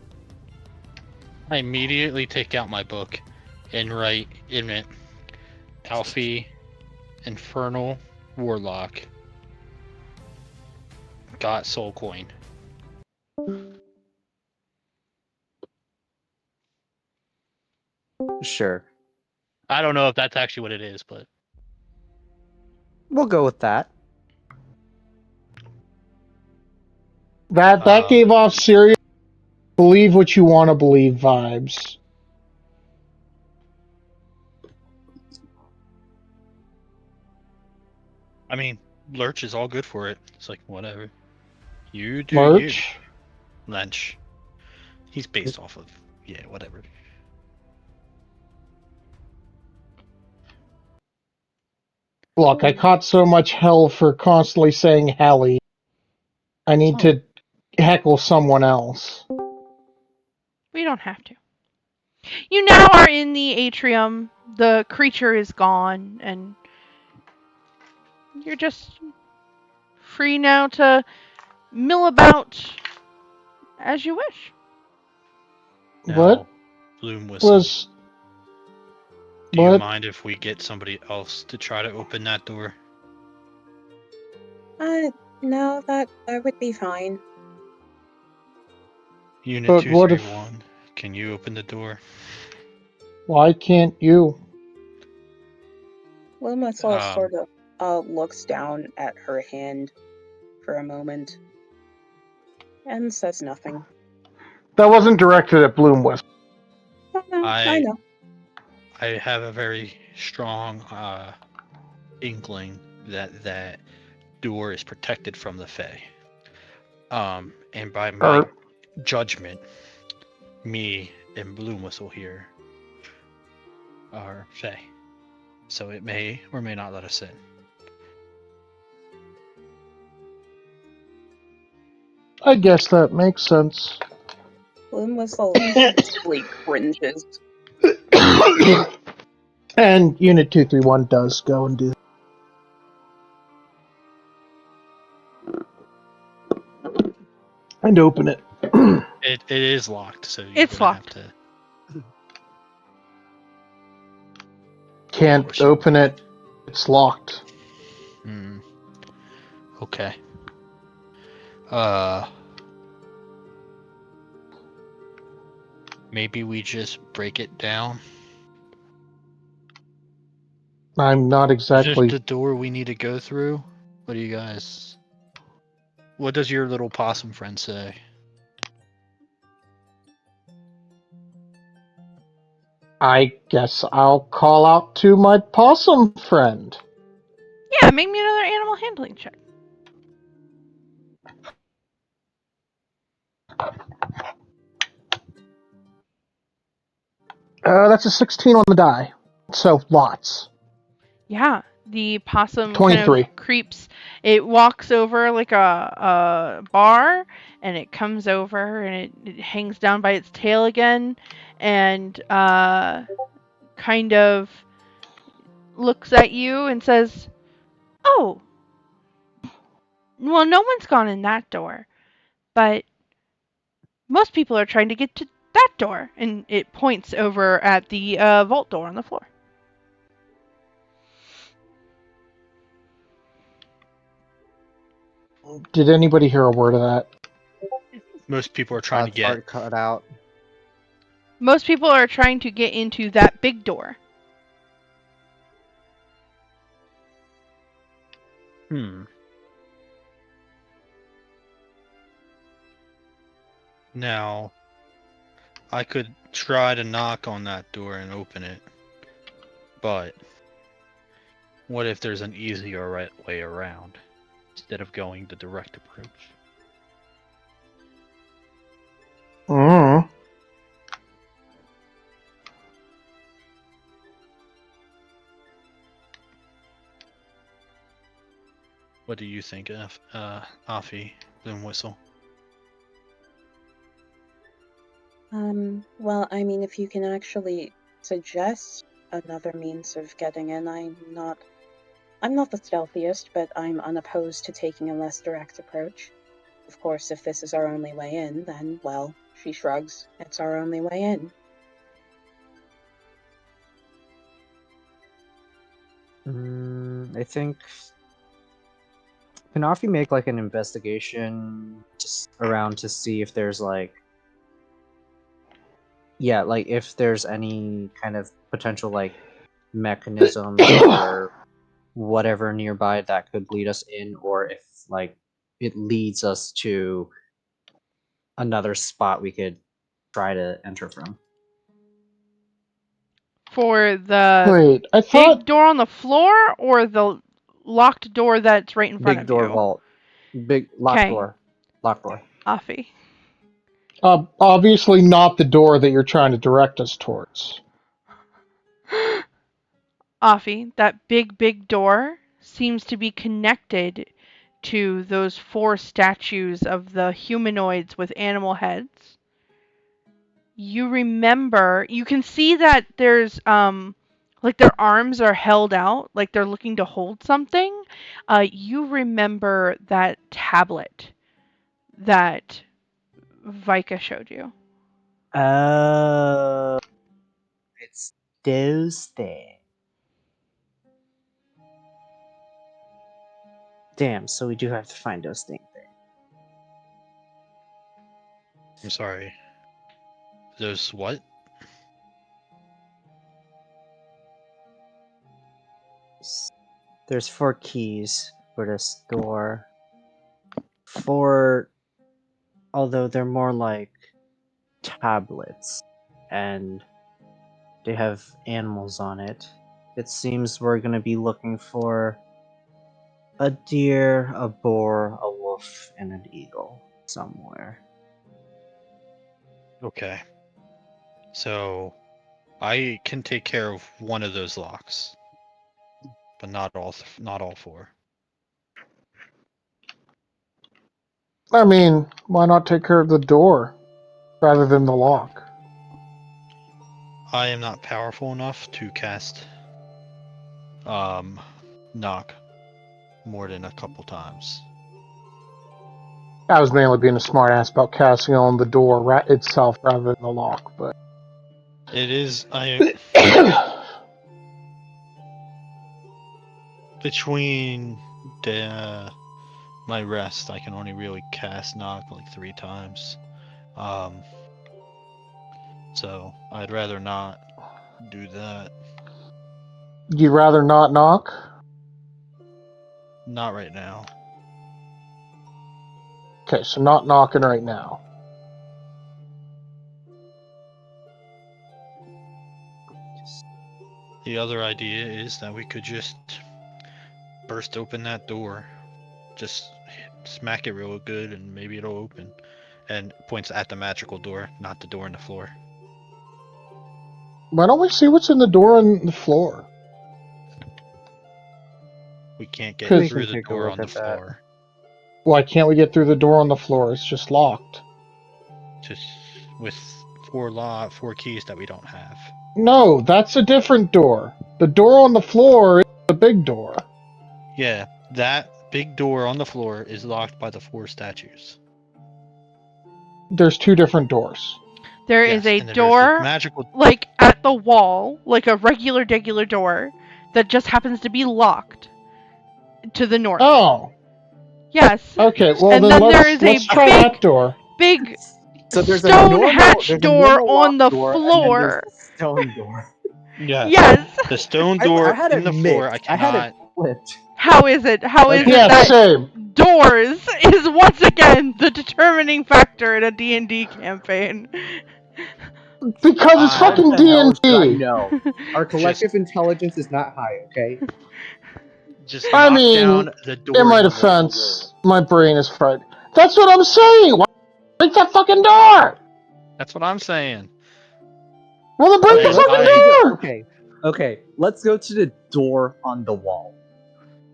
I immediately take out my book and write in it, Aphfi, Infernal Warlock, got soul coin. Sure. I don't know if that's actually what it is, but We'll go with that. That gave off serious believe what you want to believe vibes. I mean, Lurch is all good for it. It's like, whatever. You do Lurch? you. Lench. He's based off of, yeah, whatever. Look, I caught so much hell for constantly saying Hallie. I need to heckle someone else. We don't have to. You now are in the atrium. The creature is gone, and you're just free now to mill about as you wish. What Bloomwhistle, was... do you what? mind if we get somebody else to try to open that door? No, that would be fine. Unit But what if- 231, can you open the door? Why can't you? Bloomwhistle sort of looks down at her hand for a moment and says nothing. That wasn't directed at Bloomwhistle. I know. I have a very strong inkling that that door is protected from the Fae. And by my Er, judgment, me and Bloomwhistle here are Fae. So it may or may not let us in. I guess that makes sense. Bloomwhistle visibly cringes. And Unit 231 does go and do that. And open it. It is locked, so you're It's gonna locked. have to. Can't open it. It's locked. Okay. Maybe we just break it down. I'm not Is exactly... this the door we need to go through? What do you guys... What does your little possum friend say? I guess I'll call out to my possum friend. Yeah, make me another animal handling check. That's a 16 on the die. So, lots. Yeah, the possum 23. kind of creeps. It walks over like a bar, and it comes over and it hangs down by its tail again, and kind of looks at you and says, "Oh, well, no one's gone in that door, but most people are trying to get to that door." And it points over at the vault door on the floor. Did anybody hear a word of that? Most people are trying to get... Part cut out. Most people are trying to get into that big door. Now, I could try to knock on that door and open it. But what if there's an easier way around instead of going the direct approach? What do you think, Aphfi, Bloomwhistle? Well, I mean, if you can actually suggest another means of getting in, I'm not the stealthiest, but I'm unopposed to taking a less direct approach. Of course, if this is our only way in, then, well, she shrugs. It's our only way in. I think. Can Aphfi make like an investigation just around to see if there's like, yeah, like if there's any kind of potential like mechanisms or whatever nearby that could lead us in, or if like it leads us to another spot we could try to enter from. For the Wait, I big thought... door on the floor or the locked door that's right in front Big of door you? vault. Big locked Okay. door. Locked door. Aphfi. Obviously not the door that you're trying to direct us towards. Aphfi, that big door seems to be connected to those 4 statues of the humanoids with animal heads. You remember, you can see that there's like their arms are held out, like they're looking to hold something. You remember that tablet that Vika showed you. It's those things. Damn, so we do have to find those things. I'm sorry. There's what? There's 4 keys for this door. 4, although they're more like tablets, and they have animals on it. It seems we're gonna be looking for a deer, a boar, a wolf, and an eagle. somewhere. Okay. So I can take care of one of those locks, but not all four. I mean, why not take care of the door rather than the lock? I am not powerful enough to cast knock more than a couple times. I was mainly being a smartass about casting on the door itself rather than the lock, but It is between my rest, I can only really cast knock like 3 times. So I'd rather not do that. you'd rather not knock? Not right now. Okay, so not knocking right now. The other idea is that we could just burst open that door. Just smack it real good and maybe it'll open. And points at the magical door, not the door on the floor. Why don't we see what's in the door on the floor? We can't get We can through the take a door look on the at that. floor. Why can't we get through the door on the floor? It's just locked. Just with 4 keys that we don't have. No, that's a different door. The door on the floor is the big door. Yeah, that big door on the floor is locked by the 4 statues. There's 2 different doors. There Yes, is a and then there's the door, magical. like, at the wall, like a regular door, that just happens to be locked to the north. Oh, Yes. okay. Well, And then then there is let's a try big- that door. Big So there's stone a hatch there's a door normal on the locked door, and then there's floor. the stone door. Yeah. Yes. The stone I door had in it the floor. mixed. I I had it cannot. flipped. How is it? How is Okay. it Yeah, that same. doors is once again the determining factor in a D&D campaign? Because it's What fucking the hell should I D&D. know? Our collective intelligence is not high, okay? Just I knock mean, down the door in my the wall. defense, my brain is fried. That's what I'm saying. Why break that fucking door? That's what I'm saying. Well, then break Okay, the let's fucking go to door. Okay. Let's go to the door on the wall.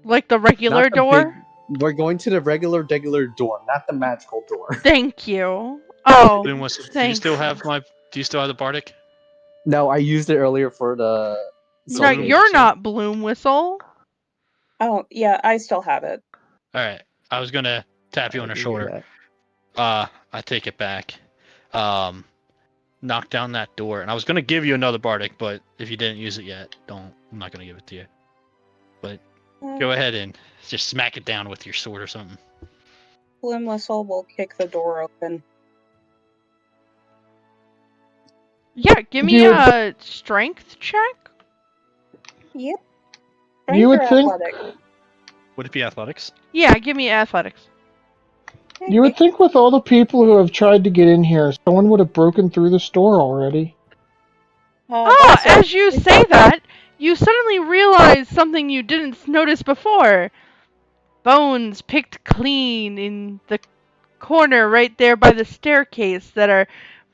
Like the regular Not the door? We're going to the regular door, not the magical door. Thank you. Oh, Bloomwhistle, do you thanks. still have the Bardic? No, I used it earlier for the. No, Bloomwhistle. you're not Bloomwhistle. Oh, yeah, I still have it. All right. I was gonna tap you on the I can do shoulder. that. I take it back. Knock down that door, and I was gonna give you another Bardic, but if you didn't use it yet, I'm not gonna give it to you. But go ahead and just smack it down with your sword or something. Bloomwhistle will kick the door open. Yeah, give me You a strength check. Yep. You would Strength or think- athletic? Would it be athletics? Yeah, give me athletics. You would think with all the people who have tried to get in here, someone would have broken through the store already. Ah, as you say that, you suddenly realize something you didn't notice before. Bones picked clean in the corner right there by the staircase that are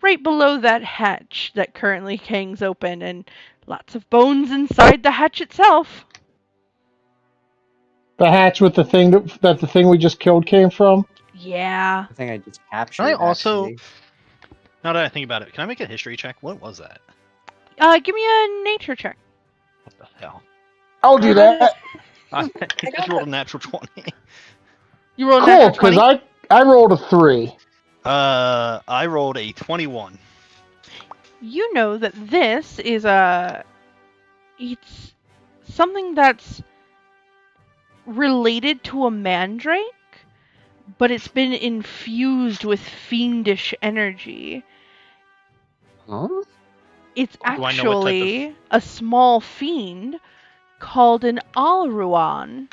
right below that hatch that currently hangs open, and lots of bones inside the hatch itself. The hatch with the thing that the thing we just killed came from. Yeah. I think I just captured. Can I also, actually. now that I think about it, can I make a history check? What was that? Give me a nature check. What the hell? I'll do that. I just rolled a natural 20. You rolled a Cool, natural because 20? I rolled a 3. I rolled a 21. You know that this is it's something that's related to a mandrake, but it's been infused with fiendish energy. Huh? It's Do I know what type actually a small fiend called an Alruan.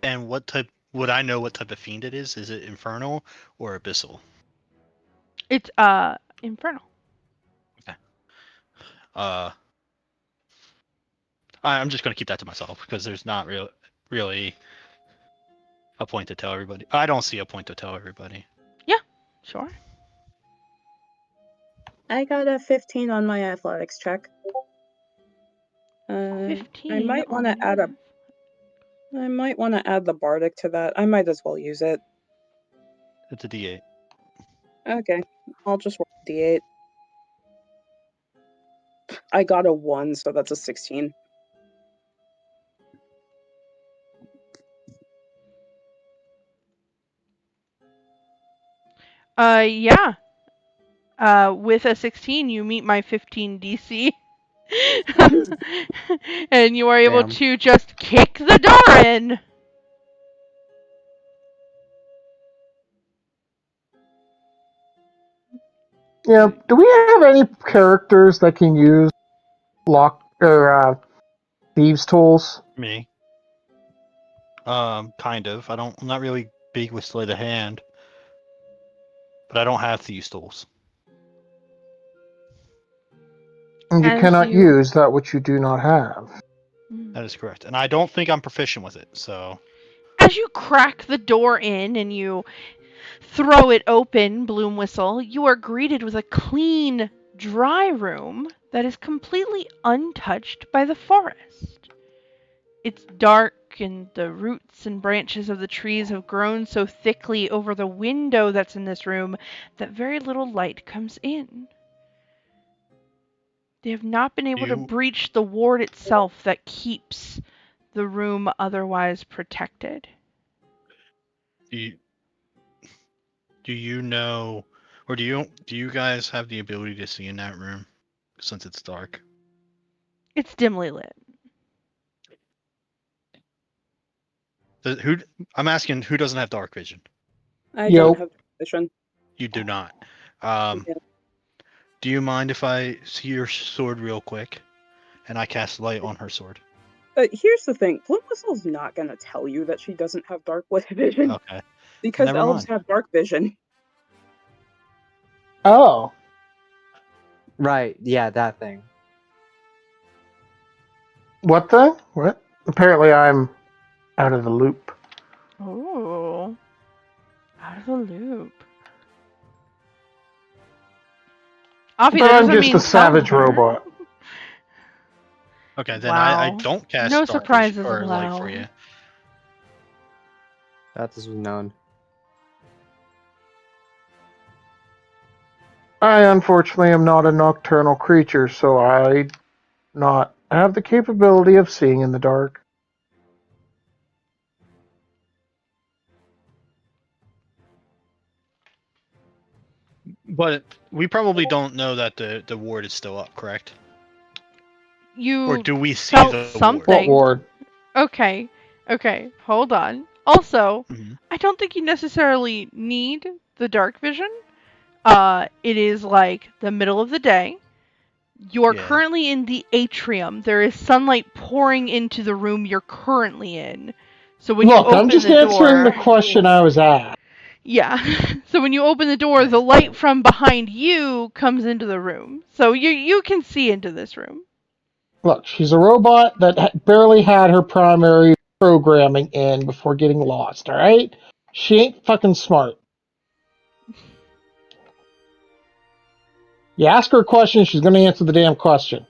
And what type? Would I know what type of fiend it is? Is it infernal or abyssal? It's infernal. I'm just gonna keep that to myself because there's not really a point to tell everybody. I don't see a point to tell everybody. Sure. I got a 15 on my athletics check. 15. I might want to add the bardic to that. I might as well use it. It's a D8. Okay, I'll just roll a D8. I got a 1, so that's a 16. Yeah. With a 16, you meet my 15 DC. And you are able Damn. to just kick the door in. Yeah. Do we have any characters that can use lock or thieves' tools? Me. Kind of. I'm not really big with sleight of hand, but I don't have thieves' tools. And you As cannot you- use that which you do not have. That is correct, and I don't think I'm proficient with it. So As you crack the door in and you throw it open, Bloomwhistle, you are greeted with a clean, dry room that is completely untouched by the forest. It's dark, and the roots and branches of the trees have grown so thickly over the window that's in this room that very little light comes in. They have not been able to breach the ward itself that keeps the room otherwise protected. do you know, or do you guys have the ability to see in that room since it's dark? It's dimly lit. I'm asking who doesn't have dark vision? I Yo. don't have vision. You do not. Yeah. Do you mind if I see your sword real quick, and I cast light on her sword? But here's the thing, Bloomwhistle's not going to tell you that she doesn't have dark vision. Okay. Because Never elves mind. have dark vision. Oh. Right, yeah, that thing. What thing? What? Apparently I'm out of the loop. Oh. Out of the loop. Aphfi, But that I'm doesn't just mean a savage tell her. robot. Okay, then I Wow. don't cast No dark surprises vision or light for allowed. you. That is known. I unfortunately am not a nocturnal creature, so I not have the capability of seeing in the dark. But we probably don't know that the ward is still up, correct? You Or do we see felt the ward? something. What ward? Okay, hold on. Also, Mhm. I don't think you necessarily need the dark vision. It is like the middle of the day. You are Yeah. currently in the atrium. There is sunlight pouring into the room you're currently in. So when Look, you open I'm just the answering door, the question I was asked. yeah. So when you open the door, the light from behind you comes into the room. So you can see into this room. Look, she's a robot that barely had her primary programming in before getting lost, alright? She ain't fucking smart. You ask her a question, she's gonna answer the damn question.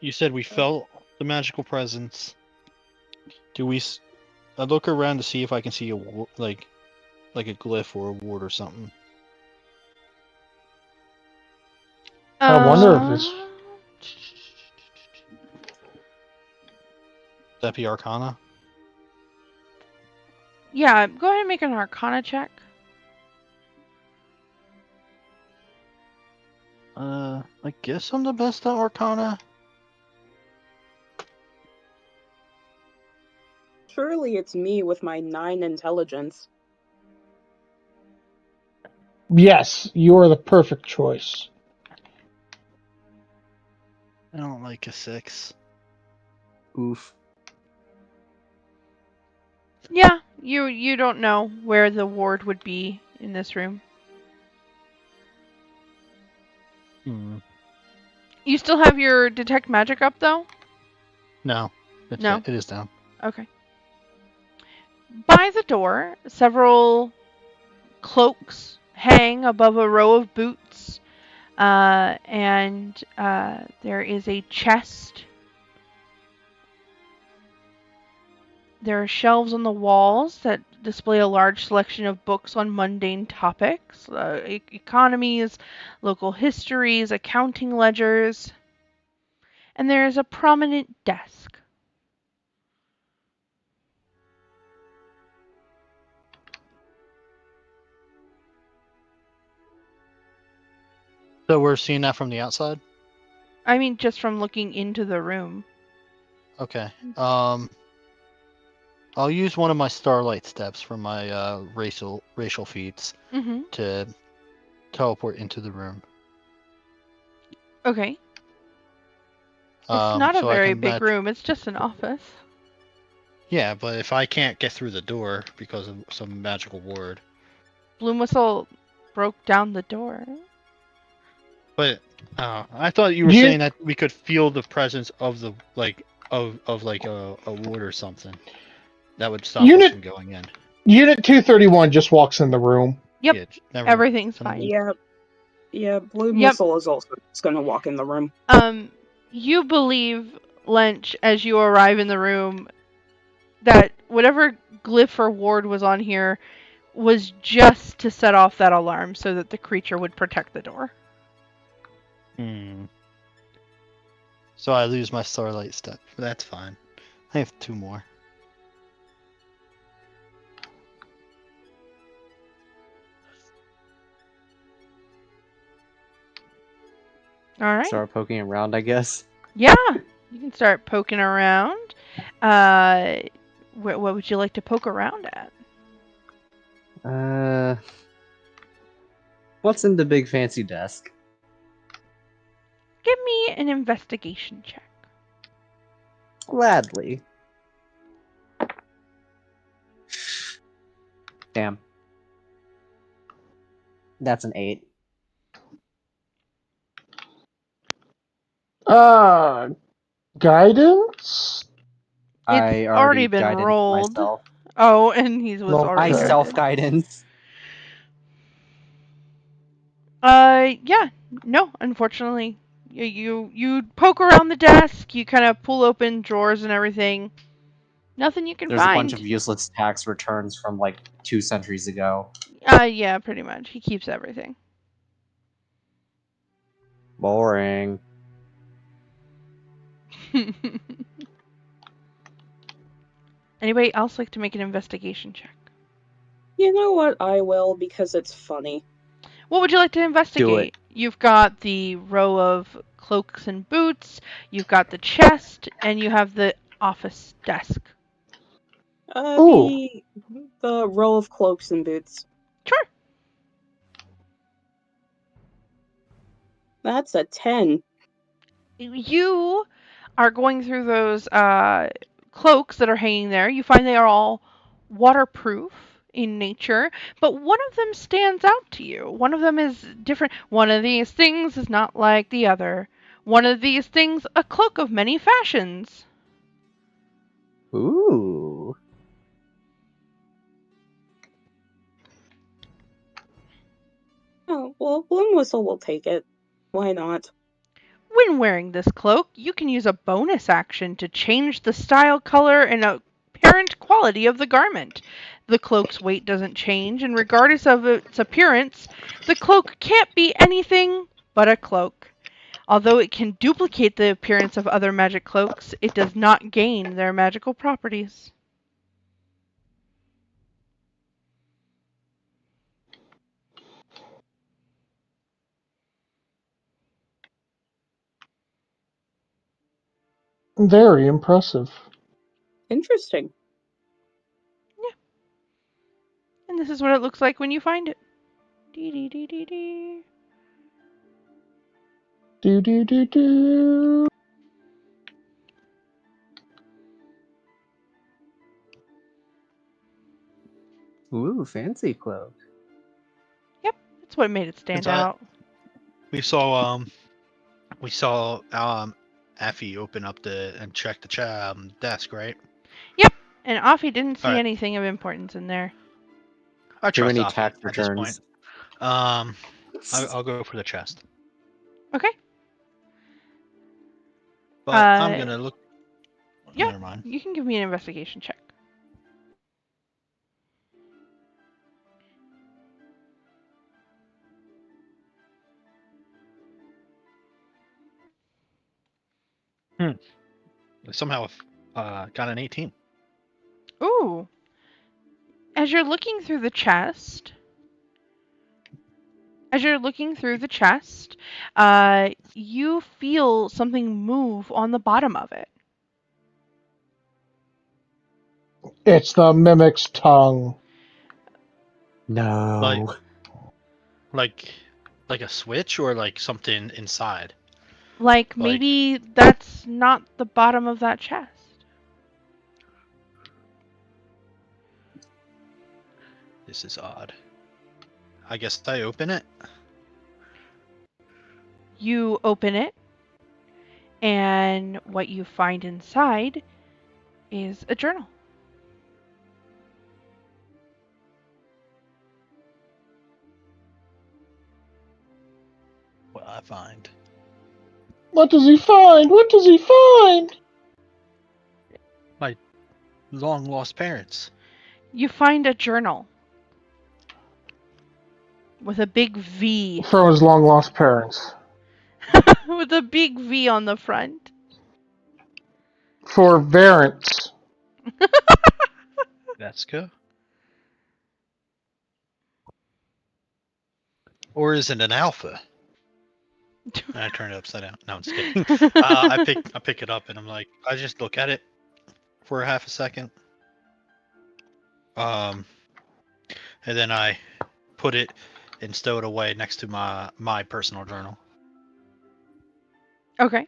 You said we felt the magical presence. Do we? I look around to see if I can see like a glyph or a ward or something. I wonder if it's... That be Arcana? Yeah, go ahead and make an Arcana check. I guess I'm the best at Arcana. Surely it's me with my 9 intelligence. Yes, you are the perfect choice. I don't like a 6. Oof. Yeah, you don't know where the ward would be in this room. You still have your detect magic up though? No. No? It is down. Okay. By the door, several cloaks hang above a row of boots, and there is a chest. There are shelves on the walls that display a large selection of books on mundane topics, economies, local histories, accounting ledgers, and there is a prominent desk. So we're seeing that from the outside? I mean, just from looking into the room. Okay. I'll use one of my starlight steps from my racial feats Mm-hmm. to teleport into the room. Okay. It's not a So I very can big room. It's just an office. Yeah, but if I can't get through the door because of some magical ward. Bloomwhistle broke down the door. But I thought you were saying that we could feel the presence of the of like a ward or something that would stop us from going in. Unit 231 just walks in the room. Yep. Yeah, never Everything's mind. fine. Yeah, Bloomwhistle is also going to walk in the room. You believe, Lench, as you arrive in the room, that whatever glyph or ward was on here was just to set off that alarm so that the creature would protect the door. So I lose my starlight step. That's fine. I have 2 more. All right. Start poking around, I guess. Yeah, you can start poking around. What would you like to poke around at? What's in the big fancy desk? Give me an investigation check. Gladly. Damn. That's an 8. Guidance? It's already been guided rolled. myself. Oh, and he was already I Okay. self-guidance. Yeah, no, unfortunately. You poke around the desk, you kind of pull open drawers and everything. Nothing you can There's find. a bunch of useless tax returns from like 2 centuries ago. Yeah, pretty much. He keeps everything. Boring. Anybody else like to make an investigation check? You know what? I will, because it's funny. What would you like to investigate? Do it. You've got the row of cloaks and boots, you've got the chest, and you have the office desk. The row of cloaks and boots. Sure. That's a 10. You are going through those cloaks that are hanging there. You find they are all waterproof in nature, but one of them stands out to you. One of them is different. One of these things is not like the other. One of these things, a cloak of many fashions. Ooh. Oh, well, Bloomwhistle will take it. Why not? When wearing this cloak, you can use a bonus action to change the style, color, and apparent quality of the garment. The cloak's weight doesn't change, and regardless of its appearance, the cloak can't be anything but a cloak. Although it can duplicate the appearance of other magic cloaks, it does not gain their magical properties. Very impressive. Interesting. Yeah. And this is what it looks like when you find it. Dee dee dee dee dee. Do do do do. Ooh, fancy cloak. Yep, that's what made it stand out. We saw We saw Aphfi open up and check the desk, right? Yep. And Aphfi didn't see Alright. anything of importance in there. I Too trust many Aphfi tax at this point. returns. I'll go for the chest. Okay. But I'm gonna look. Yeah. Never mind. You can give me an investigation check. Somehow got an 18. Ooh. As you're looking through the chest, you feel something move on the bottom of it. It's the mimic's tongue. No. Like a switch or like something inside. Like, maybe that's not the bottom of that chest. This is odd. I guess I open it. You open it, and what you find inside is a journal. What I find. What does he find? What does he find? My long lost parents. You find a journal with a big V. From his long lost parents. With a big V on the front. For Varants. That's good. Or is it an alpha? And I turn it upside down. No, I'm just kidding. I pick it up and I'm like, I just look at it for half a second. And then I put it and stow it away next to my personal journal. Okay.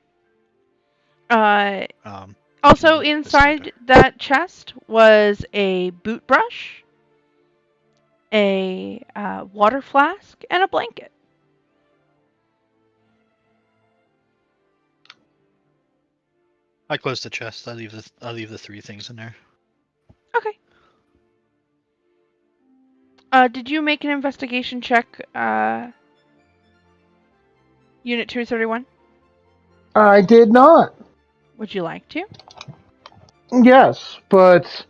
Um, Also the inside Seibert. that chest was a boot brush, a water flask, and a blanket. I close the chest. I leave the 3 things in there. Okay. Did you make an investigation check, Unit 231? I did not. Would you like to? Yes, but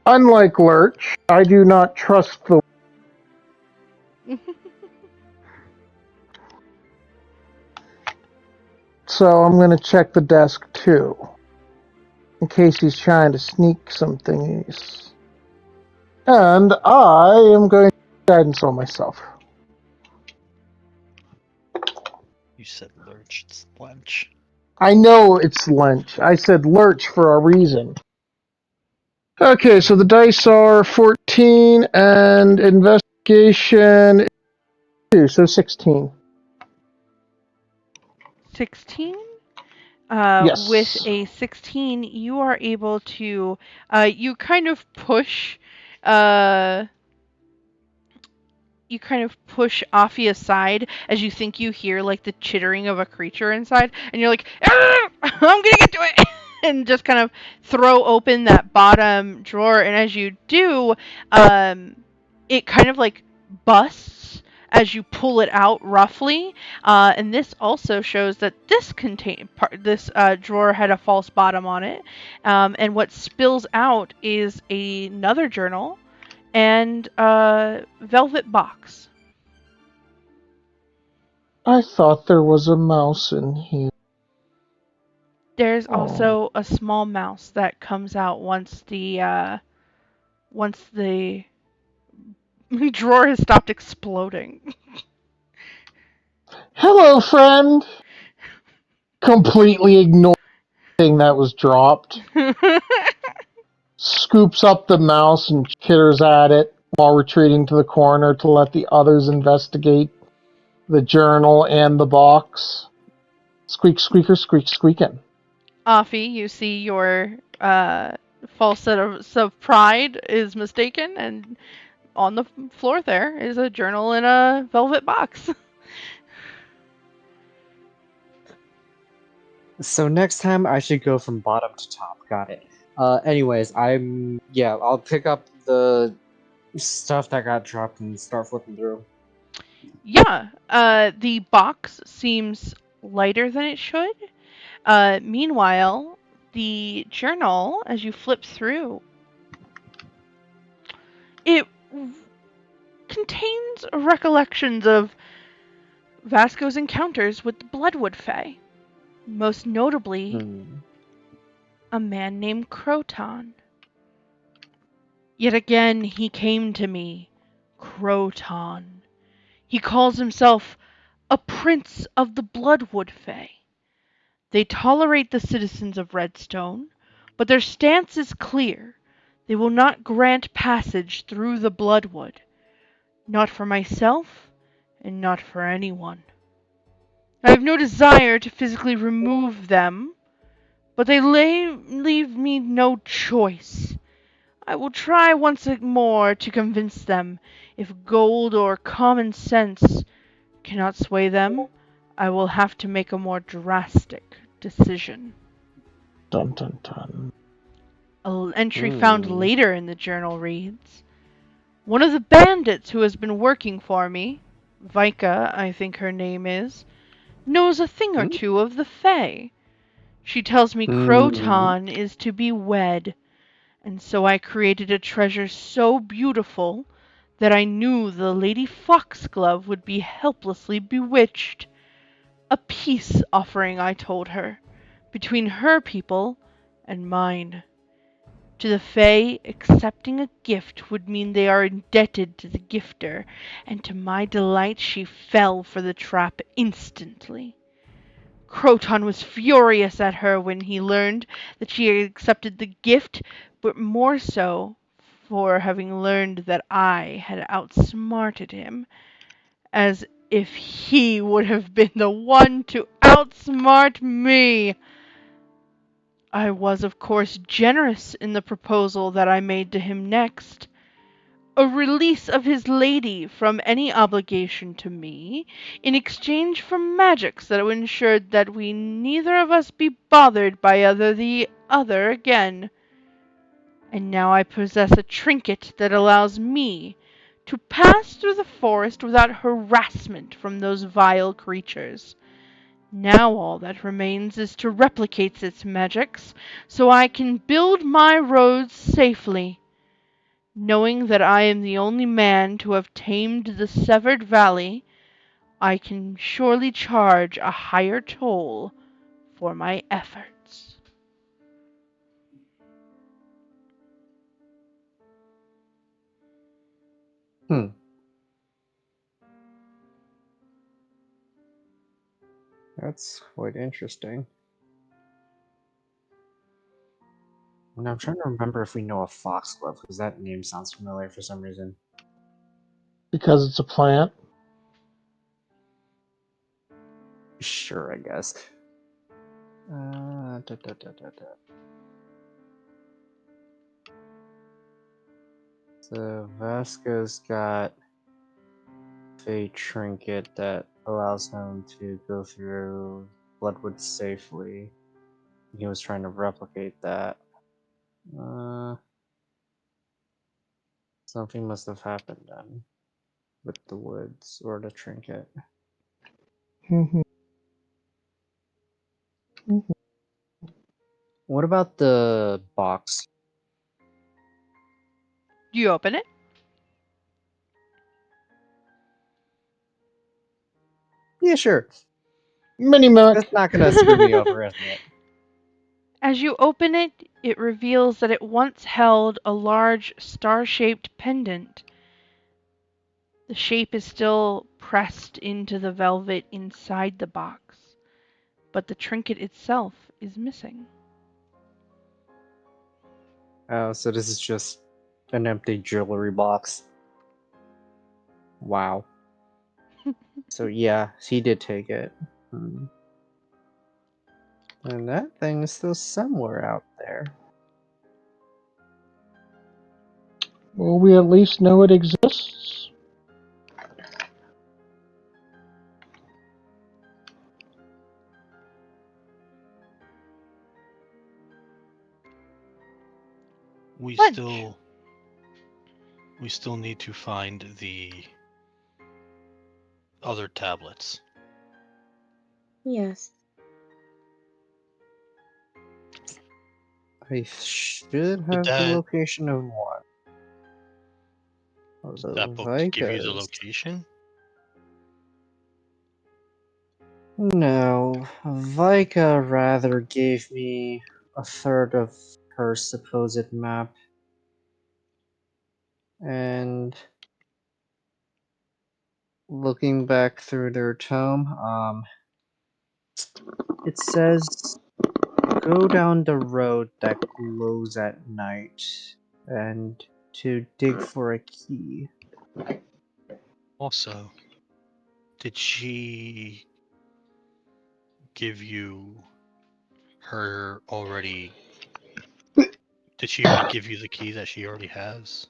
unlike Lurch, I do not trust the. So I'm going to check the desk too, in case he's trying to sneak some thingies. And I am going to guidance on myself. You said Lurch. It's Lench. I know it's Lench. I said Lurch for a reason. Okay, so the dice are 14 and investigation is 2, so 16. 16? Yes. With a 16, you are able to, you kind of push Aphfi aside as you think you hear like the chittering of a creature inside, and you're like, I'm gonna get to it, and just kind of throw open that bottom drawer, and as you do, it kind of like busts as you pull it out roughly, and this also shows that this drawer had a false bottom on it, and what spills out is another journal and a velvet box. I thought there was a mouse in here. There's also a small mouse that comes out once the drawer has stopped exploding. Hello, friend! Completely ignoring the thing that was dropped. Scoops up the mouse and chitters at it while retreating to the corner to let the others investigate the journal and the box. Squeak, squeaker, squeak, squeaking. Aphfi, you see your false sense of pride is mistaken, and on the floor there is a journal in a velvet box. So next time I should go from bottom to top. Got it. Anyways, I'll pick up the stuff that got dropped and start flipping through. Yeah, the box seems lighter than it should. Meanwhile, the journal, as you flip through, it contains recollections of Vasco's encounters with the Bloodwood Fae. Most notably, a man named Croton. Yet again he came to me, Croton. He calls himself a prince of the Bloodwood Fae. They tolerate the citizens of Redstone, but their stance is clear. They will not grant passage through the Bloodwood. Not for myself, and not for anyone. I have no desire to physically remove them, but they leave me no choice. I will try once more to convince them. If gold or common sense cannot sway them, I will have to make a more drastic decision. Dun dun dun. An entry found later in the journal reads, one of the bandits who has been working for me, Vika, I think her name is, knows a thing or two of the Fae. She tells me Croton is to be wed, and so I created a treasure so beautiful that I knew the Lady Foxglove would be helplessly bewitched. A peace offering, I told her, between her people and mine. To the Fae, accepting a gift would mean they are indebted to the gifter, and to my delight she fell for the trap instantly. Croton was furious at her when he learned that she had accepted the gift, but more so for having learned that I had outsmarted him, as if he would have been the one to outsmart me. I was, of course, generous in the proposal that I made to him next. A release of his lady from any obligation to me, in exchange for magics that would ensure that we neither of us be bothered by the other again. And now I possess a trinket that allows me to pass through the forest without harassment from those vile creatures. Now all that remains is to replicate its magics, so I can build my roads safely. Knowing that I am the only man to have tamed the severed valley, I can surely charge a higher toll for my efforts. That's quite interesting. And I'm trying to remember if we know a foxglove, because that name sounds familiar for some reason. Because it's a plant. Sure, I guess. So Vasco's got a trinket that allows him to go through Bloodwood safely. He was trying to replicate that. Something must have happened then with the woods or the trinket. Mm-hmm. Mm-hmm. What about the box? Do you open it? Yeah, sure. Mini Mac. That's not gonna screw me over, isn't it? As you open it, it reveals that it once held a large star-shaped pendant. The shape is still pressed into the velvet inside the box, but the trinket itself is missing. Oh, so this is just an empty jewelry box. Wow. So yeah, he did take it. And that thing is still somewhere out there. Will we at least know it exists? We Lunch. still need to find the other tablets. Yes. I should Would have the location of one. that Although book give you the Vika's... location? No, Vika rather gave me a third of her supposed map. And looking back through their tome, it says go down the road that glows at night and to dig for a key. Also, did she give you her already? Did she already give you the key that she already has?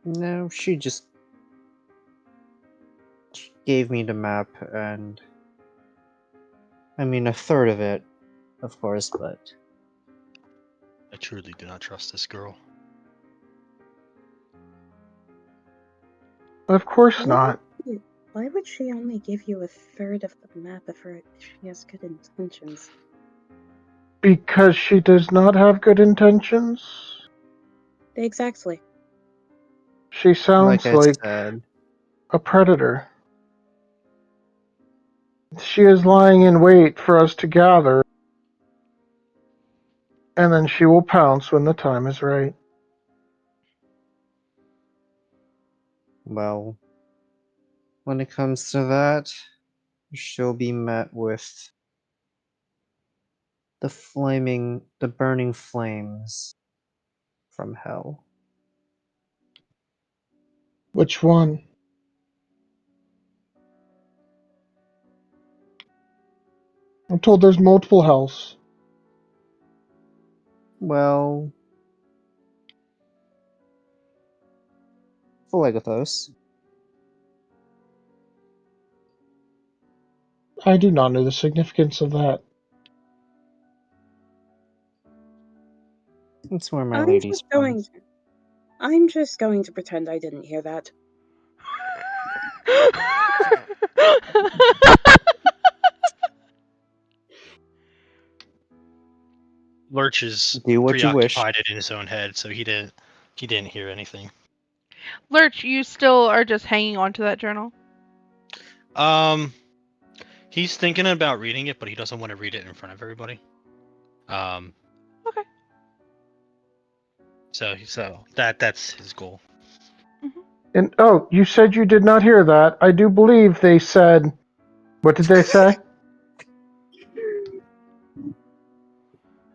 No, she just gave me the map, and I mean a third of it, of course, but I truly do not trust this girl. Of course Why not. why would she only give you a third of the map if she has good intentions? Because she does not have good intentions. Exactly. She like sounds I like said, a predator. She is lying in wait for us to gather, and then she will pounce when the time is right. well, when it comes to that, she'll be met with the burning flames from hell. Which one? I'm told there's multiple hells. Well, Philagathos. I do not know the significance of that. That's where my I'm lady's just from. I'm just going to pretend I didn't hear that. Lurch is Do what you wish. preoccupied in his own head, so he didn't hear anything. Lurch, you still are just hanging on to that journal? He's thinking about reading it, but he doesn't want to read it in front of everybody. Okay. So that's his goal. Mhm. And oh, you said you did not hear that. I do believe they said. What did they say?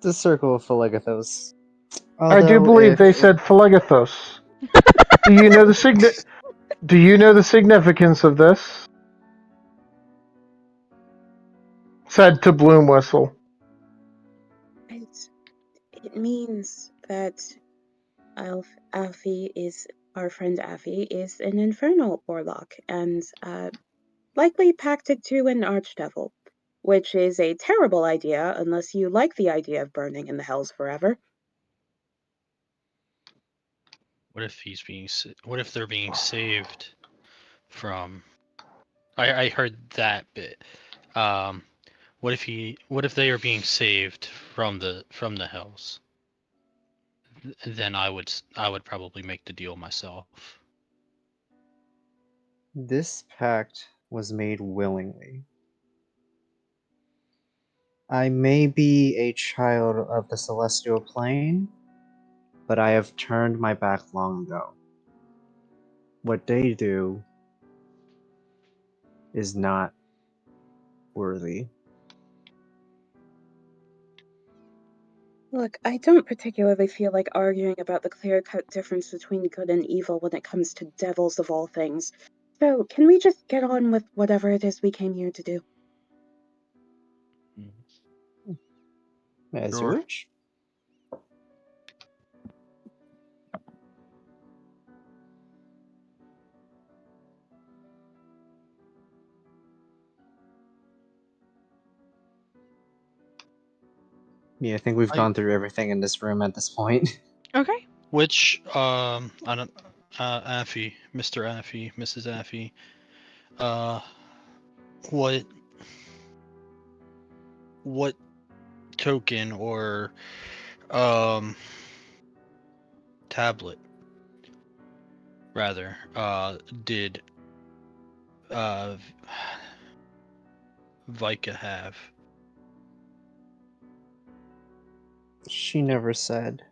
The circle of Philagathos. I do Although, believe if they said Philagathos. Do you know the Do you know the significance of this? Said to Bloomwhistle. It means that Aphfi is our friend Aphfi is an infernal warlock and likely pacted to an archdevil, which is a terrible idea unless you like the idea of burning in the hells forever. What if What if they're being saved from? I heard that bit. What if they are being saved from the hells? Then I would probably make the deal myself. this pact was made willingly. I may be a child of the celestial plane, but I have turned my back long ago. What they do is not worthy. Look, I don't particularly feel like arguing about the clear-cut difference between good and evil when it comes to devils of all things. So, can we just get on with whatever it is we came here to do? As you Sure. wish. Yeah, I think we've gone through everything in this room at this point. Okay. Which I don't Aphfi, Mr. Aphfi, Mrs. Aphfi, what token or tablet rather did Vika have? She never said.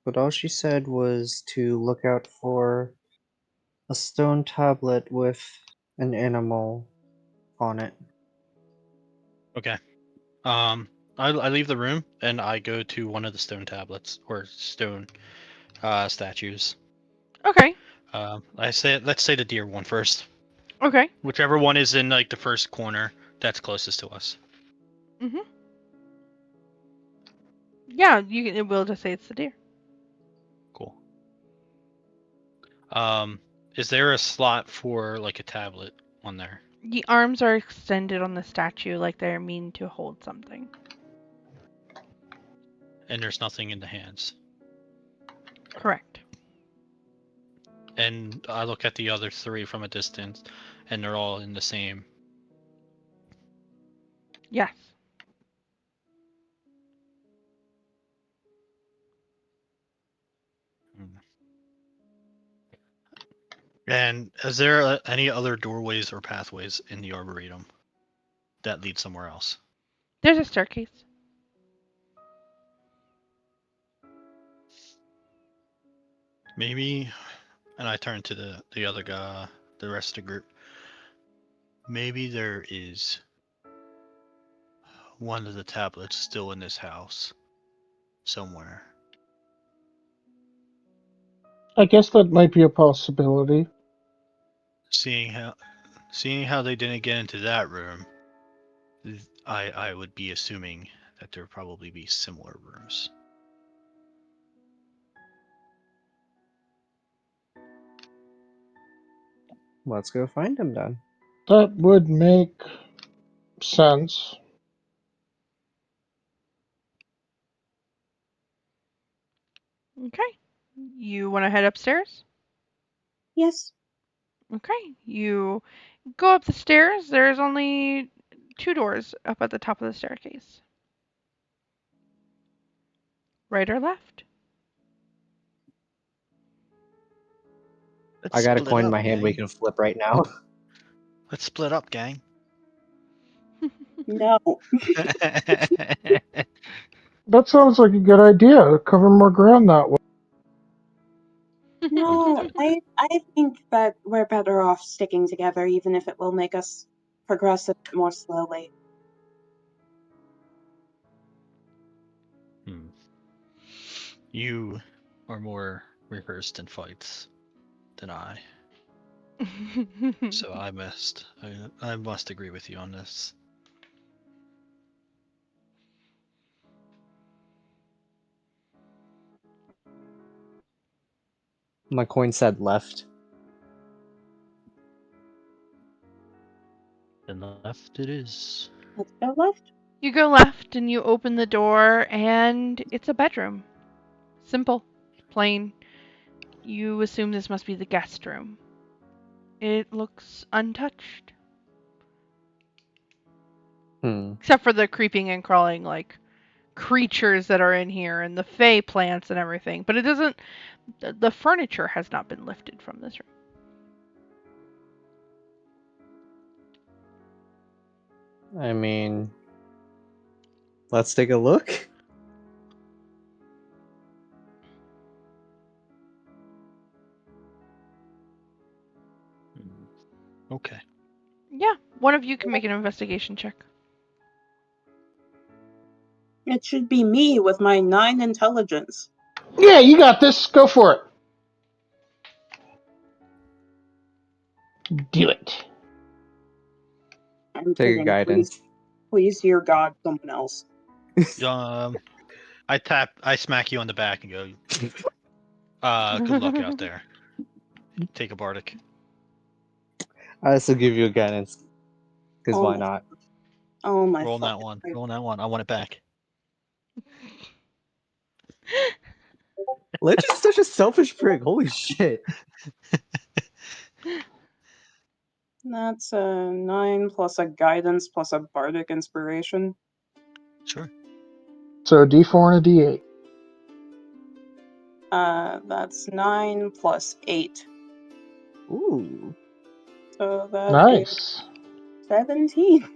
But all she said was to look out for a stone tablet with an animal on it. Okay. I leave the room and I go to one of the stone tablets or stone statues. Okay. Let's say the deer one first. Okay. Whichever one is in like the first corner that's closest to us. Mhm. Yeah, it will just say it's the deer. Cool. Is there a slot for like a tablet on there? The arms are extended on the statue like they're mean to hold something. And there's nothing in the hands. Correct. And I look at the other three from a distance, and they're all in the same. Yes. And is there any other doorways or pathways in the Arboretum that lead somewhere else? There's a staircase. Maybe, and I turn to the other guy, the rest of the group. Maybe there is one of the tablets still in this house somewhere. I guess that might be a possibility. Seeing how they didn't get into that room, I would be assuming that there would probably be similar rooms. Let's go find him then. That would make sense. Okay. You want to head upstairs? Yes. Okay. You go up the stairs. There's only 2 doors up at the top of the staircase. Right or left? Let's I got a split coin in up, my hand we gang. can flip right now. Let's split up, gang. No. That sounds like a good idea. Cover more ground that way. No, I think that we're better off sticking together, even if it will make us progress a bit more slowly. You are more rehearsed in fights than I, so I must agree with you on this. My coin said left. Then left it is. Let's go left. You go left and you open the door and it's a bedroom. Simple, plain. You assume this must be the guest room. It looks untouched. Except for the creeping and crawling like creatures that are in here and the fey plants and everything. But it doesn't the furniture has not been lifted from this room. I mean, let's take a look. Okay. Yeah, one of you can make an investigation check. It should be me with my 9 intelligence. Yeah, you got this. Go for it. Do it. I'm Take a kidding. guidance. Please, dear God, someone else. I smack you on the back and go, good luck out there. Take a bardic. I also give you a guidance. Because why Oh. not? Oh my Roll that fucking one. Christ. Roll that one. I want it back. Lench is such a selfish prick. Holy shit. That's a 9 plus a guidance plus a bardic inspiration. Sure. So a D4 and a D8. That's 9 plus 8. Ooh. So that is Nice. 17.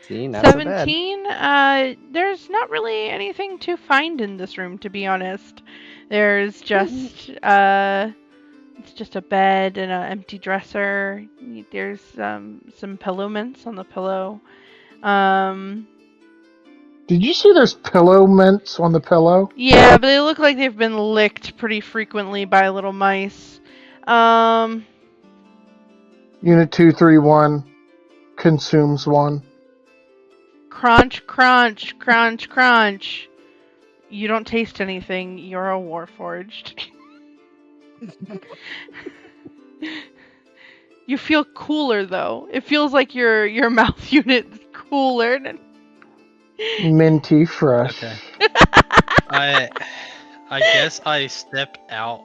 See, not so bad. 17, there's not really anything to find in this room, to be honest. There's just, it's just a bed and an empty dresser. There's, some pillow mints on the pillow. Did you see there's pillow mints on the pillow? Yeah, but they look like they've been licked pretty frequently by little mice. Unit 231 consumes one. Crunch, crunch, crunch, crunch. You don't taste anything. You're a warforged. You feel cooler though. It feels like your mouth unit's cooler. Minty fresh. Okay. I guess I step out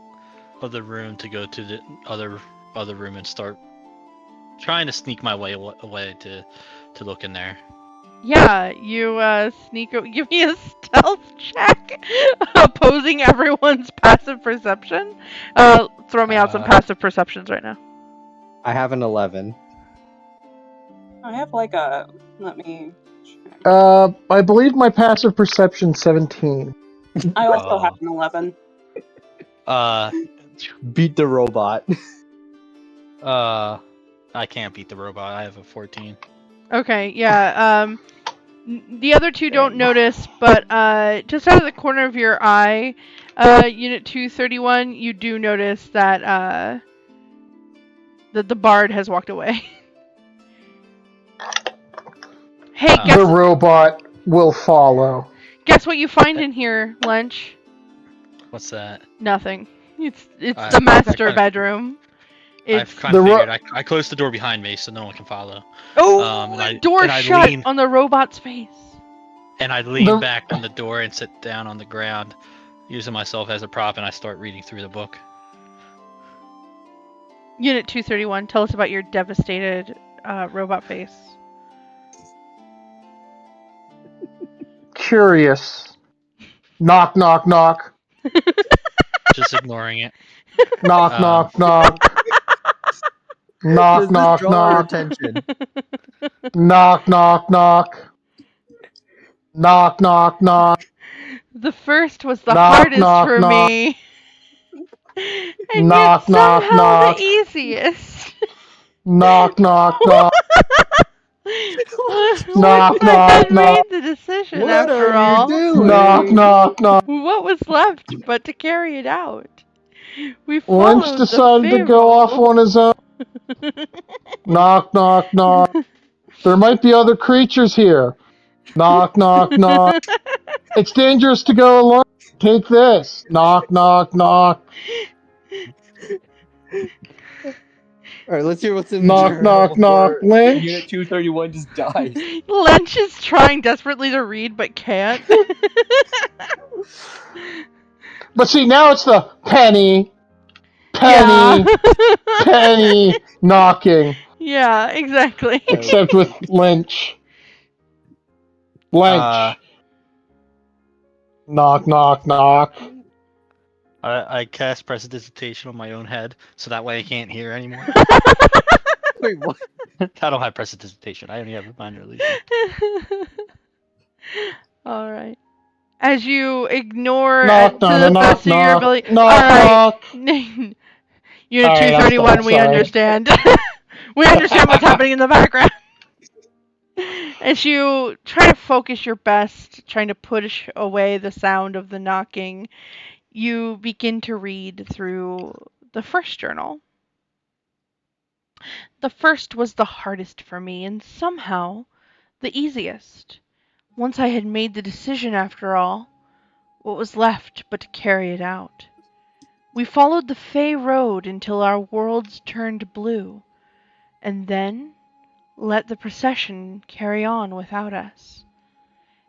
of the room to go to the other room and start trying to sneak my way away to look in there. Yeah, you sneak. Give me a stealth check, opposing everyone's passive perception. Throw me out some passive perceptions right now. I have an 11. I have like a. Let me check. I believe my passive perception 17. I also have an 11. Beat the robot. I can't beat the robot. I have a 14. Okay, yeah. The other two don't notice, but just out of the corner of your eye, Unit 231, you do notice that that the bard has walked away. Hey, The robot will follow. guess what you find in here, Lench? What's that? Nothing. It's the master bedroom. I've kind of figured. I closed the door behind me so no one can follow. Oh, and door I shut lean- on the robot's face. And I lean back on the door and sit down on the ground, using myself as a prop, and I start reading through the book. Unit 231, tell us about your devastated robot face. Curious. Knock, knock, knock. Just ignoring it. Knock, knock, knock. Knock, Does this knock, draw our knock. attention? Knock, knock, knock. Knock, knock, knock. The first was the Knock, hardest knock, for knock. me. And Knock, yet knock, somehow knock. the easiest. Knock, knock, knock. What Knock, if I knock, had knock. made the decision What after are all? you doing? Knock, knock, knock. What was left but to carry it out? We Lynch followed decided the to go off Pharaoh. on his own. Knock, knock, knock. There might be other creatures here. Knock, knock, knock. It's dangerous to go alone. Take this. Knock, knock, knock. Alright, let's hear what's in the Knock, journal knock, knock. before Lynch? Unit 231 just dies. Lench is trying desperately to read but can't. But see, now it's the penny, Yeah. penny knocking. Yeah, exactly. Except with Lynch. Lynch. Knock, knock, knock. I cast prestidigitation on my own head, so that way I can't hear anymore. Wait, what? I don't have prestidigitation. I only have minor illusion. All right. As you ignore Knock, to knock, the knock, best of your knock, ability. knock, All right. knock. Unit All right, 231, we sorry. understand. We understand what's happening in the background. As you try to focus your best, trying to push away the sound of the knocking, you begin to read through the first journal. The first was the hardest for me, and somehow the easiest. Once I had made the decision after all, what was left but to carry it out? We followed the Fey road until our worlds turned blue, and then let the procession carry on without us.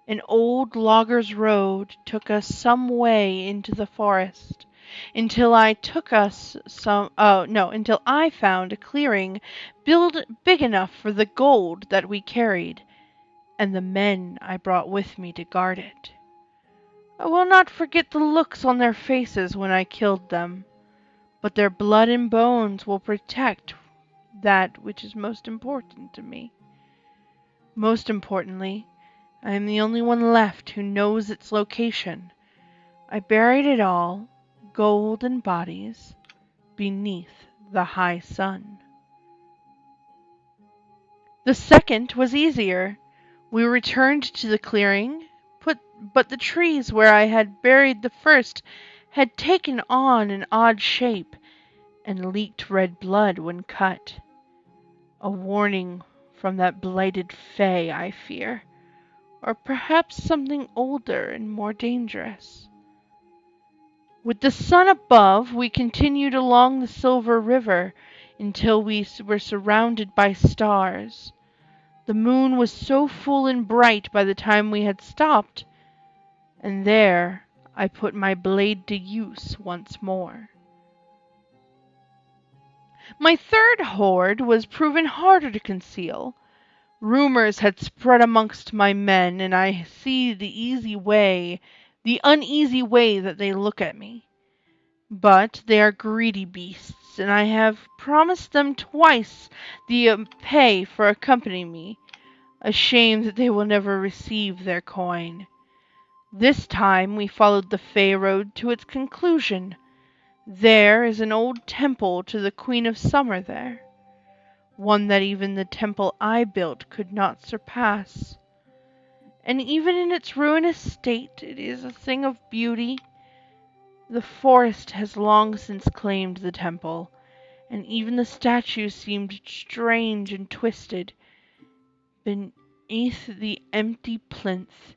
An old logger's road took us some way into the forest, until I found a clearing built big enough for the gold that we carried, and the men I brought with me to guard it. I will not forget the looks on their faces when I killed them, but their blood and bones will protect that which is most important to me. Most importantly, I am the only one left who knows its location. I buried it all, gold and bodies, beneath the high sun. The second was easier. We returned to the clearing, but the trees where I had buried the first had taken on an odd shape and leaked red blood when cut. A warning from that blighted fae, I fear. Or perhaps something older and more dangerous. With the sun above, we continued along the Silver River until we were surrounded by stars. The moon was so full and bright by the time we had stopped, and there I put my blade to use once more. My third hoard was proven harder to conceal. Rumors had spread amongst my men, and I see the uneasy way that they look at me. But they are greedy beasts, and I have promised them twice the pay for accompanying me. A shame that they will never receive their coin. This time we followed the Fey road to its conclusion. There is an old temple to the Queen of Summer there. One that even the temple I built could not surpass. And even in its ruinous state, it is a thing of beauty. The forest has long since claimed the temple, and even the statues seemed strange and twisted. Beneath the empty plinth,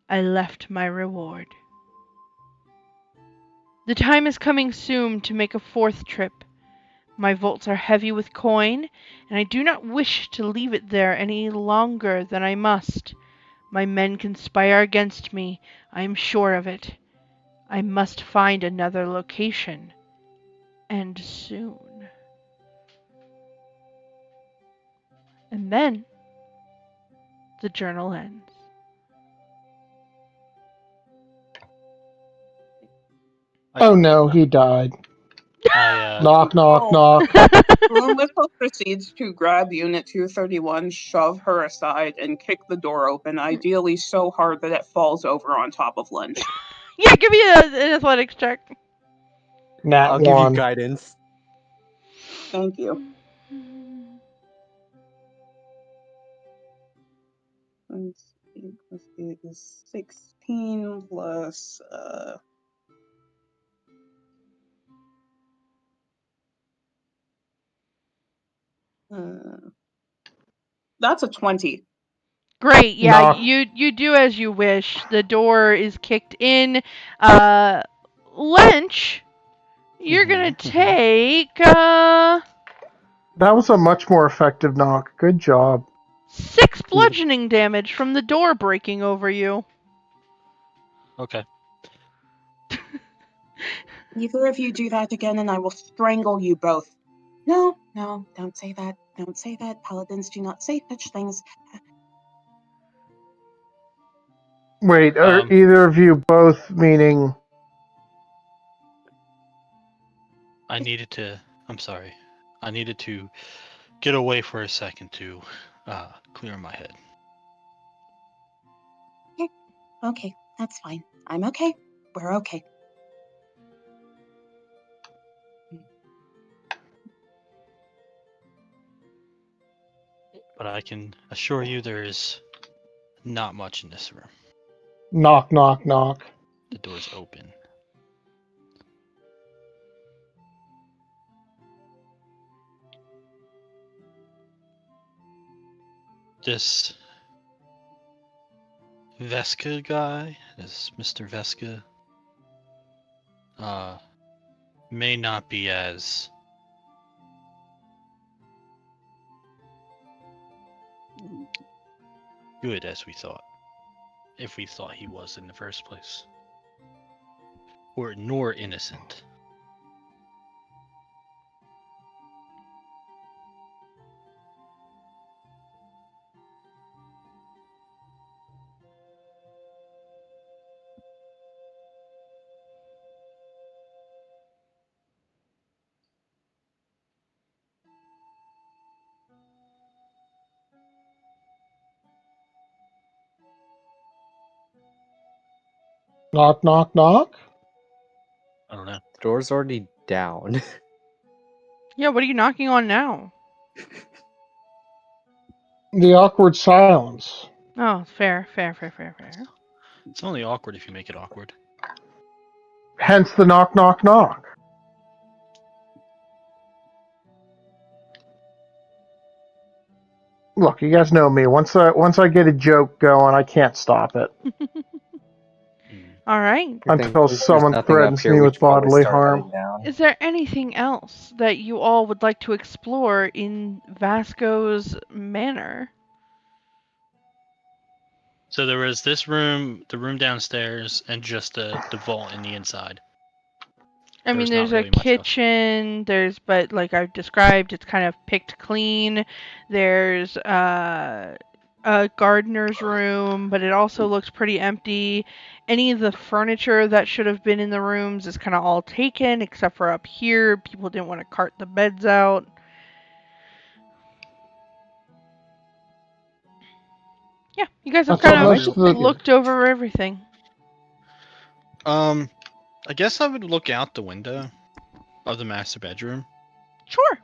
I left my reward. The time is coming soon to make a fourth trip. My vaults are heavy with coin, and I do not wish to leave it there any longer than I must. My men conspire against me, I am sure of it. I must find another location, and soon. And then the journal ends. Oh no, he died. Knock, knock, Oh. knock. Bloomwhistle proceeds to grab Unit 231, shove her aside, and kick the door open, ideally so hard that it falls over on top of Lench. Yeah, give me an athletics check. Nat I'll give you 1. guidance. Thank you. Let's see, it is 16 plus that's a 20. Great, yeah, Knock. you do as you wish. The door is kicked in. Lench, you're gonna take That was a much more effective knock. Good job. 6 bludgeoning damage from the door breaking over you. Okay. Either of you do that again and I will strangle you both. No, don't say that. Don't say that. Paladins do not say such things. Wait, are either of you both meaning... I'm sorry. I needed to get away for a second to clear my head. Okay, that's fine. I'm okay. We're okay. But I can assure you there is not much in this room. Knock, knock, knock. The door's open. This Veska guy, this Mr. Veska, may not be as good as we thought. If we thought he was in the first place. Or nor innocent. Knock, knock, knock. I don't know. Door's already down. Yeah, what are you knocking on now? The awkward silence. Oh, fair. It's only awkward if you make it awkward. Hence the knock, knock, knock. Look, you guys know me. Once I get a joke going, I can't stop it. All right. I think Until since there's someone nothing up threatens here, me we with should probably bodily start harm. heading down. Is there anything else that you all would like to explore in Vasco's manor? So there was this room, the room downstairs, and just the vault in the inside. I mean, There's there's not a really much else. kitchen. But like I've described, it's kind of picked clean. There's a gardener's room, but it also looks pretty empty. Any of the furniture that should have been in the rooms is kind of all taken, except for up here. People didn't want to cart the beds out. Yeah, you guys have That's kind all- of that's the- looked over everything. I guess I would look out the window of the master bedroom. Sure.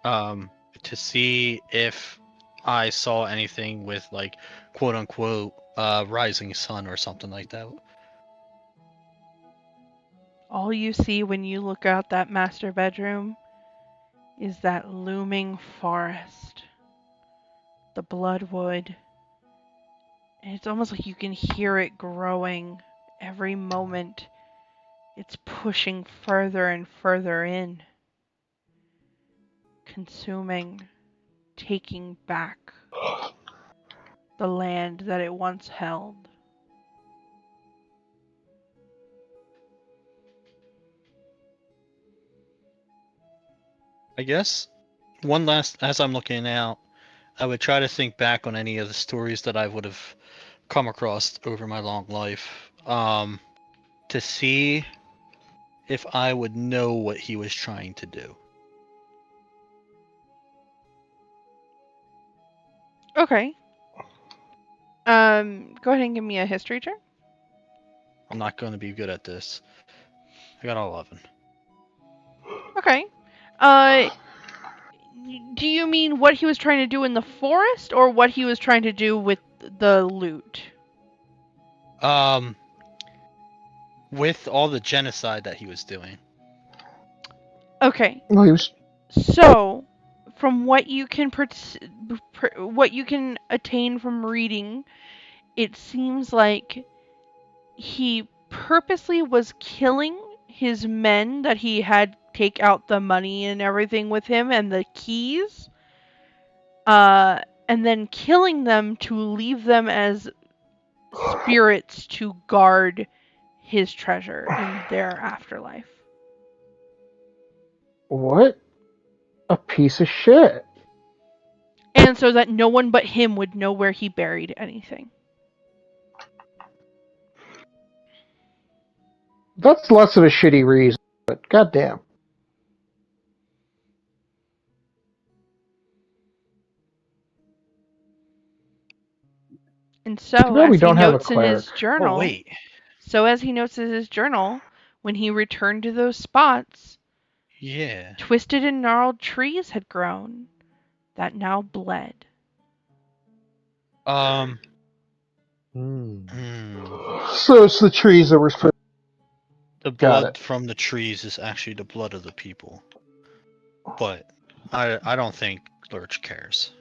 To see if I saw anything with like quote unquote rising sun or something like that. All you see when you look out that master bedroom is that looming forest. The Bloodwood. And it's almost like you can hear it growing every moment. It's pushing further and further in. Consuming, taking back the land that it once held. I guess one last, as I'm looking out, I would try to think back on any of the stories that I would have come across over my long life, to see if I would know what he was trying to do. Okay. Go ahead and give me a history check. I'm not going to be good at this. I got 11. Okay. Do you mean what he was trying to do in the forest, or what he was trying to do with the loot? With all the genocide that he was doing. Okay. Well, he was. So, from what you can attain from reading, it seems like he purposely was killing his men that he had take out the money and everything with him and the keys, and then killing them to leave them as spirits to guard his treasure in their afterlife. What? A piece of shit. And so that no one but him would know where he buried anything. That's less of a shitty reason, but goddamn. And so, bad we as he don't have a notes in his cleric. journal, Oh, wait. when he returned to those spots, Yeah. twisted and gnarled trees had grown that now bled. Hmm. So it's the trees that were. The Got blood it. from the trees is actually the blood of the people. But I don't think Lurch cares.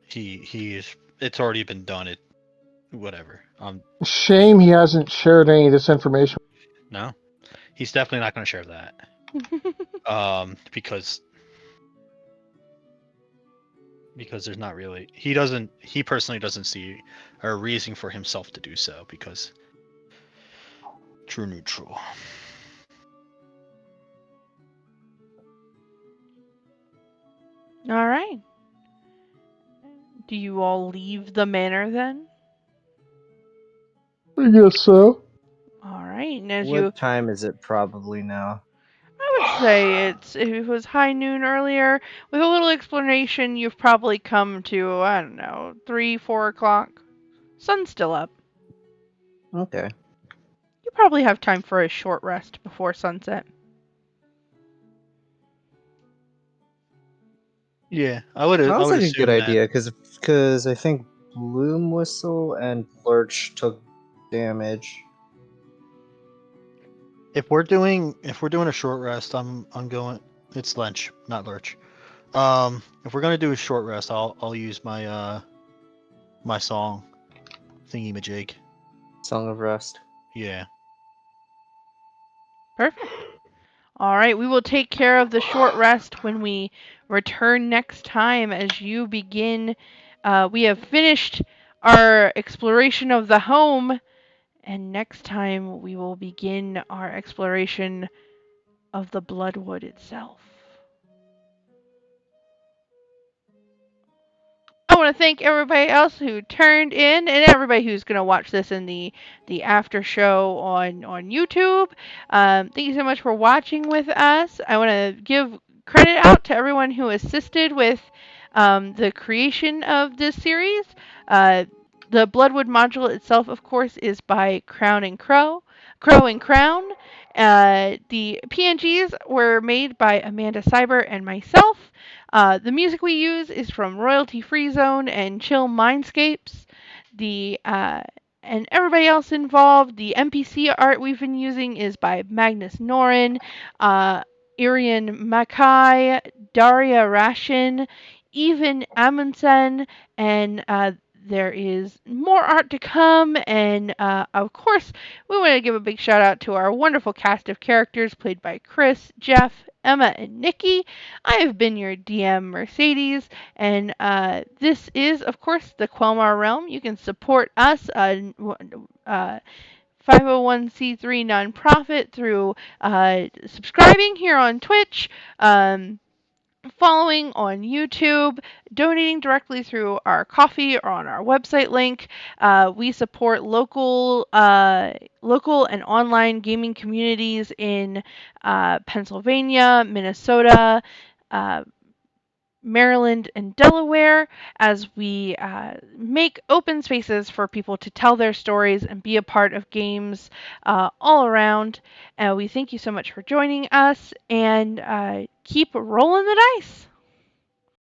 He's it's already been done. It whatever. Shame he hasn't shared any of this information. No, he's definitely not going to share that. Because because there's not really he personally doesn't see a reason for himself to do so because true neutral. All right. Do you all leave the manor then? I guess so. All right. And as What time is it probably now? I would say if it was high noon earlier, with a little explanation, you've probably come to, I don't know, 3, 4 o'clock. Sun's still up. Okay. You probably have time for a short rest before sunset. Yeah, I would Sounds like a assume good that idea, because I think Bloomwhistle and Lurch took damage. if we're doing a short rest, I'm going. It's Lench, not Lurch. If we're gonna do a short rest, I'll use my my song thingy majig. Song of Rest. Yeah. Perfect. All right, we will take care of the short rest when we return next time as you begin. We have finished our exploration of the home, and next time we will begin our exploration of the Bloodwood itself. I want to thank everybody else who turned in and everybody who's going to watch this in the after show on YouTube. Thank you so much for watching with us. I want to give credit out to everyone who assisted with the creation of this series. The Bloodwood module itself, of course, is by Crow&Crown. The PNGs were made by Amanda Seibert and myself. The music we use is from Royalty Free Zone and Chill Mindscapes. And everybody else involved, the NPC art we've been using is by Magnus Noren, Erion Makai, Daria Rasher, even Amundsen, and there is more art to come, and of course, we want to give a big shout out to our wonderful cast of characters played by Chris, Geoff, Emma, and Nikki. I have been your DM, Mercedes, and this is, of course, the Quelmar Realm. You can support us, 501c3 nonprofit, through subscribing here on Twitch, following on YouTube, donating directly through our Ko-fi or on our website link. We support local and online gaming communities in Pennsylvania, Minnesota, Maryland, and Delaware, as we make open spaces for people to tell their stories and be a part of games all around. We thank you so much for joining us, and keep rolling the dice.